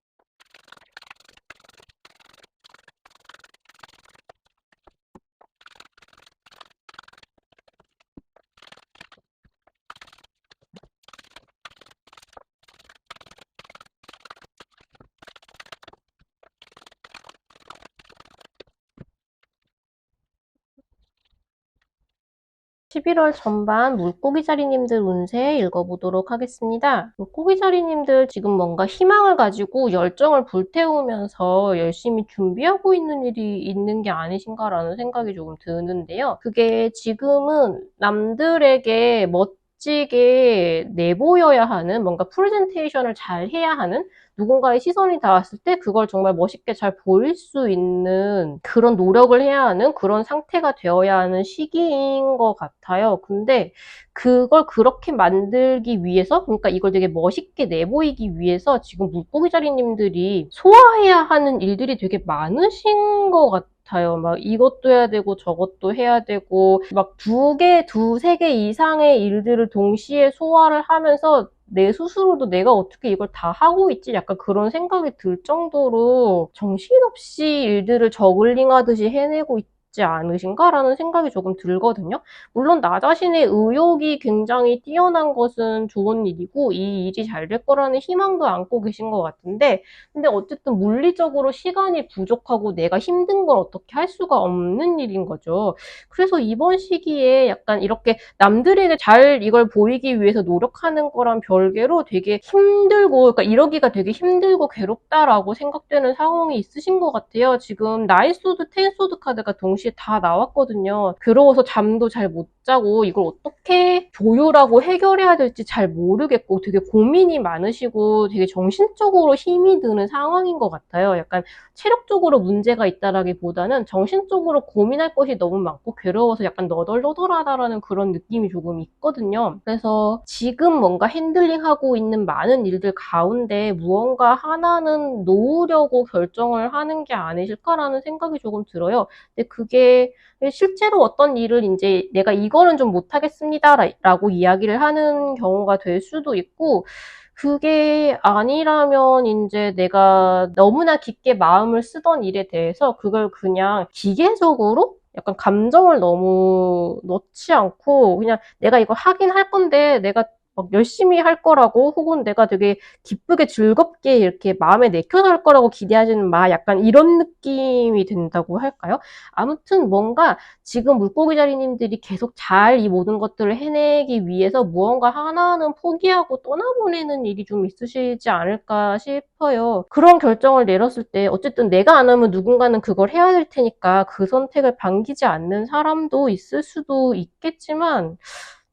11월 전반 물고기자리님들 운세 읽어보도록 하겠습니다. 물고기자리님들 지금 뭔가 희망을 가지고 열정을 불태우면서 열심히 준비하고 있는 일이 있는 게 아니신가라는 생각이 조금 드는데요. 그게 지금은 남들에게 멋지게 내보여야 하는 뭔가 프레젠테이션을 잘 해야 하는 누군가의 시선이 닿았을 때 그걸 정말 멋있게 잘 보일 수 있는 그런 노력을 해야 하는 그런 상태가 되어야 하는 시기인 것 같아요. 근데 그걸 그렇게 만들기 위해서 그러니까 이걸 되게 멋있게 내보이기 위해서 지금 물고기자리님들이 소화해야 하는 일들이 되게 많으신 것 같아요. 막 이것도 해야 되고 저것도 해야 되고 막 두세 개 이상의 일들을 동시에 소화를 하면서 내 스스로도 내가 어떻게 이걸 다 하고 있지? 약간 그런 생각이 들 정도로 정신없이 일들을 저글링하듯이 해내고 있지 않으신가라는 생각이 조금 들거든요. 물론 나 자신의 의욕이 굉장히 뛰어난 것은 좋은 일이고 이 일이 잘 될 거라는 희망도 안고 계신 것 같은데, 근데 어쨌든 물리적으로 시간이 부족하고 내가 힘든 걸 어떻게 할 수가 없는 일인 거죠. 그래서 이번 시기에 약간 이렇게 남들에게 잘 이걸 보이기 위해서 노력하는 거랑 별개로 되게 힘들고, 그러니까 이러기가 되게 힘들고 괴롭다라고 생각되는 상황이 있으신 것 같아요. 지금 나인 소드, 텐 소드 카드가 동시에 다 나왔거든요. 괴로워서 잠도 잘 못 자고 이걸 어떻게 조율하고 해결해야 될지 잘 모르겠고 되게 고민이 많으시고 되게 정신적으로 힘이 드는 상황인 것 같아요. 약간 체력적으로 문제가 있다라기보다는 정신적으로 고민할 것이 너무 많고 괴로워서 약간 너덜너덜하다라는 그런 느낌이 조금 있거든요. 그래서 지금 뭔가 핸들링하고 있는 많은 일들 가운데 무언가 하나는 놓으려고 결정을 하는 게 아니실까라는 생각이 조금 들어요. 근데 그게 실제로 어떤 일을 이제 내가 이거는 좀 못하겠습니다라고 이야기를 하는 경우가 될 수도 있고, 그게 아니라면 이제 내가 너무나 깊게 마음을 쓰던 일에 대해서 그걸 그냥 기계적으로 약간 감정을 너무 넣지 않고 그냥 내가 이거 하긴 할 건데 내가 막 열심히 할 거라고, 혹은 내가 되게 기쁘게 즐겁게 이렇게 마음에 내켜서 할 거라고 기대하지는 마, 약간 이런 느낌이 든다고 할까요? 아무튼 뭔가 지금 물고기 자리님들이 계속 잘 이 모든 것들을 해내기 위해서 무언가 하나는 포기하고 떠나보내는 일이 좀 있으시지 않을까 싶어요. 그런 결정을 내렸을 때 어쨌든 내가 안 하면 누군가는 그걸 해야 될 테니까 그 선택을 반기지 않는 사람도 있을 수도 있겠지만,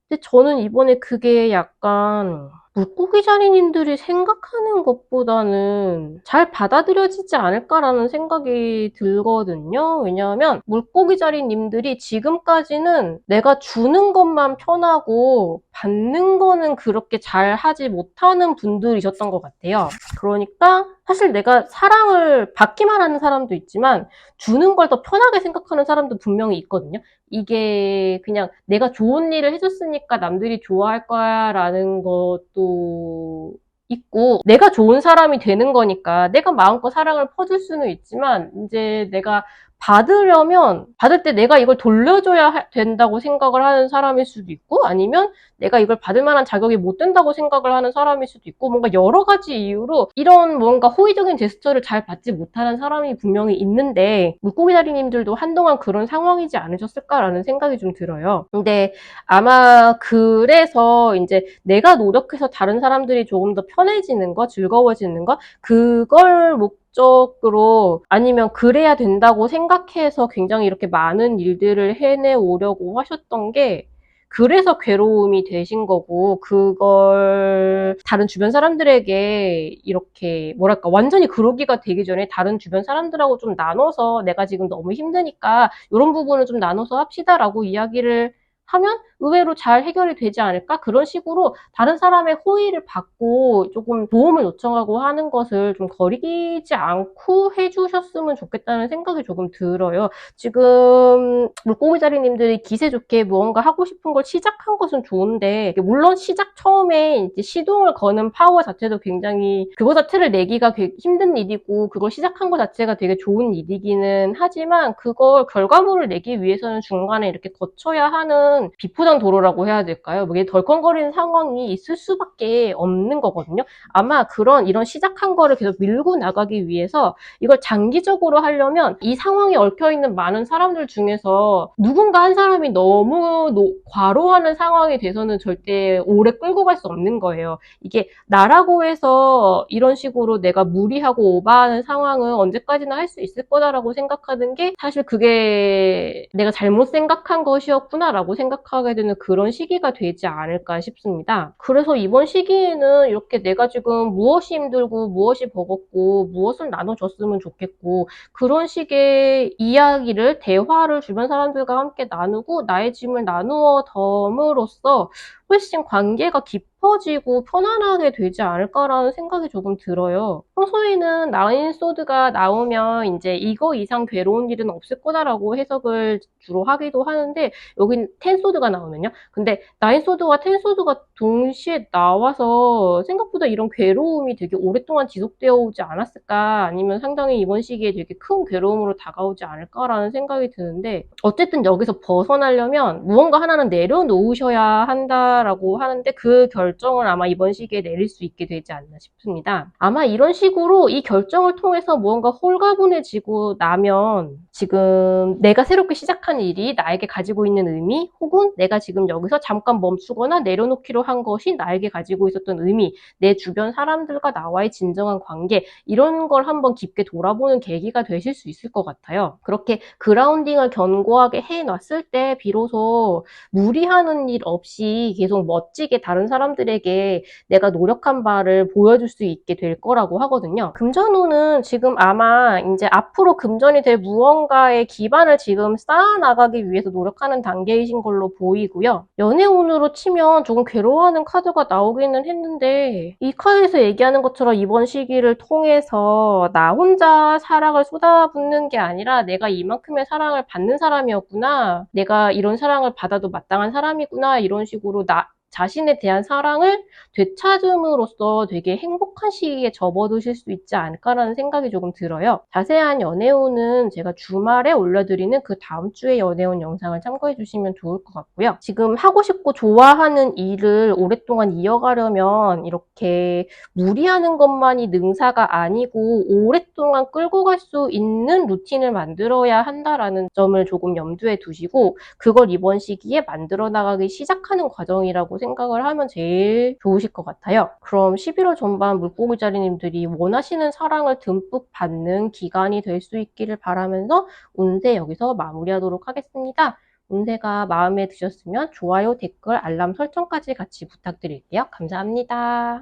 근데 저는 이번에 그게 약간 물고기 자리님들이 생각하는 것보다는 잘 받아들여지지 않을까라는 생각이 들거든요. 왜냐하면 물고기 자리님들이 지금까지는 내가 주는 것만 편하고 받는 거는 그렇게 잘 하지 못하는 분들이셨던 것 같아요. 그러니까 사실 내가 사랑을 받기만 하는 사람도 있지만 주는 걸 더 편하게 생각하는 사람도 분명히 있거든요. 이게 그냥 내가 좋은 일을 해줬으니까 남들이 좋아할 거야 라는 것도 있고, 내가 좋은 사람이 되는 거니까 내가 마음껏 사랑을 퍼줄 수는 있지만 이제 내가 받으려면 받을 때 내가 이걸 돌려줘야 된다고 생각을 하는 사람일 수도 있고, 아니면 내가 이걸 받을 만한 자격이 못 된다고 생각을 하는 사람일 수도 있고, 뭔가 여러 가지 이유로 이런 뭔가 호의적인 제스처를 잘 받지 못하는 사람이 분명히 있는데, 물고기 다리님들도 한동안 그런 상황이지 않으셨을까라는 생각이 좀 들어요. 근데 아마 그래서 이제 내가 노력해서 다른 사람들이 조금 더 편해지는 거, 즐거워지는 거, 그걸 목적으로, 아니면 그래야 된다고 생각해서 굉장히 이렇게 많은 일들을 해내 오려고 하셨던 게, 그래서 괴로움이 되신 거고, 그걸 다른 주변 사람들에게 이렇게 뭐랄까 완전히 그러기가 되기 전에 다른 주변 사람들하고 좀 나눠서 내가 지금 너무 힘드니까 이런 부분을 좀 나눠서 합시다라고 이야기를 하면 의외로 잘 해결이 되지 않을까? 그런 식으로 다른 사람의 호의를 받고 조금 도움을 요청하고 하는 것을 좀 거리지 않고 해주셨으면 좋겠다는 생각이 조금 들어요. 지금 물고기 자리님들이 기세 좋게 무언가 하고 싶은 걸 시작한 것은 좋은데, 물론 시작 처음에 이제 시동을 거는 파워 자체도 굉장히 그거 자체를 내기가 힘든 일이고 그걸 시작한 것 자체가 되게 좋은 일이기는 하지만, 그걸 결과물을 내기 위해서는 중간에 이렇게 거쳐야 하는 비포장 도로라고 해야 될까요? 뭐 이게 덜컹거리는 상황이 있을 수밖에 없는 거거든요. 아마 이런 시작한 거를 계속 밀고 나가기 위해서 이걸 장기적으로 하려면 이 상황에 얽혀있는 많은 사람들 중에서 누군가 한 사람이 너무 과로하는 상황이 돼서는 절대 오래 끌고 갈 수 없는 거예요. 이게 나라고 해서 이런 식으로 내가 무리하고 오버하는 상황은 언제까지나 할 수 있을 거다라고 생각하는 게, 사실 그게 내가 잘못 생각한 것이었구나라고 생각하게 되는 그런 시기가 되지 않을까 싶습니다. 그래서 이번 시기에는 이렇게 내가 지금 무엇이 힘들고 무엇이 버겁고 무엇을 나눠줬으면 좋겠고, 그런 식의 이야기를, 대화를 주변 사람들과 함께 나누고 나의 짐을 나누어 덤으로써 훨씬 관계가 깊어지고 편안하게 되지 않을까라는 생각이 조금 들어요. 평소에는 나인 소드가 나오면 이제 이거 이상 괴로운 일은 없을 거다라고 해석을 주로 하기도 하는데, 여긴 텐 소드가 나오면요. 근데 나인 소드와 텐 소드가 동시에 나와서 생각보다 이런 괴로움이 되게 오랫동안 지속되어 오지 않았을까, 아니면 상당히 이번 시기에 되게 큰 괴로움으로 다가오지 않을까라는 생각이 드는데, 어쨌든 여기서 벗어나려면 무언가 하나는 내려놓으셔야 한다라고 하는데, 그 결정을 아마 이번 시기에 내릴 수 있게 되지 않나 싶습니다. 아마 이런 식으로 이 결정을 통해서 무언가 홀가분해지고 나면 지금 내가 새롭게 시작한 일이 나에게 가지고 있는 의미, 혹은 내가 지금 여기서 잠깐 멈추거나 내려놓기로 한 것이 나에게 가지고 있었던 의미, 내 주변 사람들과 나와의 진정한 관계, 이런 걸 한번 깊게 돌아보는 계기가 되실 수 있을 것 같아요. 그렇게 그라운딩을 견고하게 해놨을 때 비로소 무리하는 일 없이 계속 멋지게 다른 사람들에게 내가 노력한 바를 보여줄 수 있게 될 거라고 하거든요. 금전운은 지금 아마 이제 앞으로 금전이 될 무언가의 기반을 지금 쌓아나가기 위해서 노력하는 단계이신 걸로 보이고요. 연애운으로 치면 조금 괴로워하는 카드가 나오기는 했는데, 이 카드에서 얘기하는 것처럼 이번 시기를 통해서 나 혼자 사랑을 쏟아붓는 게 아니라 내가 이만큼의 사랑을 받는 사람이었구나, 내가 이런 사랑을 받아도 마땅한 사람이구나, 이런 식으로 나 자신에 대한 사랑을 되찾음으로써 되게 행복한 시기에 접어드실 수 있지 않을까라는 생각이 조금 들어요. 자세한 연애운은 제가 주말에 올려드리는 그 다음 주에 연애운 영상을 참고해 주시면 좋을 것 같고요. 지금 하고 싶고 좋아하는 일을 오랫동안 이어가려면 이렇게 무리하는 것만이 능사가 아니고 오랫동안 끌고 갈 수 있는 루틴을 만들어야 한다라는 점을 조금 염두에 두시고, 그걸 이번 시기에 만들어 나가기 시작하는 과정이라고 생각을 하면 제일 좋으실 것 같아요. 그럼 11월 전반 물고기자리님들이 원하시는 사랑을 듬뿍 받는 기간이 될 수 있기를 바라면서 운세 여기서 마무리하도록 하겠습니다. 운세가 마음에 드셨으면 좋아요, 댓글, 알람 설정까지 같이 부탁드릴게요. 감사합니다.